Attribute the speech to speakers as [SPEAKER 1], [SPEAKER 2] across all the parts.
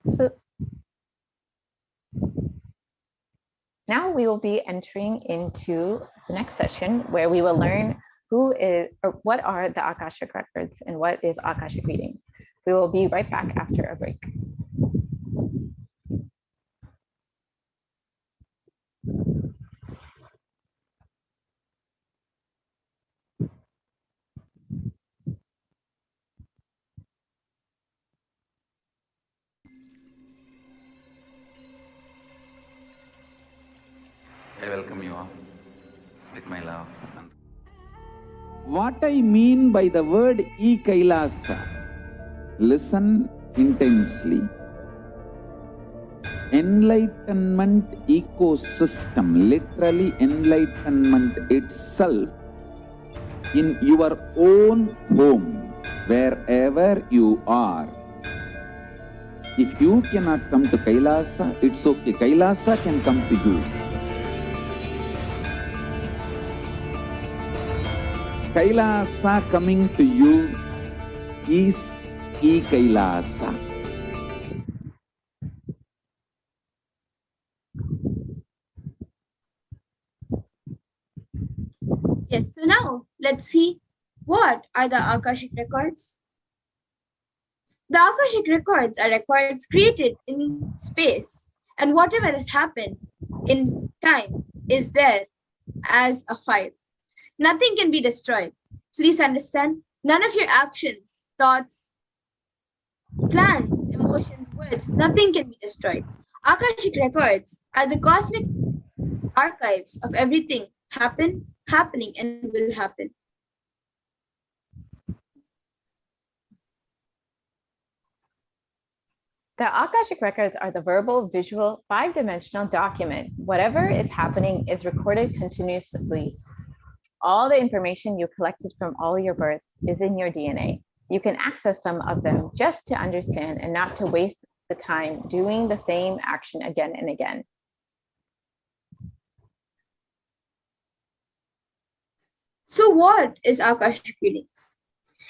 [SPEAKER 1] So now we will be entering into the next session where we will learn who is or what are the Akashic records and what is Akashic readings. We will be right back after a break.
[SPEAKER 2] I welcome you all with my love.
[SPEAKER 3] What I mean by the word Kailasa, listen intensely. Enlightenment ecosystem, literally enlightenment itself, in your own home, wherever you are. If you cannot come to Kailasa, it's okay. Kailasa can come to you. Kailasa coming to you is Kailasa.
[SPEAKER 4] Yes, so now let's see what are the Akashic records. The Akashic records are records created in space, and whatever has happened in time is there as a file. Nothing can be destroyed. Please understand, none of your actions, thoughts, plans, emotions, words, nothing can be destroyed. Akashic records are the cosmic archives of everything happening, and will happen.
[SPEAKER 1] The Akashic records are the verbal, visual, five-dimensional document. Whatever is happening is recorded continuously. All the information you collected from all your births is in your DNA. You can access some of them just to understand and not to waste the time doing the same action again and again.
[SPEAKER 4] So what is Akashic readings?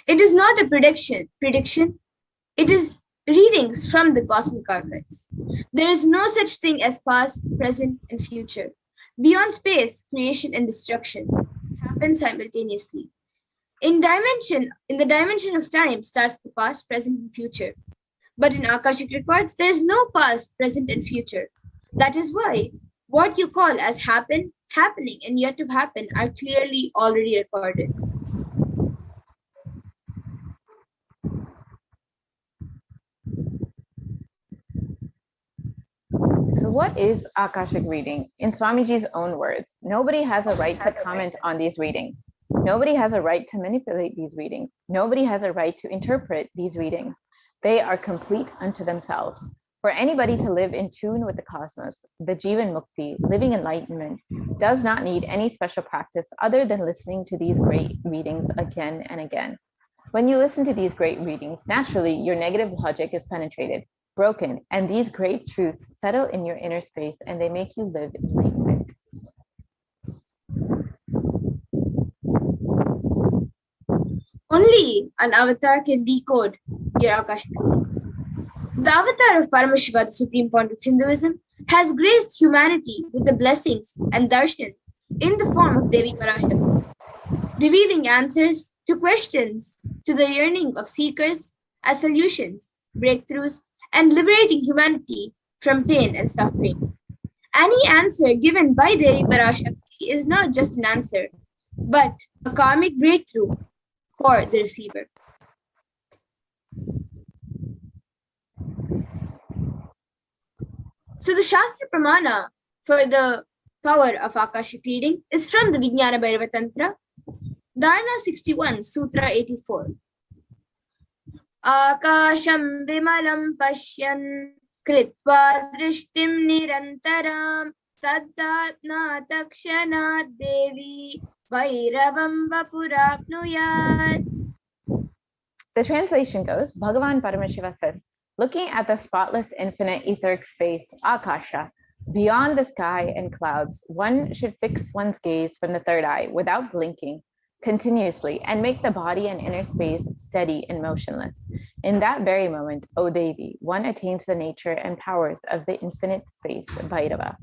[SPEAKER 4] It is not a prediction. It is readings from the cosmic archives. There is no such thing as past, present, and future. Beyond space, creation and destruction happen simultaneously. In the dimension of time starts the past, present, and future. But in Akashic records, there is no past, present, and future. That is why what you call as happening, and yet to happen are clearly already recorded.
[SPEAKER 1] So what is Akashic reading? In Swamiji's own words, nobody has a right to comment on these readings. Nobody has a right to manipulate these readings. Nobody has a right to interpret these readings. They are complete unto themselves. For anybody to live in tune with the cosmos, the Jivan Mukti, living enlightenment, does not need any special practice other than listening to these great readings again and again. When you listen to these great readings, naturally, your negative logic is penetrated, broken, and these great truths settle in your inner space and they make you live enlightenment.
[SPEAKER 4] Only an avatar can decode your Akashic readings. The avatar of Paramashiva, the supreme point of Hinduism, has graced humanity with the blessings and darshan in the form of Devi Parashakti, revealing answers to questions to the yearning of seekers as solutions, breakthroughs, and liberating humanity from pain and suffering. Any answer given by Devi Parashakti is not just an answer, but a karmic breakthrough for the receiver. So the Shastra Pramana for the power of Akashic reading is from the Vijnana Bhairava Tantra, Dharana 61, Sutra 84. Akasham vimalam pashyan kritva drishtim nirantaram saddhatna takshanat devi vairavam vapurapnuyat.
[SPEAKER 1] The translation goes, Bhagavan Paramashiva says, looking at the spotless infinite etheric space, Akasha, beyond the sky and clouds, one should fix one's gaze from the third eye without blinking, continuously and make the body and inner space steady and motionless. In that very moment, O Devi, one attains the nature and powers of the infinite space, Bhairava.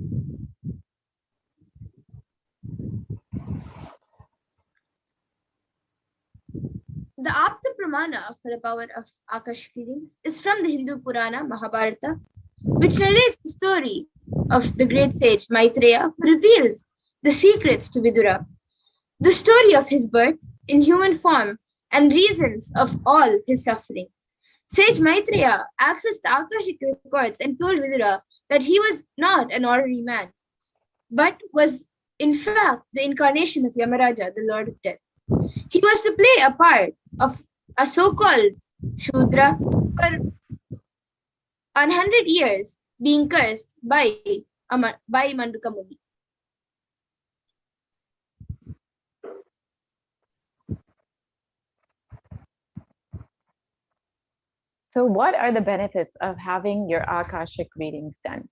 [SPEAKER 4] The Apta Pramana for the power of Akashic readings is from the Hindu Purana Mahabharata, which narrates the story of the great sage Maitreya, who reveals the secrets to Vidura, the story of his birth in human form and reasons of all his suffering. Sage Maitreya accessed the Akashic records and told Vidura that he was not an ordinary man, but was in fact the incarnation of Yamaraja, the Lord of Death. He was to play a part of a so-called Shudra for 100 years, being cursed by Manduka Muni.
[SPEAKER 1] So what are the benefits of having your Akashic readings done?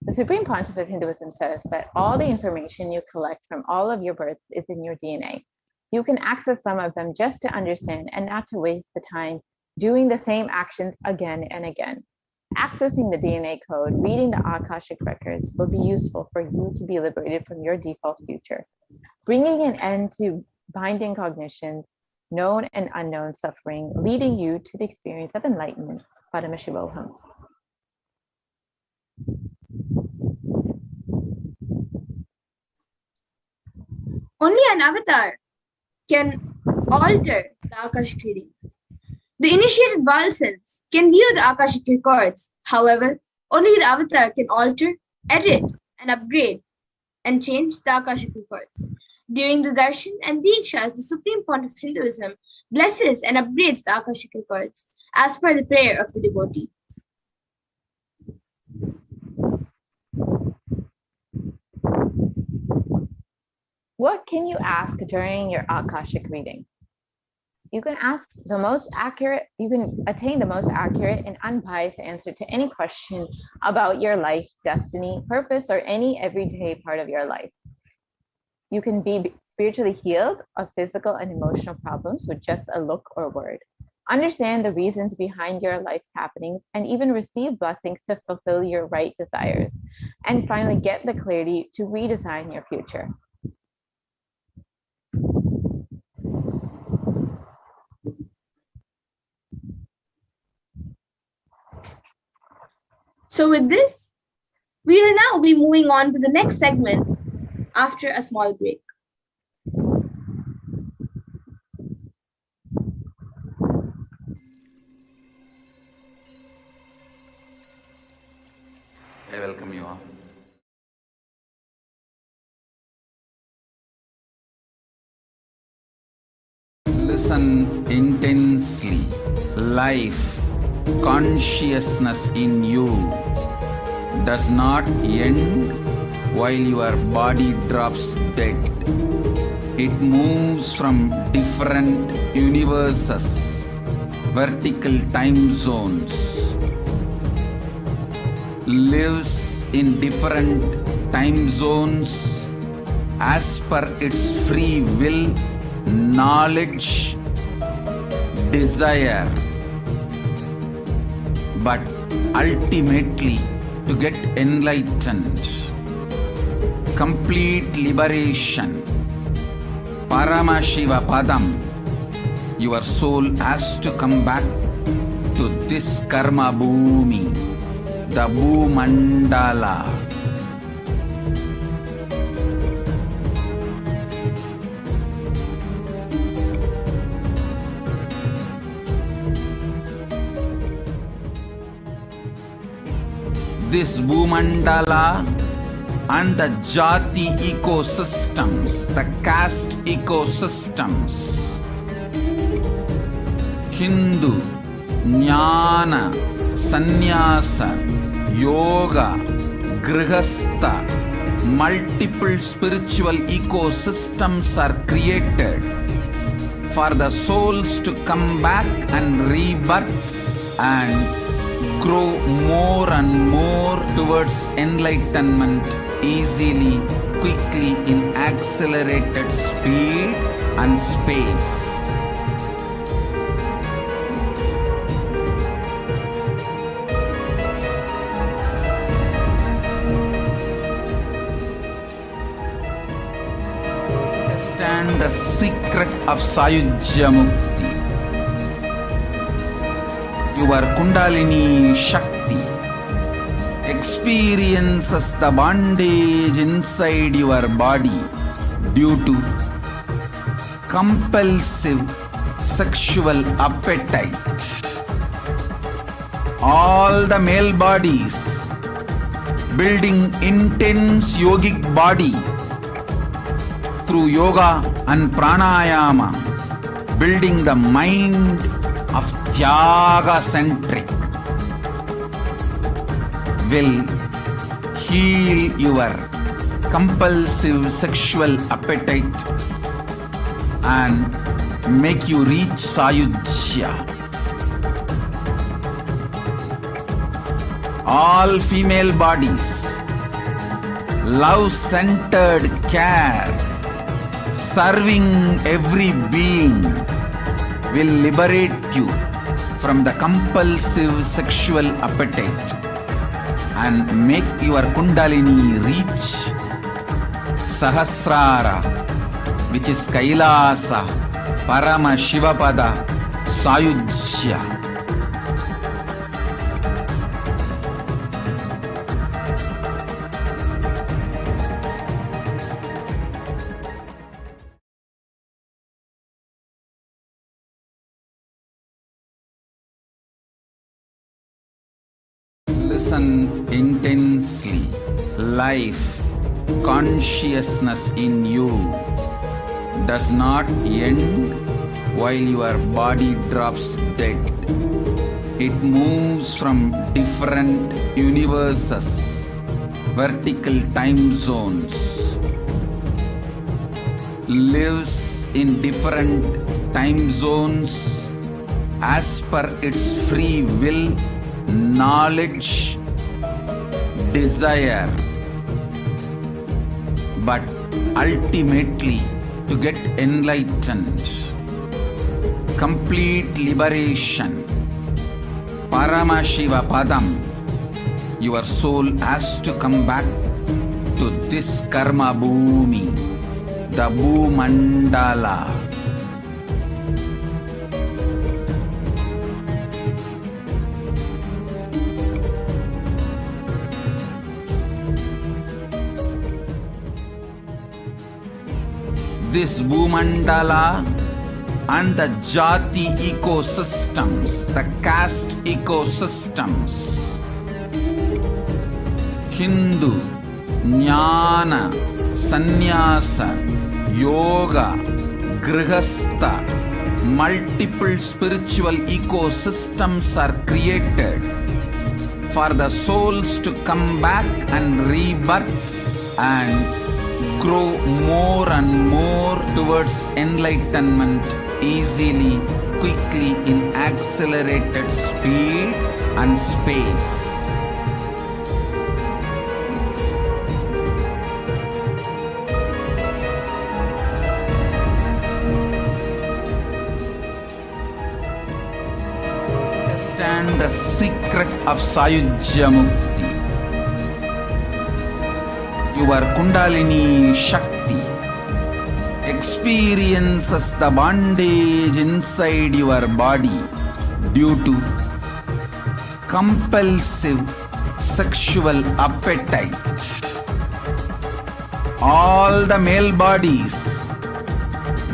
[SPEAKER 1] The Supreme Pontiff of Hinduism says that all the information you collect from all of your births is in your DNA. You can access some of them just to understand and not to waste the time doing the same actions again and again. Accessing the DNA code, reading the Akashic records will be useful for you to be liberated from your default future, bringing an end to binding cognitions, known and unknown suffering, leading you to the experience of enlightenment, Paramashivoham.
[SPEAKER 4] Only an avatar can alter the Akashic readings. The initiated Balsans can view the Akashic records. However, only the avatar can alter, edit, and upgrade and change the Akashic records. During the Darshan and Dikshas, the Supreme Pontiff of Hinduism blesses and upgrades the Akashic records as per the prayer of the devotee.
[SPEAKER 1] What can you ask during your Akashic reading? You can attain the most accurate and unbiased answer to any question about your life, destiny, purpose, or any everyday part of your life. You can be spiritually healed of physical and emotional problems with just a look or word. Understand the reasons behind your life's happenings and even receive blessings to fulfill your right desires. And finally, get the clarity to redesign your future.
[SPEAKER 4] So with this, we will now be moving on to the next segment after a small break.
[SPEAKER 2] I welcome you all.
[SPEAKER 3] Listen intensely. Life, consciousness in you does not end while your body drops dead. It moves from different universes, vertical time zones, lives in different time zones as per its free will, knowledge, desire, but ultimately to get enlightened, complete liberation, Paramashiva Padam, your soul has to come back to this karma bhumi, the Bhumandala. This Bhumandala and the Jati ecosystems, the caste ecosystems, Hindu, Jnana, Sannyasa, Yoga, Grihastha, multiple spiritual ecosystems are created for the souls to come back and rebirth and grow more and more towards enlightenment easily quickly in accelerated speed and space. Understand the secret of Sayujya Mukti. Your Kundalini Shakti experiences the bondage inside your body due to compulsive sexual appetite. All the male bodies building intense yogic body through yoga and pranayama, building the mind of Tyaga-centric, will heal your compulsive sexual appetite and make you reach Sayujya. All female bodies, love-centered care, serving every being will liberate you from the compulsive sexual appetite and make your Kundalini reach Sahasrara, which is Kailasa, Paramashivoham, Sayujya. Listen intensely. Life, consciousness in you does not end while your body drops dead. It moves from different universes, vertical time zones, lives in different time zones as per its free will, knowledge, desire, but ultimately to get enlightened, complete liberation, Paramashivoham, your soul has to come back to this karma bhumi, the Bhumandala. This Bhumandala and the Jati ecosystems, the caste ecosystems, Hindu, Jnana, Sannyasa, Yoga, Grihastha, multiple spiritual ecosystems are created for the souls to come back and rebirth and grow more and more towards enlightenment easily, quickly in accelerated speed and space. Understand the secret of Sayujya Mukti. Your Kundalini Shakti experiences the bondage inside your body due to compulsive sexual appetite. All the male bodies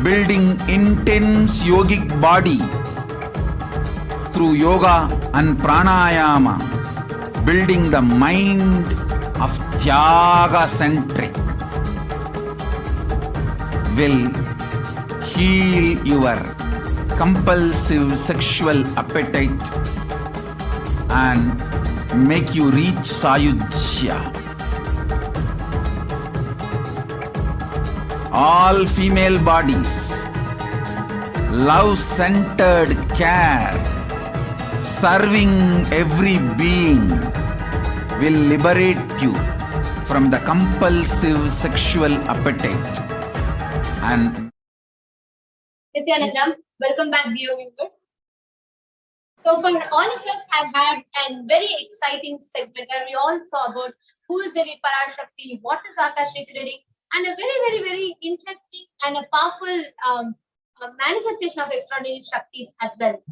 [SPEAKER 3] building intense yogic body through yoga and pranayama, building the mind of Tyaga-centric, will heal your compulsive sexual appetite and make you reach Sayujya. All female bodies, love-centered care, serving every being will liberate you from the compulsive sexual appetite and
[SPEAKER 5] Nithyanandam, welcome back, dear viewers. So, for all of us have had a very exciting segment where we all saw about who is Devi Parashakti, what is Akashic reading, and a very interesting and a powerful manifestation of extraordinary Shaktis as well.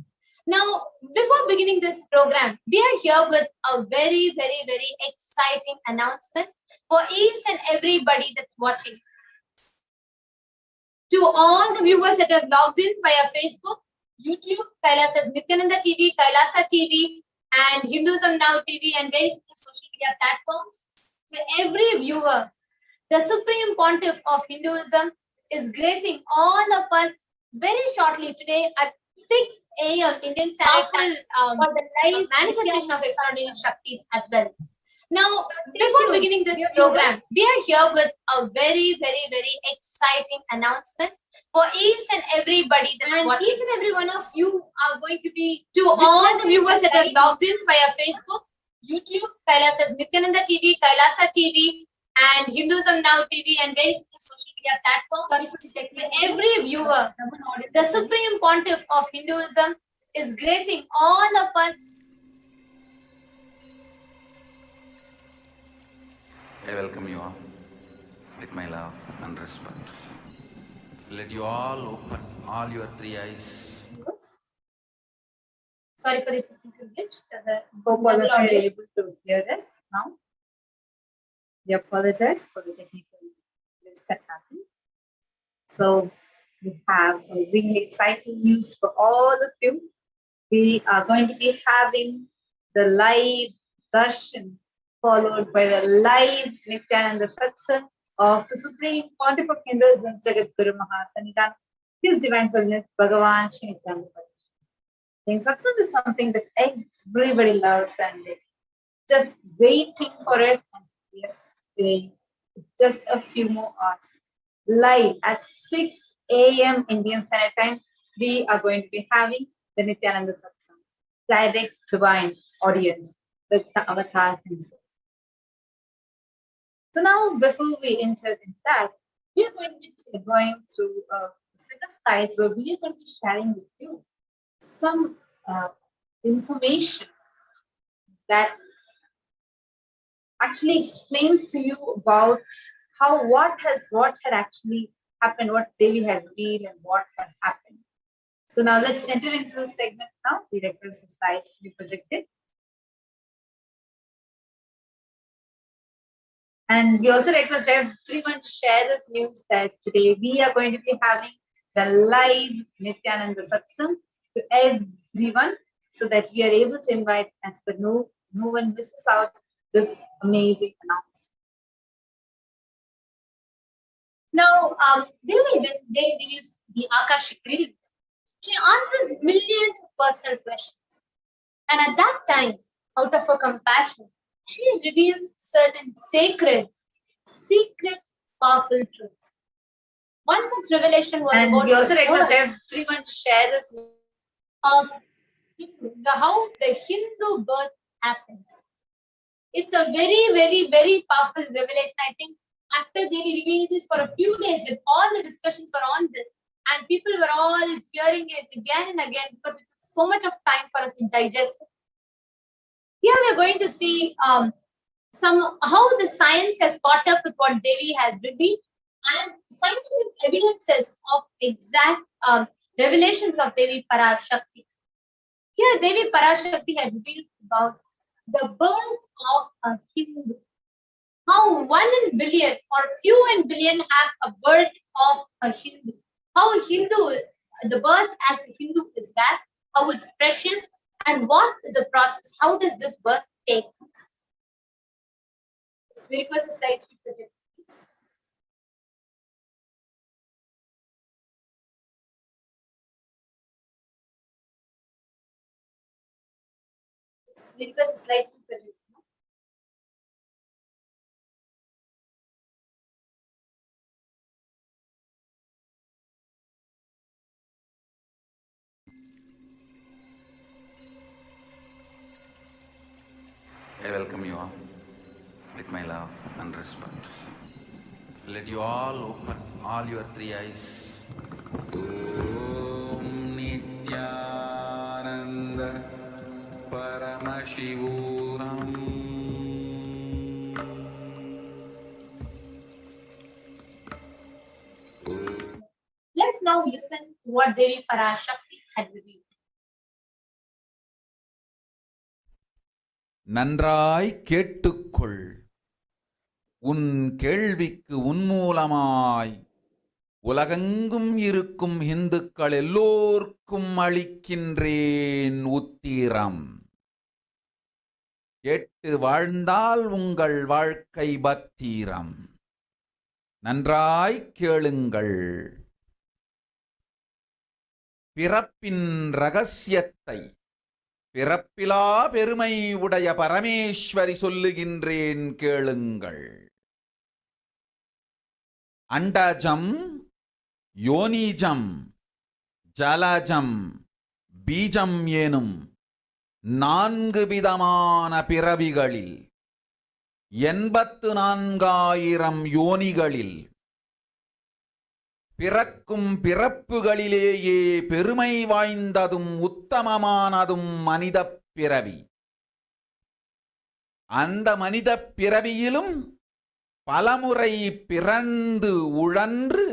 [SPEAKER 5] Now, before beginning this program, we are here with a very exciting announcement for each and everybody that's watching. To all the viewers that have logged in via Facebook, YouTube, Kailasa's Nithyananda TV, Kailasa TV, and Hinduism Now TV, and various social media platforms. To every viewer, the Supreme Pontiff of Hinduism is gracing all of us very shortly today at 6 a.m. Indian Standard Time for the live manifestation of extraordinary Shaktis as well. Now, before beginning this program, we are here with a very exciting announcement for each and everybody that's watching. Each and every one of you are going to be, to all the viewers that have logged in via Facebook, YouTube, Kailasa's Nithyananda TV, Kailasa TV, and Hinduism Now TV, and various social media platforms. To every viewer, the Supreme Pontiff of Hinduism is gracing all of us.
[SPEAKER 2] I welcome you all with my love and respect.
[SPEAKER 3] let you all open all your three eyes.
[SPEAKER 5] Sorry for the technical glitch.
[SPEAKER 6] Hope all of you are able to hear this now. We apologize for the technical glitch that happened. So we have a really exciting news for all of you. We are going to be having the live darshan followed by the live Nithyananda Satsang of the Supreme Pontiff of Hinduism, Jagat Guru Mahasanidhan, His Divine Holiness Bhagavan Shri Nithyananda Paramashivam. The satsang is something that everybody loves and they're just waiting for it. And yes, today, just a few more hours. Live at 6 a.m. Indian Standard Time, we are going to be having the Nithyananda Satsang, direct divine audience with the avatar himself. So now, before we enter into that, we are going to be going through a set of slides where we are going to be sharing with you some information that actually explains to you about how what had actually happened, what Devi had revealed, and what had happened. So now let's enter into the segment now. We request the slides to be projected. And we also request everyone to share this news that today we are going to be having the live Nithyananda Satsang to everyone so that we are able to invite and so that no one misses out this amazing announcement.
[SPEAKER 5] Now, Devi, when they reveals the Akashic readings, she answers millions of personal questions. And at that time, out of her compassion, she reveals certain sacred, secret, powerful truths. One such revelation was
[SPEAKER 6] And
[SPEAKER 5] about
[SPEAKER 6] we also
[SPEAKER 5] the
[SPEAKER 6] request
[SPEAKER 5] birth
[SPEAKER 6] everyone to share this news
[SPEAKER 5] of how the Hindu birth happens. It's a very powerful revelation. I think after they revealed this for a few days, and all the discussions were on this, and people were all hearing it again and again because it took so much of time for us to digest it. Here we are going to see how the science has caught up with what Devi has revealed and scientific evidences of exact revelations of Devi Parashakti. Here Devi Parashakti had revealed about the birth of a Hindu. How 1 in billion or few in billion have a birth of a Hindu. How a Hindu, the birth as a Hindu is that, how it's precious, and what is the process? How does this birth take place? We request the slides to project, please. We request the slide to project.
[SPEAKER 2] I welcome you all with my love and respect.
[SPEAKER 3] Let you all open all your three eyes.
[SPEAKER 2] Om Nithyananda Paramashivoham.
[SPEAKER 5] Let's now listen to what Devi Parashakti had revealed.
[SPEAKER 3] நன்றாய் கேட்டுக்கொள். உன் கேள்விக்கு உன்மூலமாய் உலகெங்கும் இருக்கும் இந்துக்கள் எல்லோர்க்கும் அளிக்கின்றேன் உத்திரம். கேட்டு வாழ்ந்தால் உங்கள் வாழ்க்கை பத்திரம். நன்றாய் கேளுங்கள். பிறப்பின் ரகசியத்தை பிறப்பிலா பெருமை உடைய பரமேஸ்வரி சொல்லுகின்றேன் கேளுங்கள். அண்டஜம், யோனிஜம், ஜலஜம், பீஜம் எனும் 4 விதமான பிறவிகளில் 84,000 யோனிகளில் பிறக்கும் பிறப்புகளிலேயே பெருமை வாய்ந்ததும் உத்தமமானதும் மனிதப் பிறவி. அந்த மனிதப் பிறவியிலும் பலமுறை பிறந்து உழன்று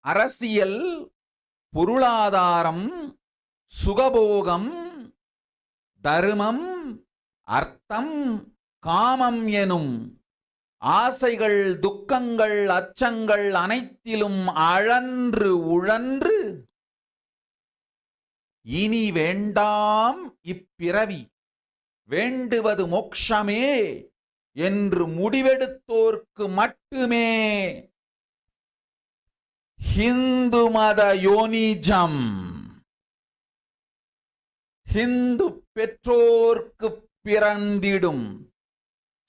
[SPEAKER 3] அரசியல், பொருளாதாரம், சுகபோகம், தர்மம், அர்த்தம், காமம் எனும் ஆசைகள், துக்கங்கள், அச்சங்கள் அனைத்திலும் அழன்று உழன்று இனி வேண்டாம் இப்பிறவி, வேண்டுவது மோட்சமே என்று முடிவெடுத்தோர்க்கு மட்டுமே ஹிந்து மத யோனிஜம், ஹிந்து பெற்றோர்க்கு பிறந்திடும்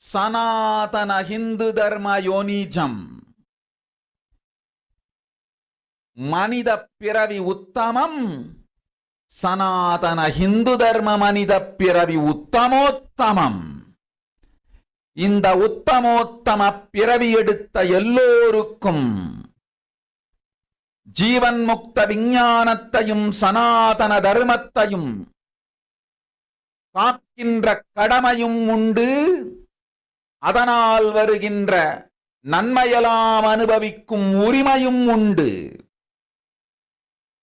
[SPEAKER 3] சனாதன ஹிந்து தர்ம யோனிஜம். மனித பிறவி உத்தமம், சனாதன ஹிந்து தர்ம மனித பிறவி உத்தமோத்தமம். இந்த உத்தமோத்தம பிறவி எடுத்த எல்லோருக்கும் ஜீவன் முக்த விஞ்ஞானத்தையும் சனாதன தர்மத்தையும் காக்கின்ற கடமையும் உண்டு. அதனால் வருகின்ற நன்மையெல்லாம் அனுபவிக்கும் உரிமையும் உண்டு.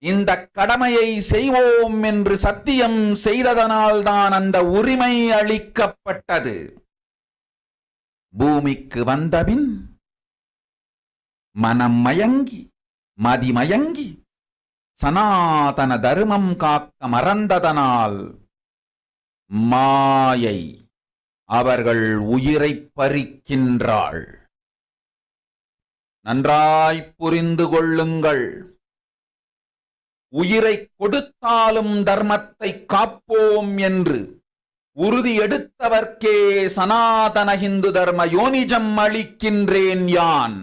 [SPEAKER 3] இந்த கடமையை செய்வோம் என்று சத்தியம் செய்ததனால்தான் அந்த உரிமை அளிக்கப்பட்டது. பூமிக்கு வந்தபின் மனம் மயங்கி மதிமயங்கி சனாதன தர்மம் காக்க மறந்ததனால் மாயை அவர்கள் உயிரை பறிக்கின்றாள். நன்றாய் புரிந்து கொள்ளுங்கள். உயிரை கொடுத்தாலும் தர்மத்தை காப்போம் என்று உறுதி எடுத்தவர்க்கே சனாதன ஹிந்து தர்ம யோனிஜம் அளிக்கின்றேன் யான்.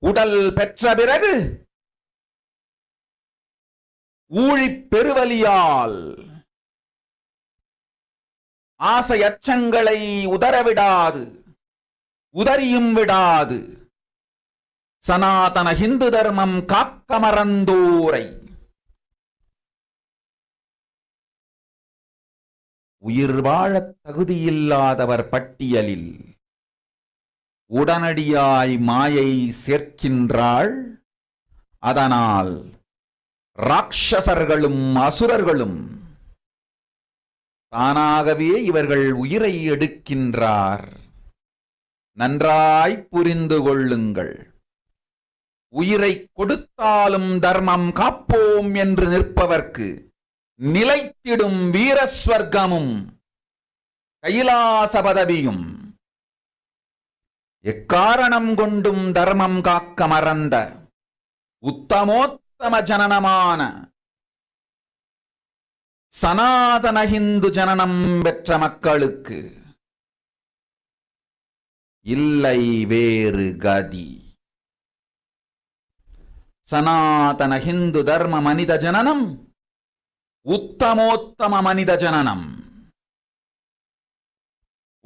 [SPEAKER 3] உடல் பெற்ற பிறகு ஊழிப் பெருவலியால் ஆசை அச்சங்களை உதறவிடாது, உதறியும் விடாது சனாதன ஹிந்து தர்மம் காக்க மறந்தோரை உயிர் வாழத் தகுதியில்லாதவர் பட்டியலில் உடனடியாய் மாயை சேர்க்கின்றாள். அதனால் ராட்சசர்களும் அசுரர்களும் தானாகவே இவர்கள் உயிரை எடுக்கின்றார். நன்றாய் புரிந்து கொள்ளுங்கள். உயிரை கொடுத்தாலும் தர்மம் காப்போம் என்று நிற்பவர்க்கு நிலைத்திடும் வீரஸ்வர்க்கமும் கைலாச பதவியும். எக்காரணம் கொண்டும் தர்மம் காக்க மறந்த உத்தமோத்தம ஜனனமான சனாதன ஹிந்து ஜனனம் பெற்ற மக்களுக்கு இல்லை வேறு கதி. சனாதன ஹிந்து தர்ம மனித ஜனனம் உத்தமோத்தம மனித ஜனனம்.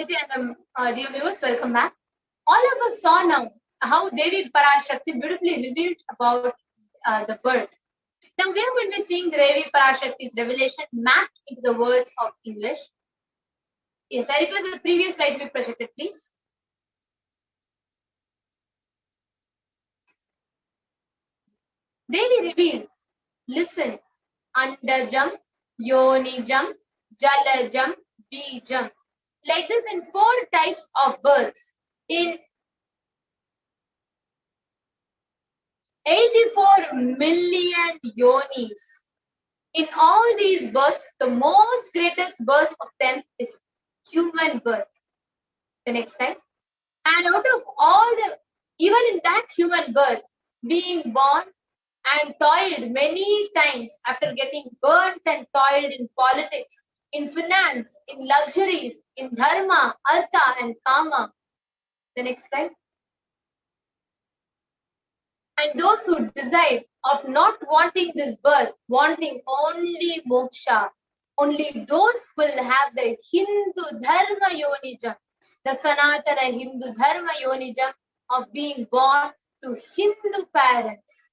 [SPEAKER 5] Nithyananda, dear viewers, welcome back. All of us saw now how Devi Parashakti beautifully revealed about the birth. Now we are going to be seeing Devi Parashakti's revelation mapped into the words of English. Yes, I request the previous slide to be projected, please. Devi revealed, listen, Andajam, Yonijam, Jalajam, Bijam. Like this in 4 types of births. In 84 million yonis. In all these births, the most greatest birth of them is human birth. The next slide. And out of all the, even in that human birth, being born and toiled many times after getting burnt and toiled in politics, in finance, in luxuries, in dharma, artha and kama. The next slide. And those who decide of not wanting this birth, wanting only moksha, only those will have the Hindu dharma yonijam, the Sanatana Hindu dharma yonijam of being born to Hindu parents.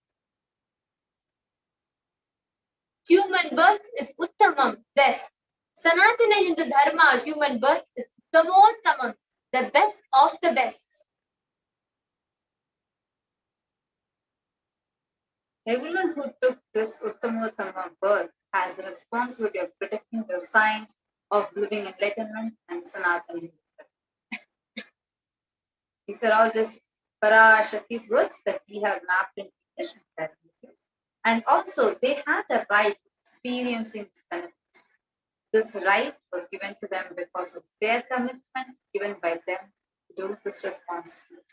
[SPEAKER 5] Human birth is uttamam, best. Sanatana Hindu dharma, human birth is uttamottamam, the best of the best.
[SPEAKER 6] Everyone who took this Uttamottama birth has the responsibility of protecting the signs of living enlightenment and Sanatana. These are all just Parashakti's words that we have mapped in English. And also, they have the right to experiencing its benefits. This right was given to them because of their commitment given by them to do this responsibility.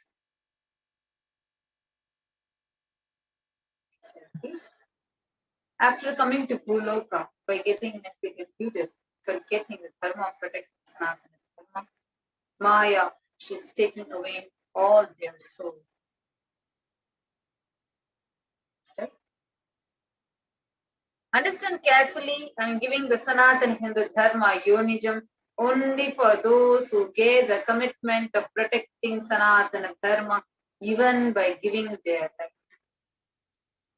[SPEAKER 6] After coming to Bhuloka by getting mentally deluded, forgetting the dharma of protecting Sanatana dharma, Maya, she's taking away all their soul. Understand carefully, I'm giving the Sanatana Hindu dharma yonijam only for those who gave the commitment of protecting Sanatana dharma even by giving their life.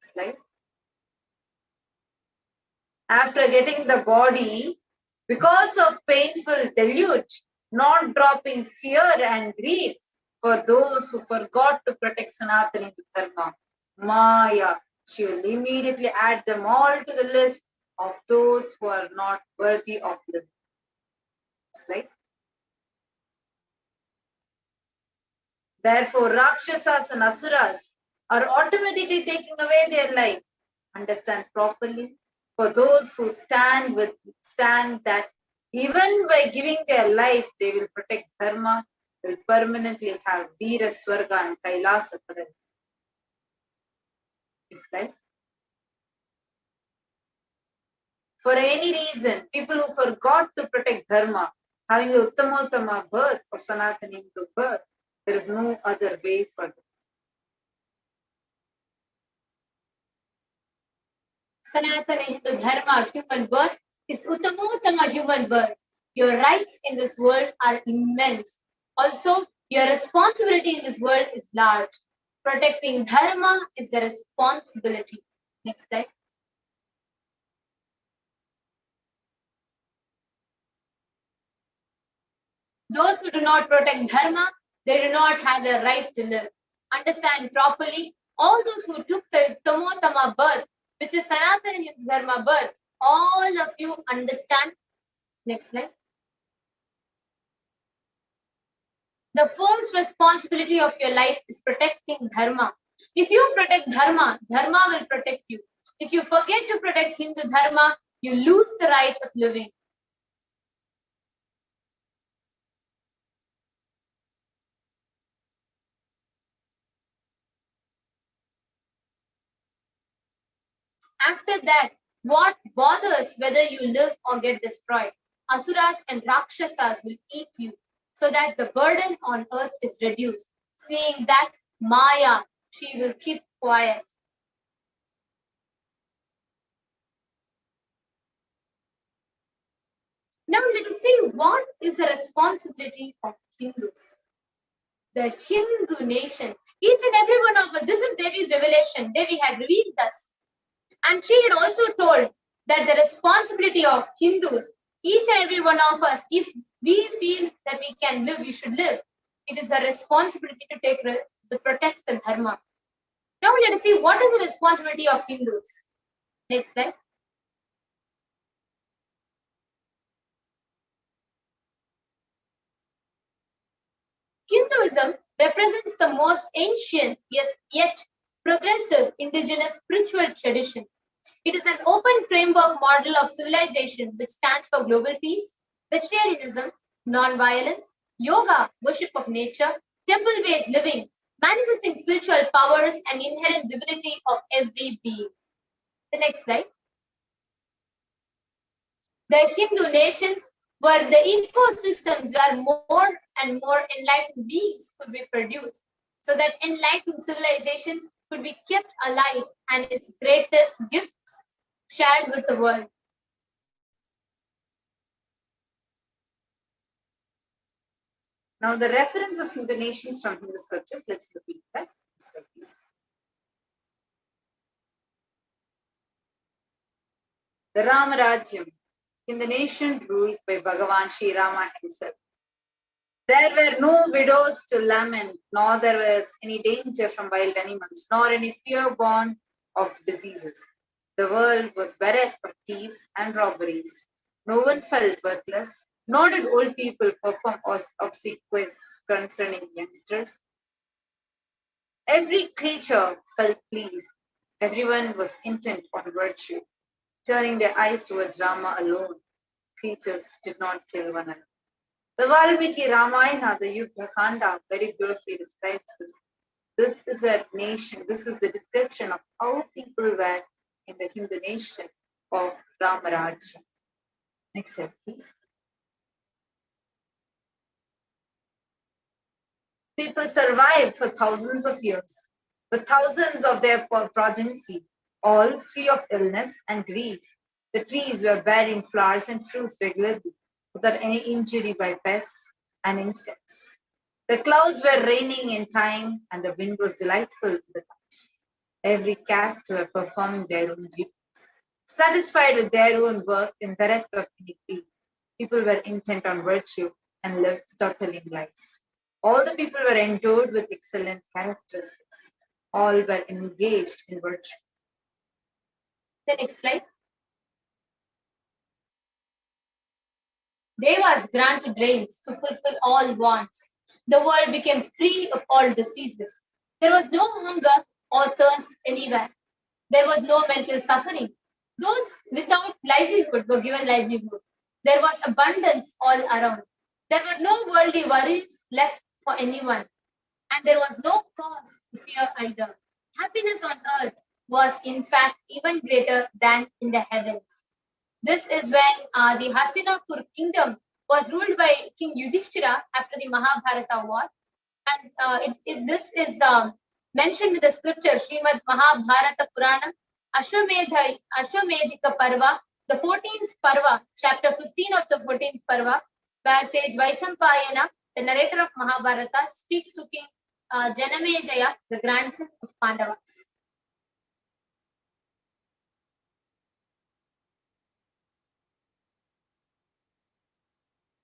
[SPEAKER 6] Slide. After getting the body, because of painful deluge, not dropping fear and greed for those who forgot to protect Sanatana Dharma, Maya, she will immediately add them all to the list of those who are not worthy of living. Right? Therefore, Rakshasas and Asuras are automatically taking away their life. Understand properly. For those who stand that even by giving their life, they will protect dharma, will permanently have Veera Swarga and Kailasa for them. Next slide. For any reason, people who forgot to protect dharma, having the Uttamottama birth or Sanatana Hindu birth, there is no other way for them.
[SPEAKER 5] Sanatana Hindu dharma, human birth, is Uttamottama human birth. Your rights in this world are immense. Also, your responsibility in this world is large. Protecting dharma is the responsibility. Next slide. Those who do not protect dharma, they do not have the right to live. Understand properly, all those who took the Uttamottama birth, which is Sanatana Hindu dharma birth, all of you understand. Next slide. The first responsibility of your life is protecting dharma. If you protect dharma, dharma will protect you. If you forget to protect Hindu dharma, you lose the right of living. After that, what bothers whether you live or get destroyed? Asuras and Rakshasas will eat you, so that the burden on earth is reduced. Seeing that, Maya, she will keep quiet. Now let us see what is the responsibility of Hindus. The Hindu nation, each and every one of us, this is Devi's revelation. Devi had revealed us. And she had also told that the responsibility of Hindus, each and every one of us, if we feel that we can live, we should live. It is a responsibility to protect the dharma. Now let us see what is the responsibility of Hindus. Next slide. Hinduism represents the most ancient, yet progressive indigenous spiritual tradition. It is an open framework model of civilization which stands for global peace, vegetarianism, non-violence, yoga, worship of nature, temple-based living, manifesting spiritual powers and inherent divinity of every being. The next slide. The Hindu nations were the ecosystems where more and more enlightened beings could be produced, so that enlightened civilizations could be kept alive and its greatest gifts shared with the world.
[SPEAKER 6] Now, the reference of Hindu nations from Hindu scriptures, let's look into that. The Ramarajyam, in the nation ruled by Bhagavan Sri Rama himself. There were no widows to lament, nor there was any danger from wild animals, nor any fear born of diseases. The world was bereft of thieves and robberies. No one felt worthless, nor did old people perform obsequies concerning youngsters. Every creature felt pleased. Everyone was intent on virtue. Turning their eyes towards Rama alone, creatures did not kill one another. The Valmiki Ramayana, the Yuddha Kanda, very beautifully describes this. This is a nation, this is the description of how people were in the Hindu nation of Ramarajya. Next slide, please. People survived for thousands of years, with thousands of their progeny, all free of illness and grief. The trees were bearing flowers and fruits regularly, without any injury by pests and insects. The clouds were raining in time, and the wind was delightful to the touch. Every caste were performing their own duties. Satisfied with their own work and bereft of any grief, people were intent on virtue and lived without telling lies. All the people were endowed with excellent characteristics. All were engaged in virtue.
[SPEAKER 5] The next slide. Devas granted rains to fulfill all wants. The world became free of all diseases. There was no hunger or thirst anywhere. There was no mental suffering. Those without livelihood were given livelihood. There was abundance all around. There were no worldly worries left for anyone. And there was no cause to fear either. Happiness on earth was in fact even greater than in the heavens. This is when the Hastinapur kingdom was ruled by King Yudhishthira after the Mahabharata war. And this is mentioned in the scripture, Srimad Mahabharata Purana, Ashwamedhika Parva, the 14th Parva, chapter 15 of the 14th Parva, where sage Vaishampayana, the narrator of Mahabharata, speaks to King Janamejaya, the grandson of Pandavas.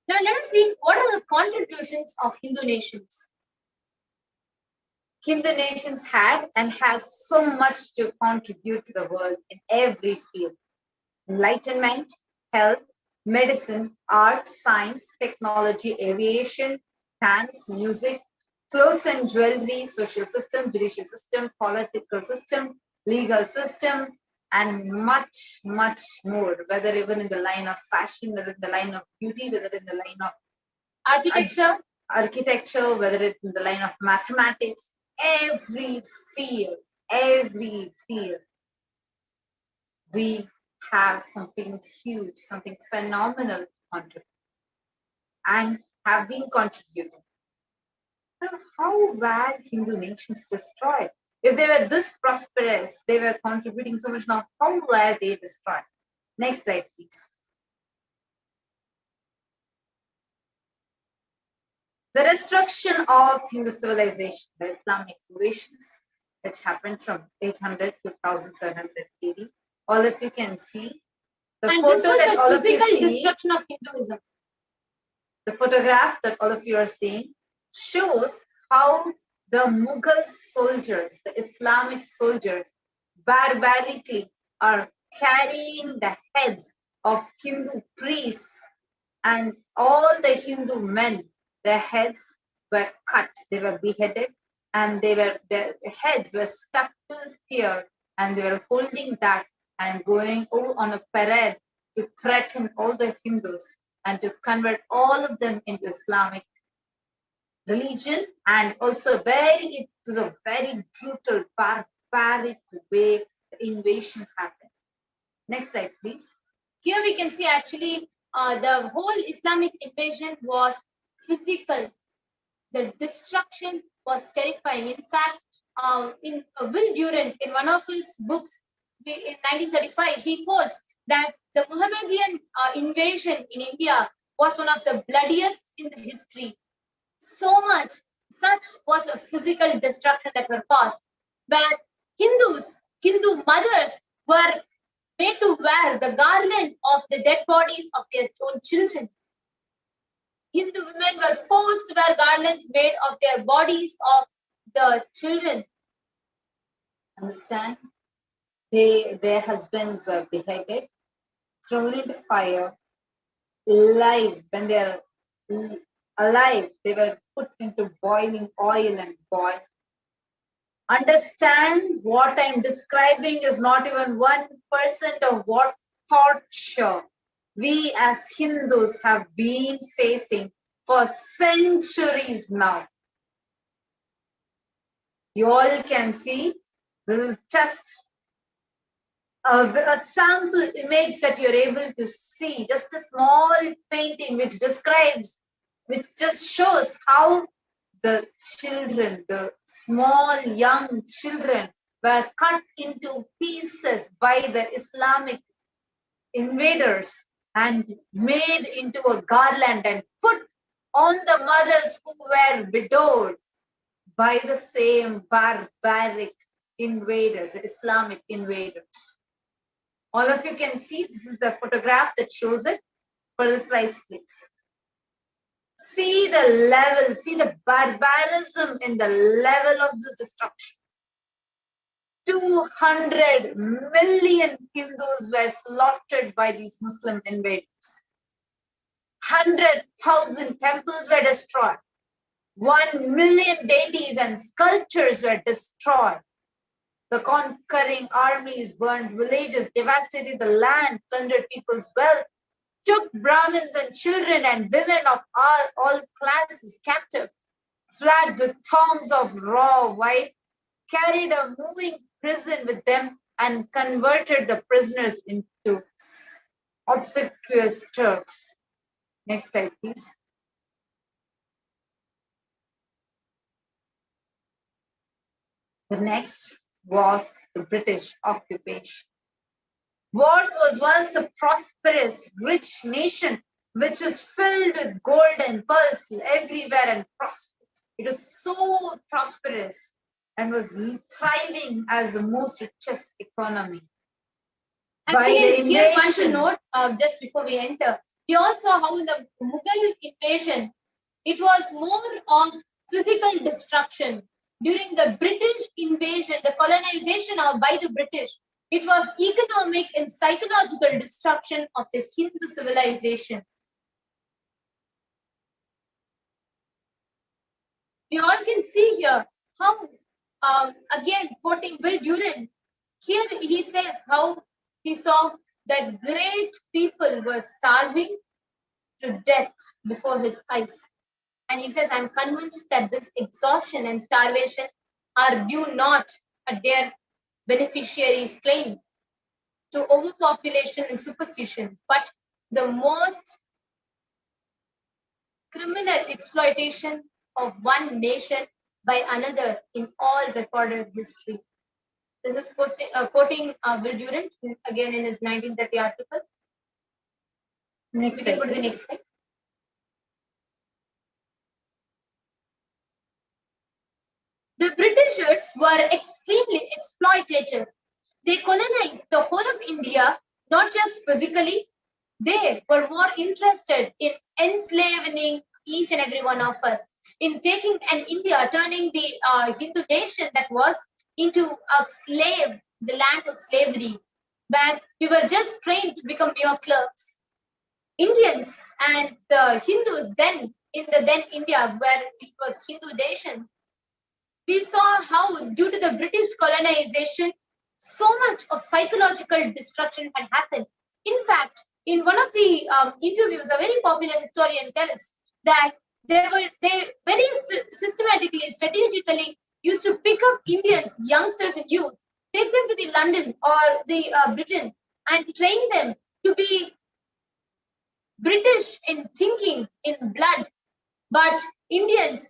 [SPEAKER 5] Now let us see what are the contributions of Hindu nations.
[SPEAKER 6] Hindu nations had and has so much to contribute to the world in every field. Enlightenment, health, medicine, art, science, technology, aviation, dance, music, clothes and jewelry, social system, judicial system, political system, legal system, and much, much more, whether even in the line of fashion, whether in the line of beauty, whether in the line of architecture, whether it's in the line of mathematics, every field, we have something huge, something phenomenal to contribute and have been contributing. Now, how were Hindu nations destroyed? If they were this prosperous, they were contributing so much. Now, how were they destroyed? Next slide, please. The destruction of Hindu civilization, the Islamic invasions, which happened from 800 to 1700 AD. All of you can see the
[SPEAKER 5] And
[SPEAKER 6] photo
[SPEAKER 5] this was
[SPEAKER 6] that
[SPEAKER 5] the
[SPEAKER 6] all of you
[SPEAKER 5] physical
[SPEAKER 6] see.
[SPEAKER 5] destruction of Hinduism.
[SPEAKER 6] The photograph that all of you are seeing shows how the Mughal soldiers, the Islamic soldiers, barbarically are carrying the heads of Hindu priests, and all the Hindu men, their heads were cut, they were beheaded, and their heads were stuck to the spear, and they were holding that and going on a parade to threaten all the Hindus and to convert all of them into Islamic religion. And also it was a very brutal, barbaric way the invasion happened. Next slide, please.
[SPEAKER 5] Here we can see actually the whole Islamic invasion was physical. The destruction was terrifying. In fact, in Will Durant, in one of his books in 1935, he quotes that the Muhammadan invasion in India was one of the bloodiest in the history. Such was a physical destruction that were caused, where Hindu mothers were made to wear the garland of the dead bodies of their own children. Hindu women were forced to wear garlands made of their bodies of the children.
[SPEAKER 6] Understand? Their husbands were beheaded, thrown into fire, alive. When they are alive, they were put into boiling oil and boiled. Understand, what I'm describing is not even 1% of what torture we as Hindus have been facing for centuries now. You all can see, this is just a sample image that you're able to see, just a small painting which describes, which just shows how the children, the small young children were cut into pieces by the Islamic invaders and made into a garland and put on the mothers who were widowed by the same barbaric invaders, the Islamic invaders. All of you can see, this is the photograph that shows it. For the slides, please. See the level, see the barbarism in the level of this destruction. 200 million Hindus were slaughtered by these Muslim invaders. 100,000 temples were destroyed. 1 million deities and sculptures were destroyed. The conquering armies burned villages, devastated the land, plundered people's wealth, took Brahmins and children and women of all classes captive, flagged with thongs of raw white, carried a moving prison with them, and converted the prisoners into obsequious Turks. Next slide, please. The next was the British occupation. What was once a prosperous, rich nation, which was filled with gold and pearls everywhere and prosperous. It was so prosperous and was thriving as the most richest economy.
[SPEAKER 5] Actually, here one should note, just before we enter, we also saw how in the Mughal invasion, it was more of physical destruction. During the British invasion, the colonization by the British, it was economic and psychological destruction of the Hindu civilization. We all can see here how, again, quoting Will Durant, here he says how he saw that great people were starving to death before his eyes. And he says, I'm convinced that this exhaustion and starvation are due not at their beneficiaries' claim to overpopulation and superstition, but the most criminal exploitation of one nation by another in all recorded history. This is quoting Will Durant, again in his 1930 article.
[SPEAKER 6] Next
[SPEAKER 5] we can
[SPEAKER 6] slide,
[SPEAKER 5] go to the
[SPEAKER 6] please.
[SPEAKER 5] next slide. The Britishers were extremely exploitative. They colonized the whole of India, not just physically. They were more interested in enslaving each and every one of us, in taking an India, turning the Hindu nation that was into a slave, the land of slavery, where we were just trained to become mere clerks. Indians and the Hindus then, in the then India, where it was Hindu nation, we saw how due to the British colonization, so much of psychological destruction had happened. In fact, in one of the interviews, a very popular historian tells that they very systematically, strategically used to pick up Indians, youngsters and youth, take them to the London or the Britain and train them to be British in thinking, in blood, but Indians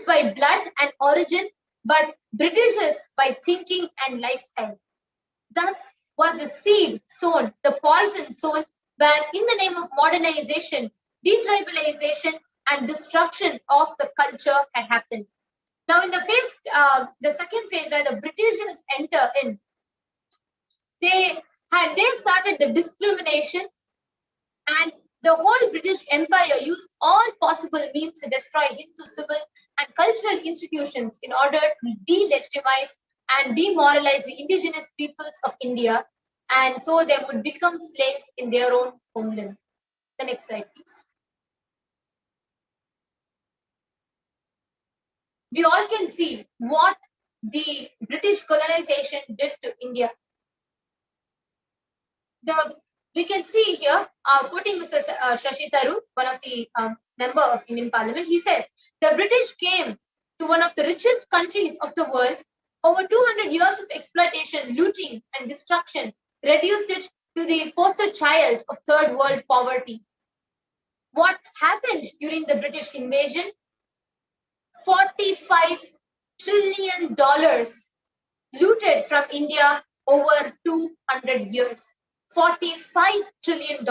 [SPEAKER 5] by blood and origin, but Britishers by thinking and lifestyle. Thus was the seed sown, the poison sown, where in the name of modernization, detribalization, and destruction of the culture had happened. Now, in the second phase where the Britishers enter in, they started the discrimination, and the whole British Empire used all possible means to destroy Hindu civil and cultural institutions in order to delegitimize and demoralize the indigenous peoples of India, and so they would become slaves in their own homeland. The next slide, please. We all can see what the British colonization did to India. We can see here, quoting Mr. Shashi Tharoor, one of the member of Indian Parliament, he says, the British came to one of the richest countries of the world. Over 200 years of exploitation, looting and destruction reduced it to the poster child of third world poverty. What happened during the British invasion? $45 trillion looted from India over 200 years. $45 trillion.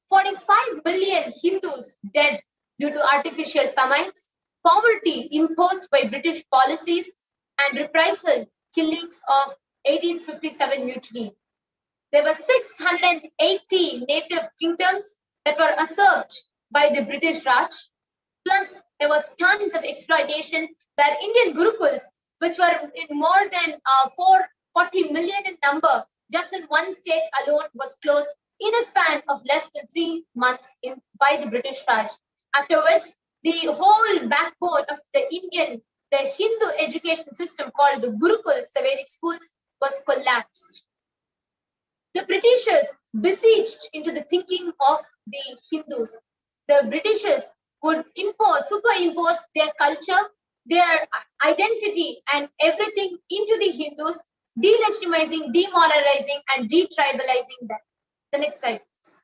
[SPEAKER 5] 45 million Hindus dead due to artificial famines, poverty imposed by British policies, and reprisal killings of 1857 mutiny. There were 680 native kingdoms that were usurped by the British Raj. Plus, there was tons of exploitation where Indian Gurukuls, which were in more than 40 million in number, just in one state alone, was closed in a span of less than 3 months by the British Raj. After which, the whole backbone of the Hindu education system called the Gurukuls, the Vedic schools, was collapsed. The Britishers besieged into the thinking of the Hindus. The Britishers would superimpose their culture, their identity, and everything into the Hindus, delegitimizing, demoralizing, and detribalizing them. The next slide, please.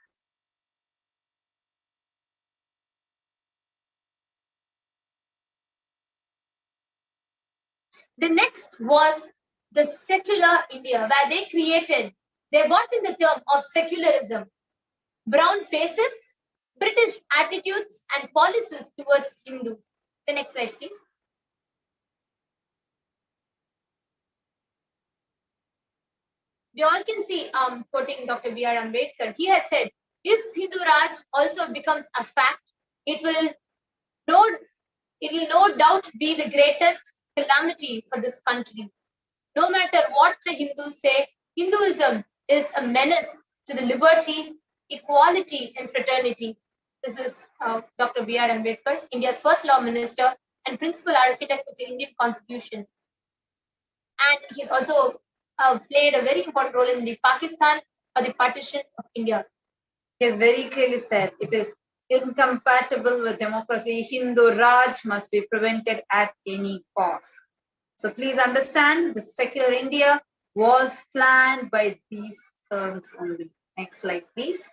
[SPEAKER 5] The next was the secular India, where they brought in the term of secularism. Brown faces, British attitudes and policies towards Hindu. The next slide, please. We all can see, quoting Dr. B.R. Ambedkar, he had said, if Hindu Raj also becomes a fact, it will no doubt be the greatest calamity for this country. No matter what the Hindus say, Hinduism is a menace to the liberty, equality, and fraternity. This is Dr. B.R. Ambedkar, India's first law minister and principal architect of the Indian Constitution. And he's also played a very important role in the Pakistan or the partition of India.
[SPEAKER 6] He has very clearly said it is incompatible with democracy. Hindu Raj must be prevented at any cost. So please understand, the secular India was planned by these terms only. Next slide, please.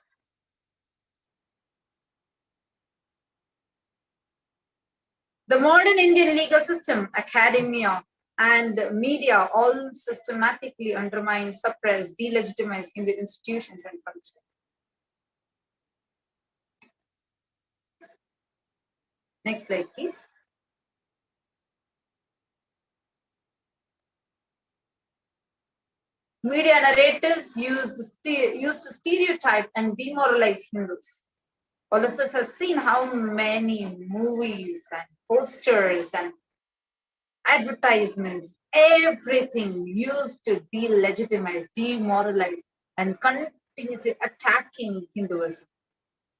[SPEAKER 6] The modern Indian legal system, academia, and media all systematically undermine, suppress, delegitimize Hindu institutions and culture. Next slide, please. Media narratives used to stereotype and demoralize Hindus. All of us have seen how many movies and posters and advertisements, everything used to delegitimize, demoralize, and continuously attacking Hinduism.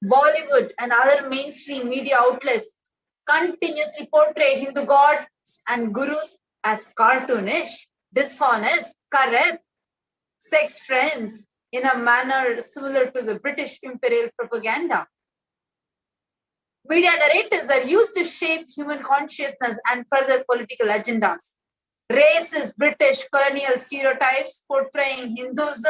[SPEAKER 6] Bollywood and other mainstream media outlets continuously portray Hindu gods and gurus as cartoonish, dishonest, corrupt, sex friends in a manner similar to the British imperial propaganda. Media narratives are used to shape human consciousness and further political agendas. Racist British colonial stereotypes portraying Hindus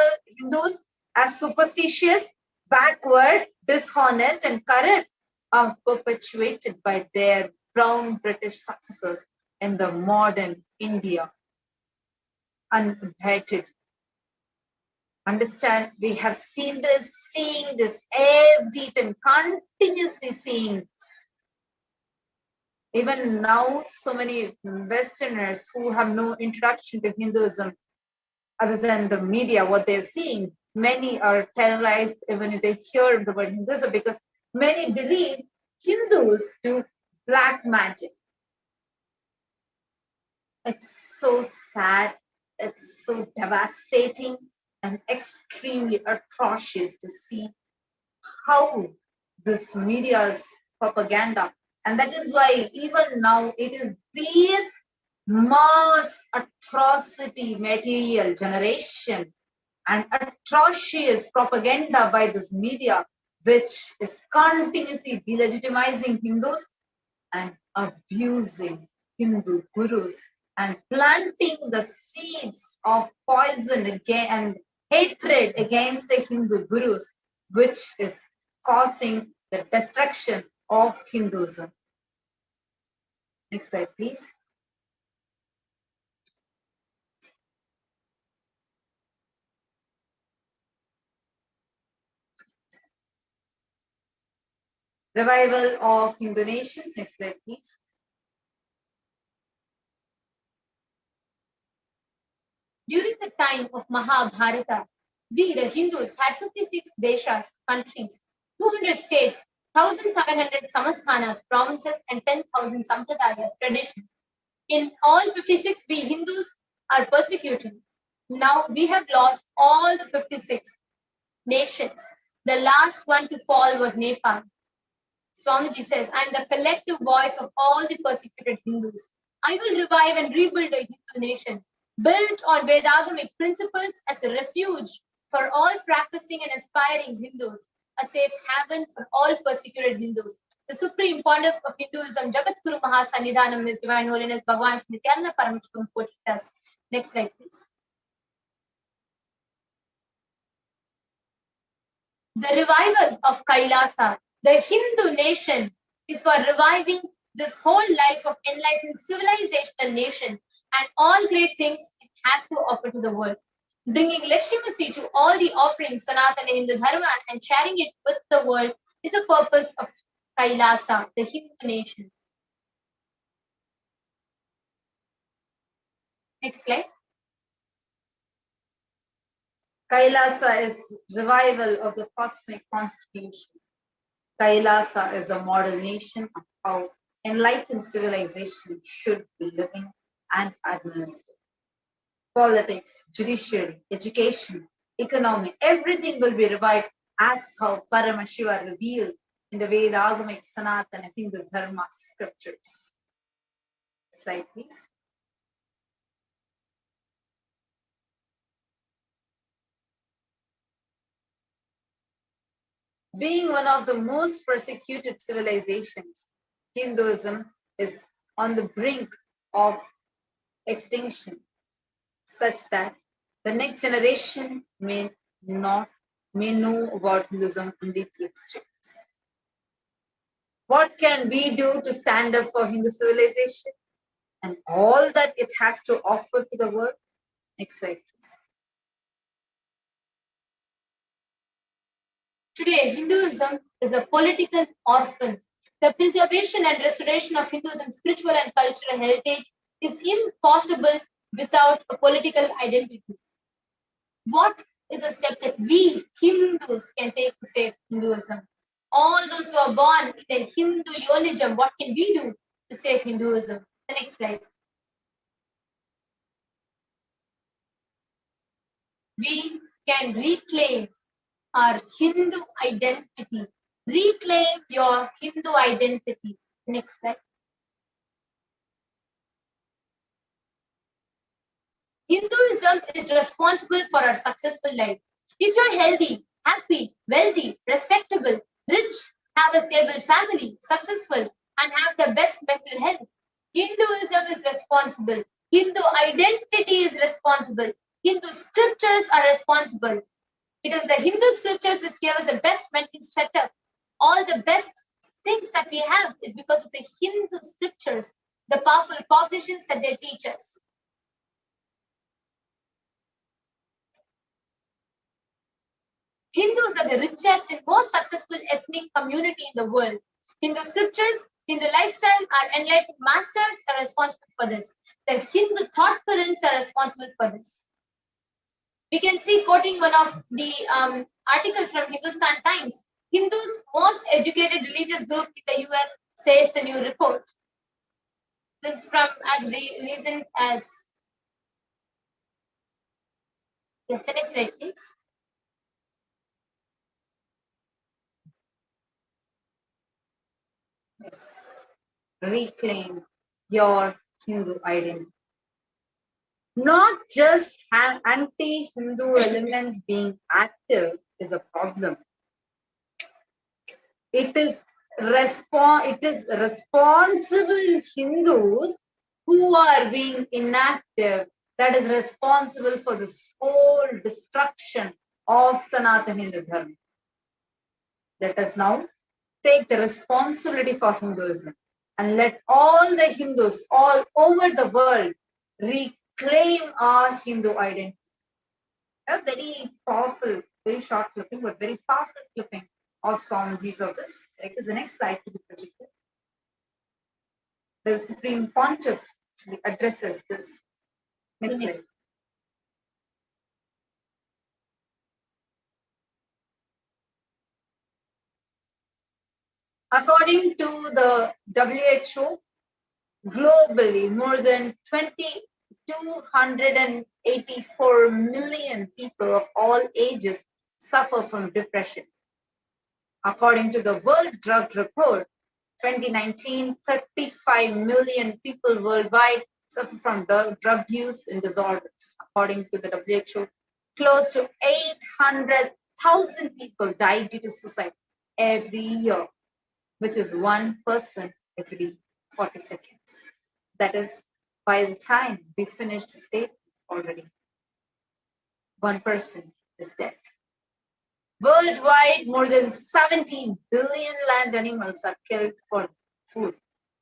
[SPEAKER 6] as superstitious, backward, dishonest, and corrupt are perpetuated by their brown British successors in the modern India. Unabated. Understand, we have seen this, seeing this every time, continuously seeing this. Even now, so many Westerners who have no introduction to Hinduism other than the media, what they're seeing, many are terrorized even if they hear the word Hinduism, because many believe Hindus do black magic. It's so sad, it's so devastating and extremely atrocious to see how this media's propaganda, and that is why even now it is these mass atrocity material generation and atrocious propaganda by this media, which is continuously delegitimizing Hindus and abusing Hindu gurus and planting the seeds of poison again and hatred against the Hindu gurus, which is causing the destruction of Hinduism. Next slide, please. Revival of Hindu nations. Next slide, please.
[SPEAKER 5] During the time of Mahabharata, we, the Hindus, had 56 deshas, countries, 200 states, 1,700 samasthanas, provinces, and 10,000 sampradayas, traditions. In all 56, we Hindus are persecuted. Now we have lost all the 56 nations. The last one to fall was Nepal. Swamiji says, I am the collective voice of all the persecuted Hindus. I will revive and rebuild a Hindu nation, built on Vedagamic principles as a refuge for all practicing and aspiring Hindus, a safe haven for all persecuted Hindus. The Supreme Pontiff of Hinduism, Jagadguru Mahasannidhanam, His Divine Holiness Bhagavan Nithyananda Paramashivam quoted us. Next slide, please. The revival of Kailasa, the Hindu nation, is for reviving this whole life of enlightened civilizational nation and all great things it has to offer to the world. Bringing legitimacy to all the offerings Sanatana Hindu Dharma and sharing it with the world is a purpose of Kailasa, the Hindu nation. Next slide.
[SPEAKER 6] Kailasa is revival of the cosmic constitution. Kailasa is the model nation of how enlightened civilization should be living and administered. Politics, judiciary, education, economy, everything will be revived as how Paramashiva revealed in the Vedagamic Sanatana Hindu Dharma scriptures. Slide, please. Being one of the most persecuted civilizations, Hinduism is on the brink of extinction, such that the next generation may know about Hinduism only through its statements. What can we do to stand up for Hindu civilization and all that it has to offer to the world? Next slide, please.
[SPEAKER 5] Today, Hinduism is a political orphan. The preservation and restoration of Hinduism's spiritual and cultural heritage is impossible without a political identity. What is a step that we Hindus can take to save Hinduism? All those who are born in the Hindu Yonism, what can we do to save Hinduism? The next slide. We can reclaim our Hindu identity. Reclaim your Hindu identity. Next slide. Hinduism is responsible for our successful life. If you're healthy, happy, wealthy, respectable, rich, have a stable family, successful, and have the best mental health, Hinduism is responsible. Hindu identity is responsible. Hindu scriptures are responsible. It is the Hindu scriptures which give us the best mental setup. All the best things that we have is because of the Hindu scriptures, the powerful cognitions that they teach us. Hindus are the richest and most successful ethnic community in the world. Hindu scriptures, Hindu lifestyle, our enlightened masters are responsible for this. The Hindu thought currents are responsible for this. We can see, quoting one of the articles from Hindustan Times, Hindus' most educated religious group in the US, says the new report. This is from as recent as, yes, the next slide, please.
[SPEAKER 6] Yes. Reclaim your Hindu identity. Not just anti-Hindu elements being active is a problem. It is responsible Hindus who are being inactive that is responsible for this whole destruction of Sanatana Hindu Dharma. Let us now take the responsibility for Hinduism and let all the Hindus all over the world reclaim our Hindu identity. A very powerful, very short clipping, but very powerful clipping of Swamiji's of this. Is the next slide to be projected. The Supreme Pontiff actually addresses this. Next slide. According to the WHO, globally, more than 284 million people of all ages suffer from depression. According to the World Drug Report, 2019, 35 million people worldwide suffer from drug use and disorders. According to the WHO, close to 800,000 people die due to suicide every year, which is one person every 40 seconds. That is, by the time we finish the statement already, one person is dead. Worldwide, more than 70 billion land animals are killed for food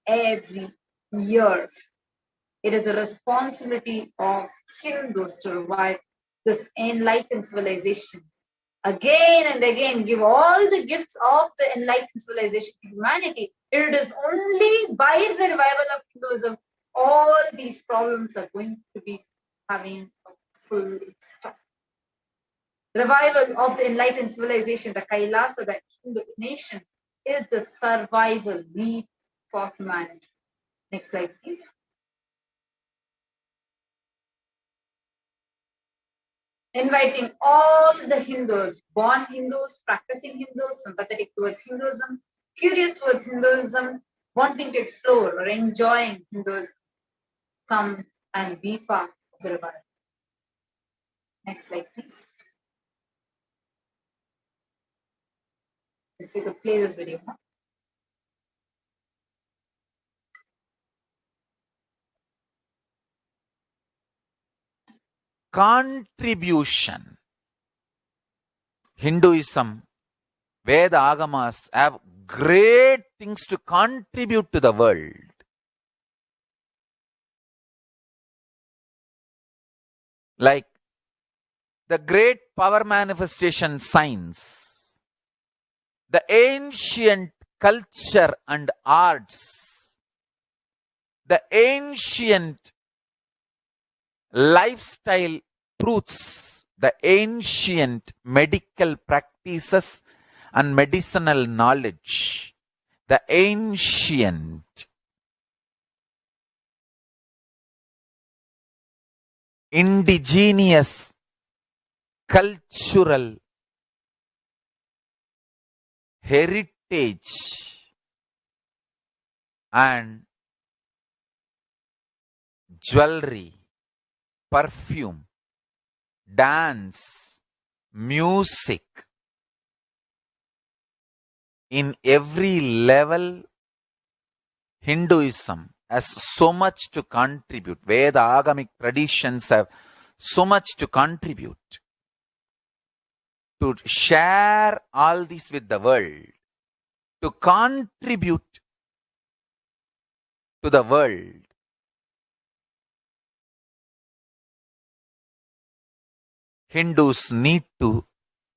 [SPEAKER 6] every year. It is the responsibility of Hindus to revive this enlightened civilization. Again and again, give all the gifts of the enlightened civilization to humanity. It is only by the revival of Hinduism all these problems are going to be having a full stop. Revival of the enlightened civilization, the Kailasa, the Hindu nation, is the survival need for humanity. Next slide, please. Inviting all the Hindus, born Hindus, practicing Hindus, sympathetic towards Hinduism, curious towards Hinduism, wanting to explore or enjoying Hinduism, come and be part of the revival. Next slide, please. Let's you could play this video.
[SPEAKER 3] Contribution. Hinduism, Veda Agamas have great things to contribute to the world. Like the great power manifestation science, the ancient culture and arts, the ancient lifestyle truths the ancient medical practices and medicinal knowledge, the ancient indigenous cultural heritage and jewelry, perfume, dance, music, in every level, Hinduism has so much to contribute. Veda, Agamic traditions have so much to contribute. To share all this with the world, to contribute to the world. Hindus need to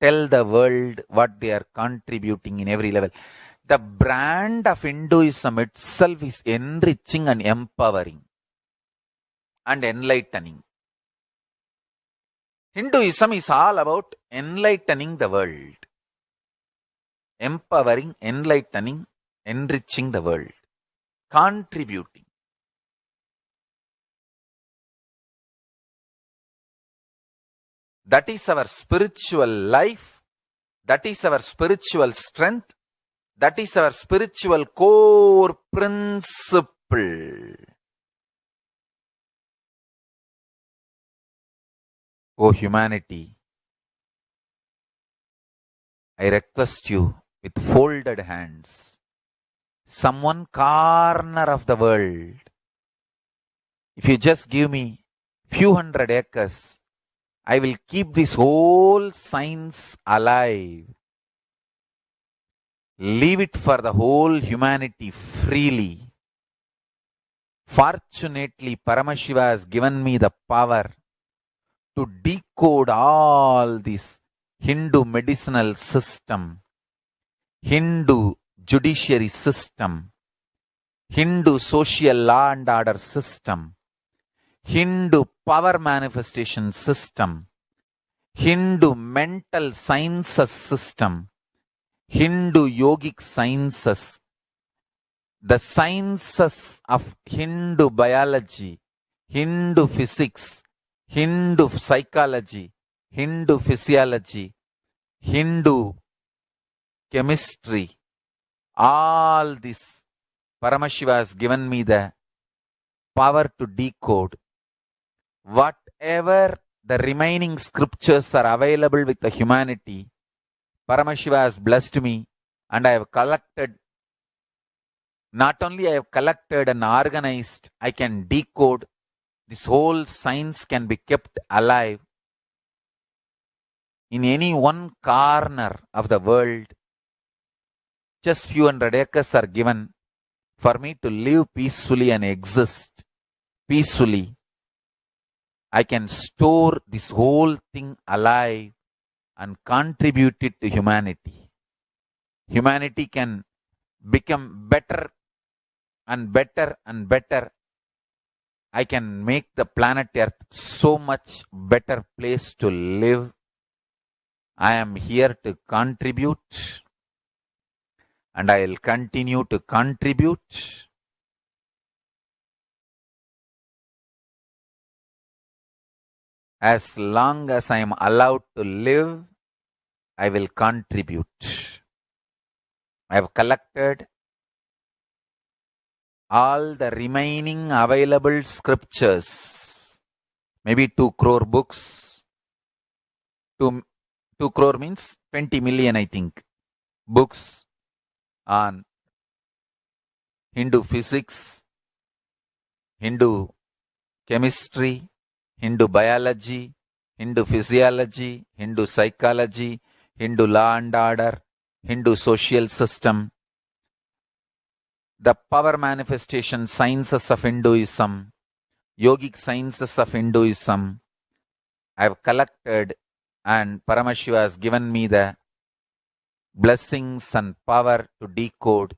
[SPEAKER 3] tell the world what they are contributing in every level. The brand of Hinduism itself is enriching and empowering and enlightening. Hinduism is all about enlightening the world. Empowering, enlightening, enriching the world. Contributing. That is our spiritual life. That is our spiritual strength. That is our spiritual core principle. O humanity, I request you with folded hands, some one corner of the world, if you just give me few hundred acres, I will keep this whole science alive. Leave it for the whole humanity freely. Fortunately, Paramashiva has given me the power to decode all this Hindu medicinal system, Hindu judiciary system, Hindu social law and order system, Hindu power manifestation system, Hindu mental sciences system, Hindu yogic sciences, the sciences of Hindu biology, Hindu physics, Hindu psychology, Hindu physiology, Hindu chemistry, all this Paramashiva has given me the power to decode. Whatever the remaining scriptures are available with the humanity, Paramashiva has blessed me, and I have collected, not only I have collected and organized, I can decode. This whole science can be kept alive in any one corner of the world. Just few hundred acres are given for me to live peacefully and exist peacefully. I can store this whole thing alive and contribute it to humanity. Humanity can become better and better and better. I can make the planet Earth so much better place to live. I am here to contribute, and I will continue to contribute. As long as I am allowed to live, I will contribute. I have collected all the remaining available scriptures, maybe 2 crore books. 2 crore means 20 million, I think, books on Hindu physics, Hindu chemistry, Hindu biology, Hindu physiology, Hindu psychology, Hindu law and order, Hindu social system, the power manifestation sciences of Hinduism, yogic sciences of Hinduism. I have collected, and Paramashiva has given me the blessings and power to decode.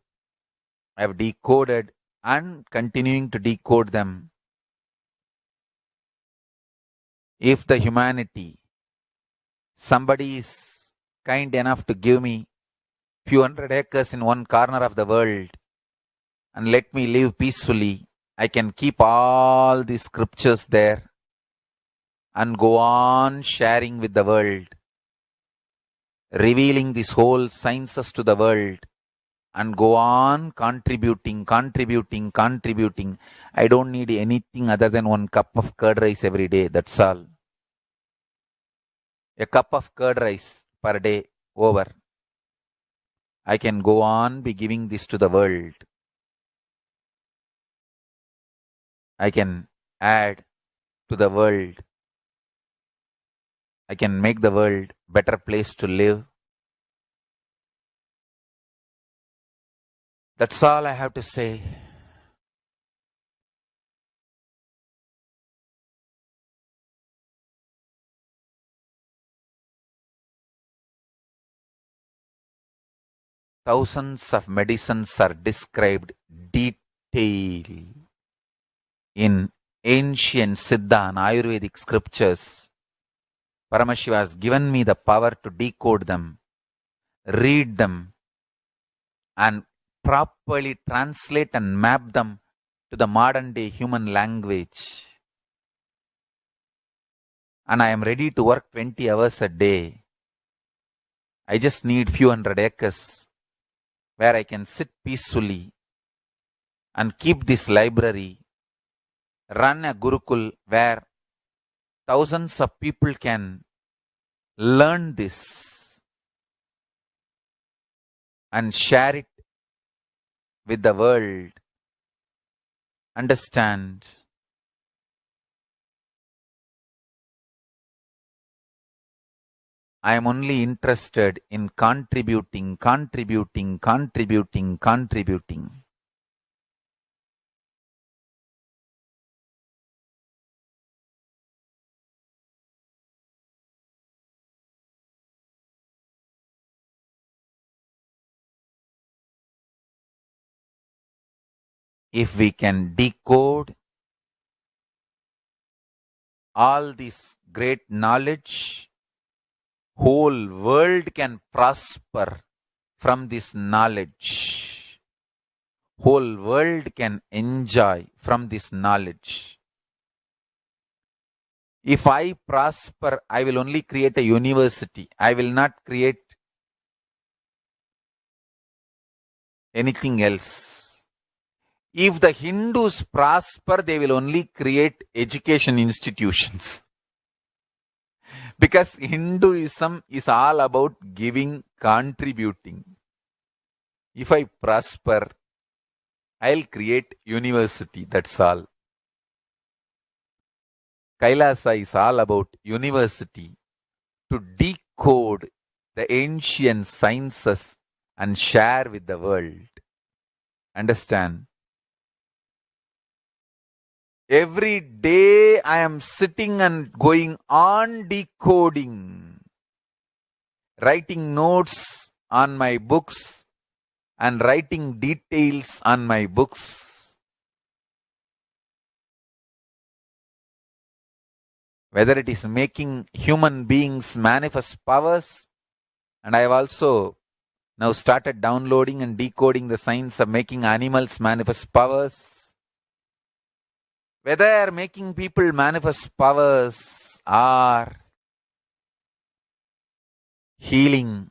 [SPEAKER 3] I have decoded and continuing to decode them. If the humanity somebody is kind enough to give me few hundred acres in one corner of the world and let me live peacefully, I can keep all these scriptures there and go on sharing with the world, revealing these whole sciences to the world, and go on contributing. I don't need anything other than one cup of curd rice every day. That's all. A cup of curd rice per day over. I can go on be giving this to the world. I can add to the world. I can make the world better place to live. That's all I have to say. Thousands of medicines are described detail in ancient Siddha and Ayurvedic scriptures. Paramashiva has given me the power to decode them, read them, and properly translate and map them to the modern day human language. And I am ready to work 20 hours a day. I just need few hundred acres where I can sit peacefully and keep this library, run a Gurukul where thousands of people can learn this and share it with the world. Understand? I am only interested in contributing. If we can decode all this great knowledge, whole world can prosper from this knowledge. Whole world can enjoy from this knowledge. If I prosper, I will only create a university. I will not create anything else. If the Hindus prosper, they will only create education institutions. Because Hinduism is all about giving, contributing. If I prosper, I'll create university, that's all. Kailasa is all about university to decode the ancient sciences and share with the world. Understand? Every day I am sitting and going on decoding, writing notes on my books and writing details on my books. Whether it is making human beings manifest powers, and I have also now started downloading and decoding the science of making animals manifest powers. Whether making people manifest powers or healing,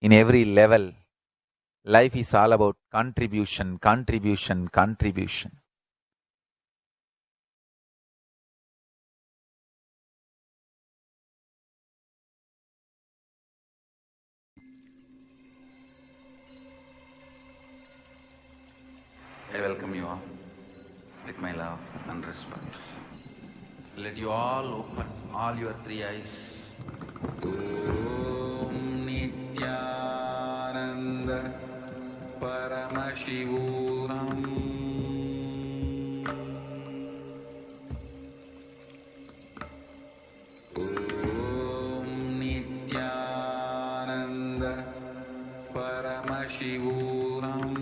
[SPEAKER 3] in every level, life is all about contribution.
[SPEAKER 2] I welcome you all with my love and respect. Let you all open all your three eyes. Om Nithyananda Paramashivoham. Om Nithyananda Paramashivoham.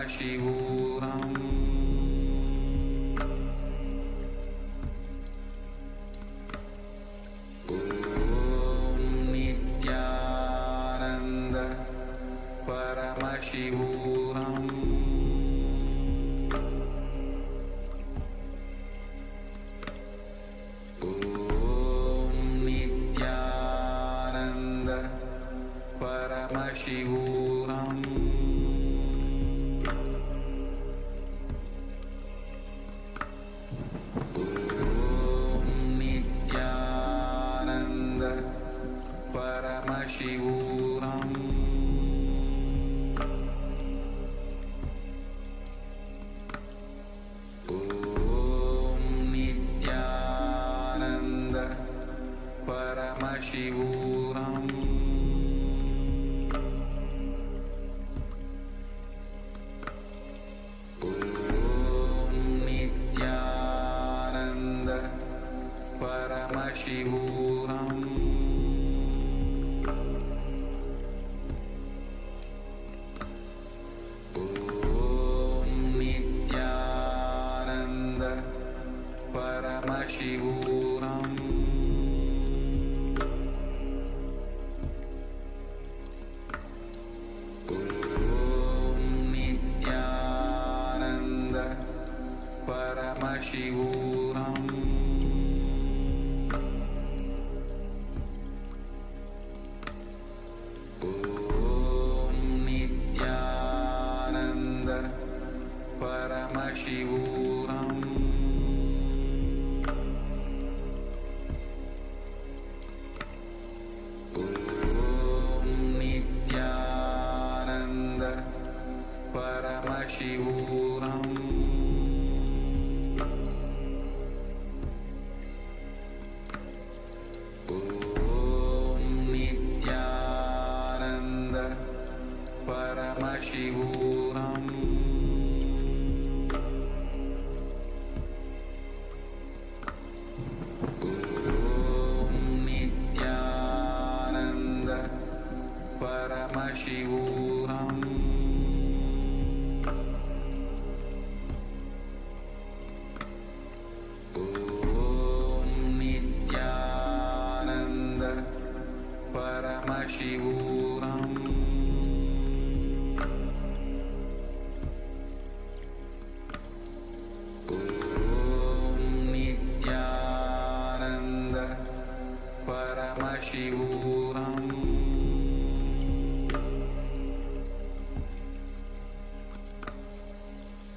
[SPEAKER 2] Paramashivoham. Om Nithyananda Paramashivoham. Om Nithyananda Paramashivoham. Om Nithyananda Paramashivoham. Om Nithyananda Paramashivoham. Om Nithyananda Paramashivoham. Om Nithyananda Paramashivoham. Om Nithyananda Paramashivoham. Om Nithyananda Paramashivoham. Om Nithyananda Paramashivoham. Om Nithyananda Paramashivoham. Om Nithyananda Paramashivoham. Om Nithyananda Paramashivoham. Om Nithyananda Paramashivoham.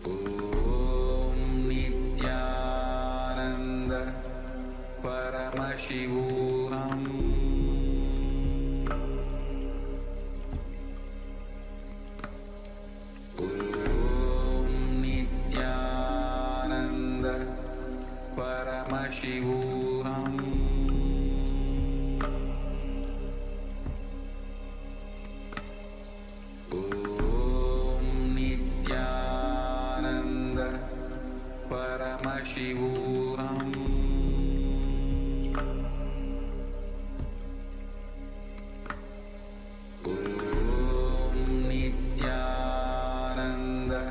[SPEAKER 2] Om Nithyananda Paramashivoham. Om Nithyananda Paramashivoham. Om Nithyananda Paramashivoham. Om Nithyananda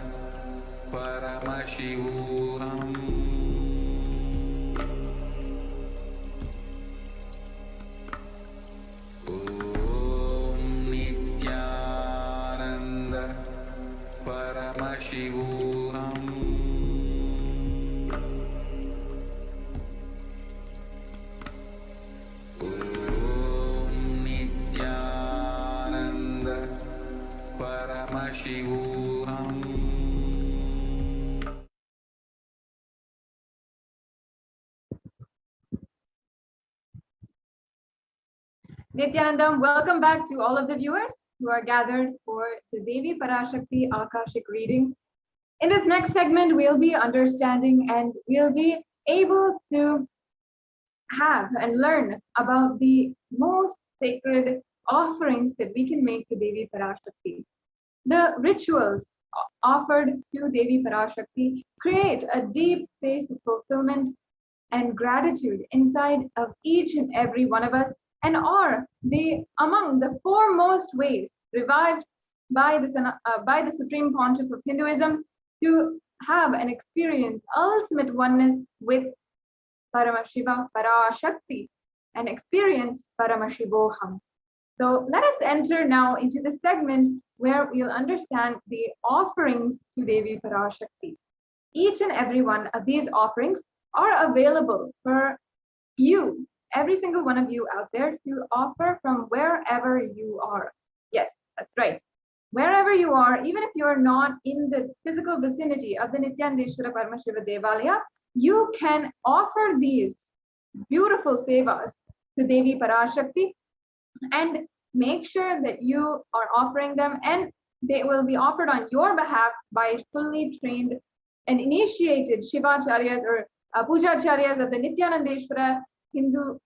[SPEAKER 2] Paramashivoham. Om Nithyananda Paramashivoham. Om Nithyananda Paramashivoham.
[SPEAKER 7] Nithyanandam, welcome back to all of the viewers who are gathered for the Devi Parashakti Akashic reading. In this next segment, we'll be understanding and we'll be able to have and learn about the most sacred offerings that we can make to Devi Parashakti. The rituals offered to Devi Parashakti create a deep space of fulfillment and gratitude inside of each and every one of us, and are among the foremost ways revived by the Supreme Pontiff of Hinduism to have an experience, ultimate oneness with Paramashiva, Parashakti, and experience Paramashivoham. So let us enter now into the segment where we'll understand the offerings to Devi Parashakti. Each and every one of these offerings are available for you, every single one of you out there, to offer from wherever you are. Yes, that's right. Wherever you are, even if you are not in the physical vicinity of the Nithyanandeshwara Paramashiva Devalaya, you can offer these beautiful sevas to Devi Parashakti and make sure that you are offering them, and they will be offered on your behalf by fully trained and initiated Shivacharyas or Pujacharyas of the Nithyanandeshwara Hindu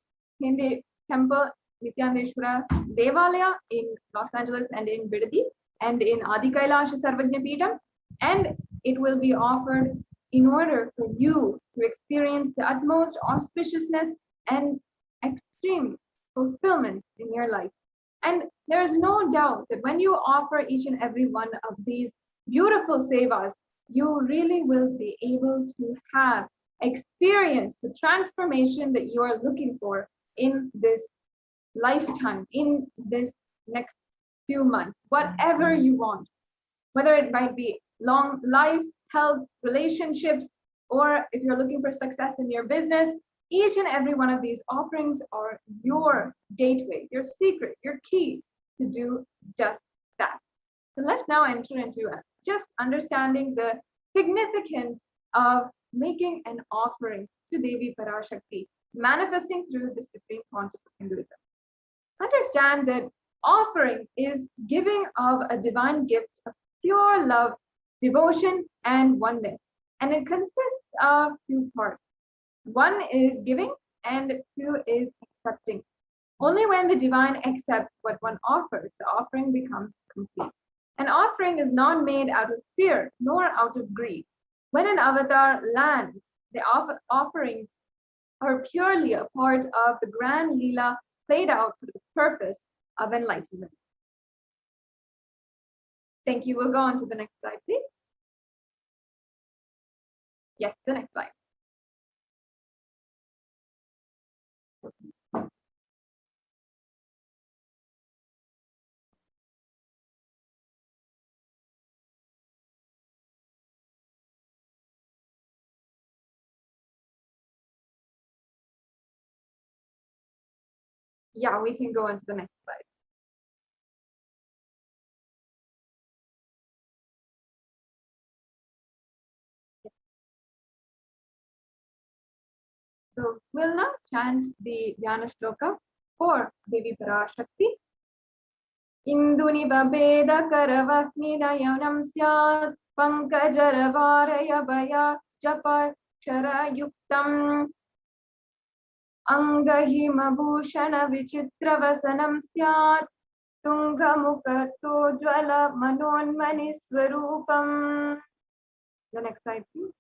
[SPEAKER 7] temple, Nithyanandeshwara Devalaya in Los Angeles and in Bidadi and in Adi Kailasa Sarvajna Peetham, and it will be offered in order for you to experience the utmost auspiciousness and extreme fulfillment in your life. And there's no doubt that when you offer each and every one of these beautiful sevas, you really will be able to have experience the transformation that you are looking for in this lifetime, in this next few months, whatever you want, whether it might be long life, health, relationships, or if you're looking for success in your business. Each and every one of these offerings are your gateway, your secret, your key to do just that. So let's now enter into just understanding the significance of making an offering to Devi Parashakti, manifesting through the Supreme Pontiff of Hinduism. Understand that offering is giving of a divine gift of pure love, devotion, and oneness. And it consists of two parts. One is giving and two is accepting. Only when the divine accepts what one offers, the offering becomes complete. An offering is not made out of fear nor out of greed. When an avatar lands, the offerings are purely a part of the grand Leela played out for the purpose of enlightenment. Thank you. We'll go on to the next slide, please. Yes, the next slide. Yeah, we can go on to the next slide. So we'll now chant the Dhyana Shloka for Devi Parashakti. Induni babeda karavakni nayanam syat pankajaravara bhaya japa kshara yuktam angahima bhushana vichitra vasanam syat tunga mukato jvala manonmani swarupam. The next slide, please.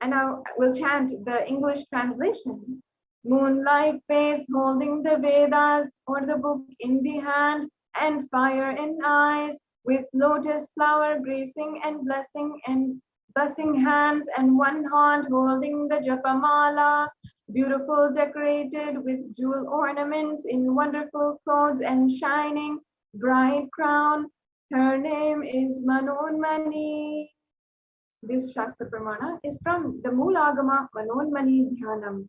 [SPEAKER 7] And now we'll chant the English translation. Moonlight face holding the Vedas or the book in the hand and fire in eyes, with lotus flower gracing and blessing hands, and one hand holding the Japamala, beautiful decorated with jewel ornaments in wonderful clothes and shining bright crown. Her name is Manonmani. This Shastra Pramana is from the Moolagama Manonmani Dhyanam.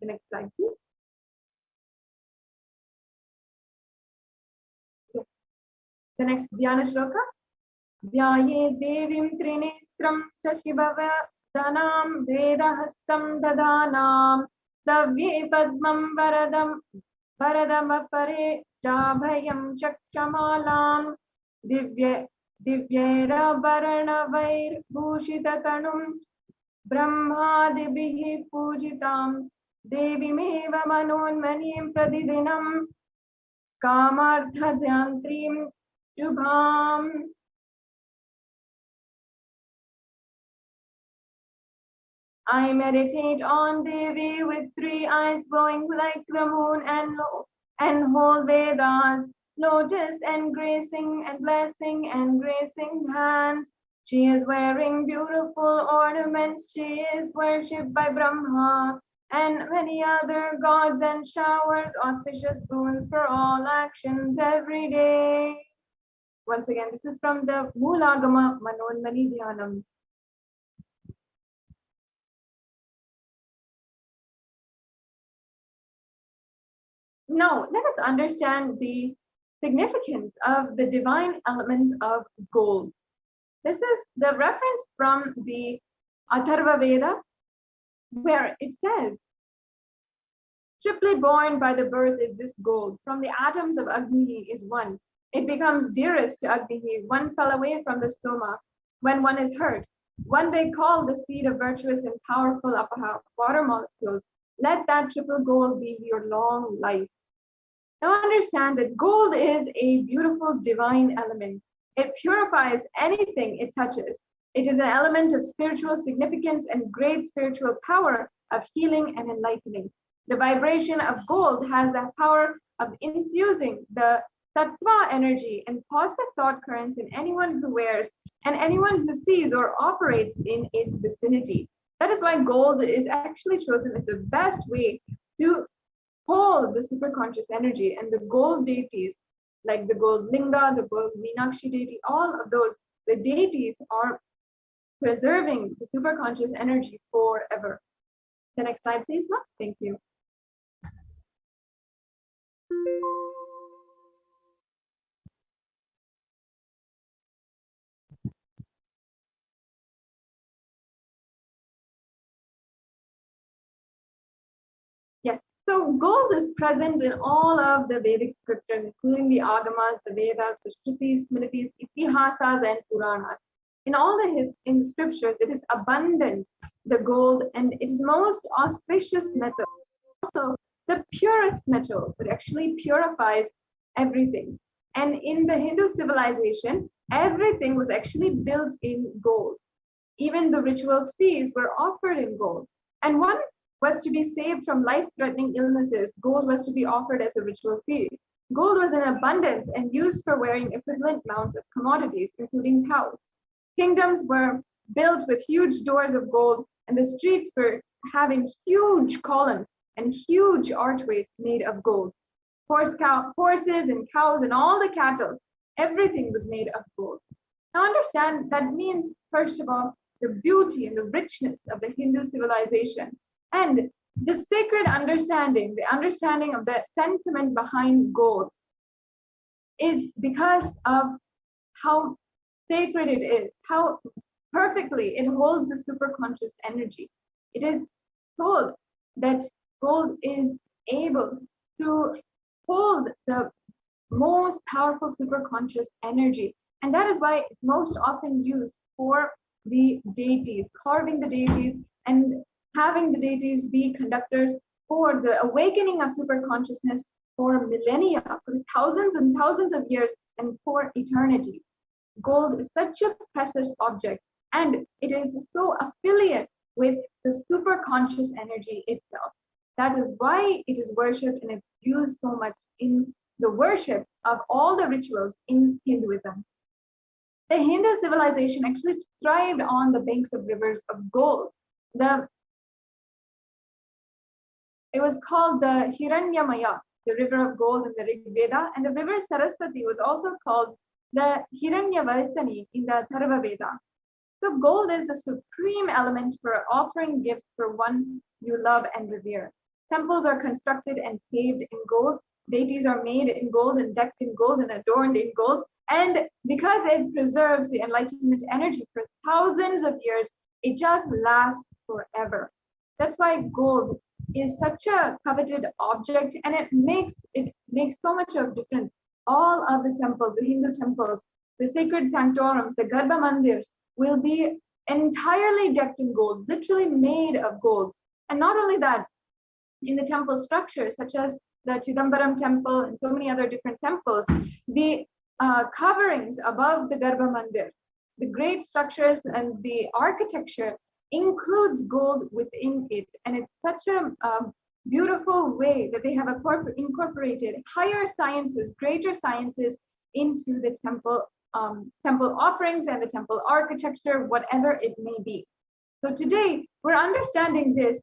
[SPEAKER 7] The next slide, please. The next Dhyana Shloka. Dhyaye Devim Trinetram Shashibhava Dhanam Vedahastam Dadanam Davye Padmam Varadamapare Jabhayam Chakshamalam Divyera Varnavair Bhushitatanum Brahmadibhihi Pujitam Devimeva Manonmanim Pradidinam Kamarthadhyantrim Shubham. I meditate on Devi with 3 eyes glowing like the moon, and hold Vedas, lotus and gracing and blessing and gracing hands. She is wearing beautiful ornaments. She is worshipped by Brahma and many other gods, and showers auspicious boons for all actions every day. Once again, this is from the Moolagama Manonmani Dhyanam. Now, let us understand the significance of the divine element of gold. This is the reference from the Atharva Veda, where it says, triply born by the birth is this gold. From the atoms of Agni is one. It becomes dearest to Agni. One fell away from the stoma when one is hurt. One they call the seed of virtuous and powerful water molecules. Let that triple gold be your long life. Now understand that gold is a beautiful divine element. It purifies anything it touches. It is an element of spiritual significance and great spiritual power of healing and enlightening. The vibration of gold has the power of infusing the tattva energy and positive thought currents in anyone who wears and anyone who sees or operates in its vicinity. That is why gold is actually chosen as the best way to hold the superconscious energy, and the gold deities like the gold linga, the gold Meenakshi deity, all of those, the deities are preserving the superconscious energy forever. The next slide, please, Ma. Thank you. Yes, so gold is present in all of the Vedic scriptures, including the Agamas, the Vedas, the Shrutis, Smritis, Itihasas, and Puranas. In all the scriptures, it is abundant, the gold, and it is most auspicious metal. Also, the purest metal that actually purifies everything. And in the Hindu civilization, everything was actually built in gold. Even the ritual feasts were offered in gold. And one was to be saved from life-threatening illnesses. Gold was to be offered as a ritual fee. Gold was in abundance and used for wearing equivalent amounts of commodities, including cows. Kingdoms were built with huge doors of gold, and the streets were having huge columns and huge archways made of gold. Horses and cows and all the cattle, everything was made of gold. Now understand, that means, first of all, the beauty and the richness of the Hindu civilization, and the sacred understanding, the understanding of the sentiment behind gold is because of how sacred it is, how perfectly it holds the superconscious energy. It is told that gold is able to hold the most powerful superconscious energy, and that is why it's most often used for the deities, carving the deities and having the deities be conductors for the awakening of superconsciousness for millennia, for thousands and thousands of years, and for eternity. Gold is such a precious object, and it is so affiliate with the superconscious energy itself. That is why it is worshipped and it's used so much in the worship of all the rituals in Hinduism. The Hindu civilization actually thrived on the banks of rivers of gold. It was called the Hiranyamaya, the river of gold in the Rig Veda, and the river Saraswati was also called the Hiranyavartani in the Atharva Veda. So gold is the supreme element for offering gifts for one you love and revere. Temples are constructed and paved in gold. Deities are made in gold and decked in gold and adorned in gold. And because it preserves the enlightenment energy for thousands of years, it just lasts forever. That's why gold is such a coveted object, and it makes so much of difference. All of the temples, the Hindu temples, the sacred sanctorums, the Garbha mandirs will be entirely decked in gold, literally made of gold. And not only that, in the temple structures, such as the Chidambaram temple and so many other different temples, the coverings above the Garbha mandir, the great structures and the architecture includes gold within it. And it's such a beautiful way that they have incorporated higher sciences, greater sciences into the temple offerings and the temple architecture, whatever it may be. So today we're understanding this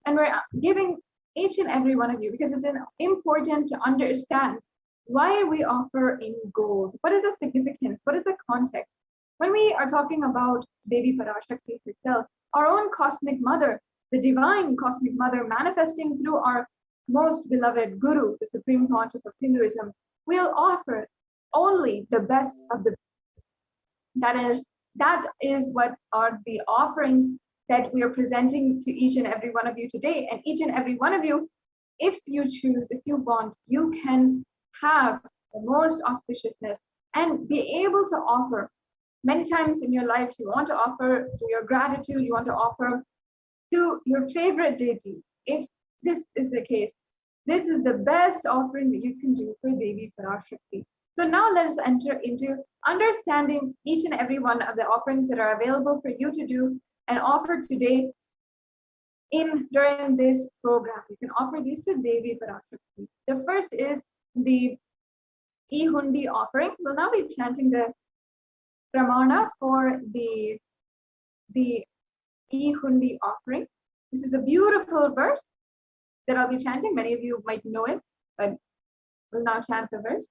[SPEAKER 7] and we're giving each and every one of you, because it's important to understand why we offer in gold. What is the significance? What is the context? When we are talking about Devi Parashakti herself, our own cosmic mother, the divine cosmic mother manifesting through our most beloved Guru, the supreme pontiff of Hinduism, will offer only the best of the best. That is what are the offerings that we are presenting to each and every one of you today. And each and every one of you, if you choose, if you want, you can have the most auspiciousness and be able to offer. Many times in your life, you want to offer to your gratitude, you want to offer to your favorite deity. If this is the case, this is the best offering that you can do for Devi Parashakti. So now let us enter into understanding each and every one of the offerings that are available for you to do and offer today during this program. You can offer these to Devi Parashakti. The first is the E-Hundi offering. We'll now be chanting the Pramana for the E-Hundi offering. This is a beautiful verse that I'll be chanting. Many of you might know it, but we'll now chant the verse.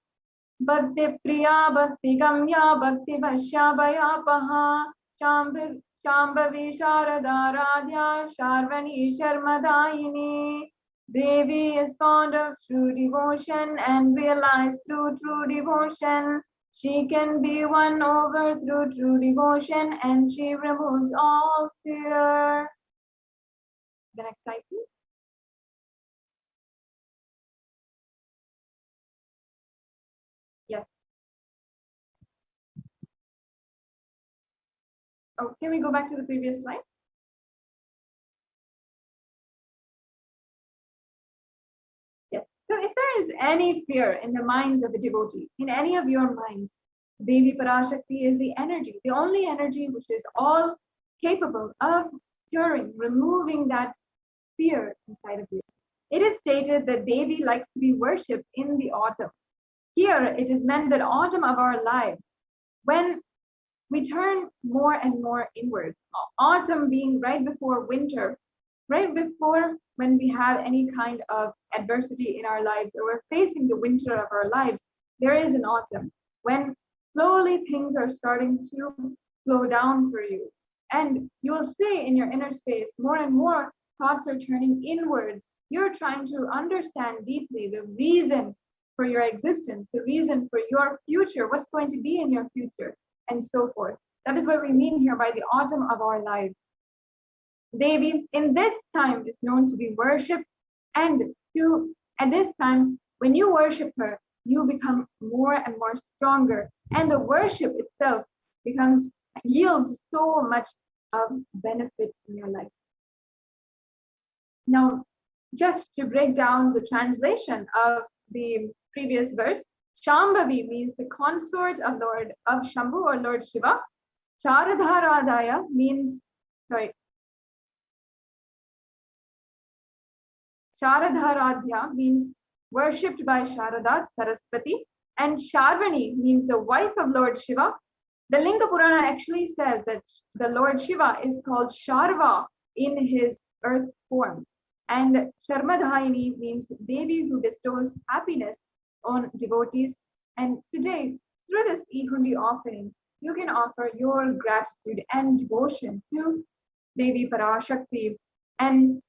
[SPEAKER 7] Bhakti Priya Bhakti Gamya Bhakti Bhashya Bhayapaha Shambhavi Sharada Radhya Sharvani Sharmadayini. Devi is fond of true devotion and realized through true devotion. She can be won over through true devotion, and she removes all fear. The next slide, please. Yes. Oh, can we go back to the previous slide? Yes. So if there is any fear in the minds of the devotee, in any of your minds, Devi Parashakti is the energy, the only energy which is all capable of curing, removing that fear inside of you. It is stated that Devi likes to be worshipped in the autumn. Here, it is meant that autumn of our lives, when we turn more and more inward, autumn being right before winter, right before when we have any kind of adversity in our lives, or we're facing the winter of our lives, there is an autumn when slowly things are starting to slow down for you. And you will see in your inner space, more and more thoughts are turning inwards. You're trying to understand deeply the reason for your existence, the reason for your future, what's going to be in your future, and so forth. That is what we mean here by the autumn of our lives. Devi, in this time, is known to be worshipped, and at this time, when you worship her, you become more and more stronger, and the worship itself yields so much benefit in your life. Now, just to break down the translation of the previous verse, Shambhavi means the consort of Shambhu or Lord Shiva. Sharadharadaya means, Sharadharadhya means worshipped by Sharada, Saraswati, and Sharvani means the wife of Lord Shiva. The Linga Purana actually says that the Lord Shiva is called Sharva in his earth form. And Sharmadhayini means Devi who bestows happiness on devotees. And today, through this E-Hundi offering, you can offer your gratitude and devotion to Devi Parashakti and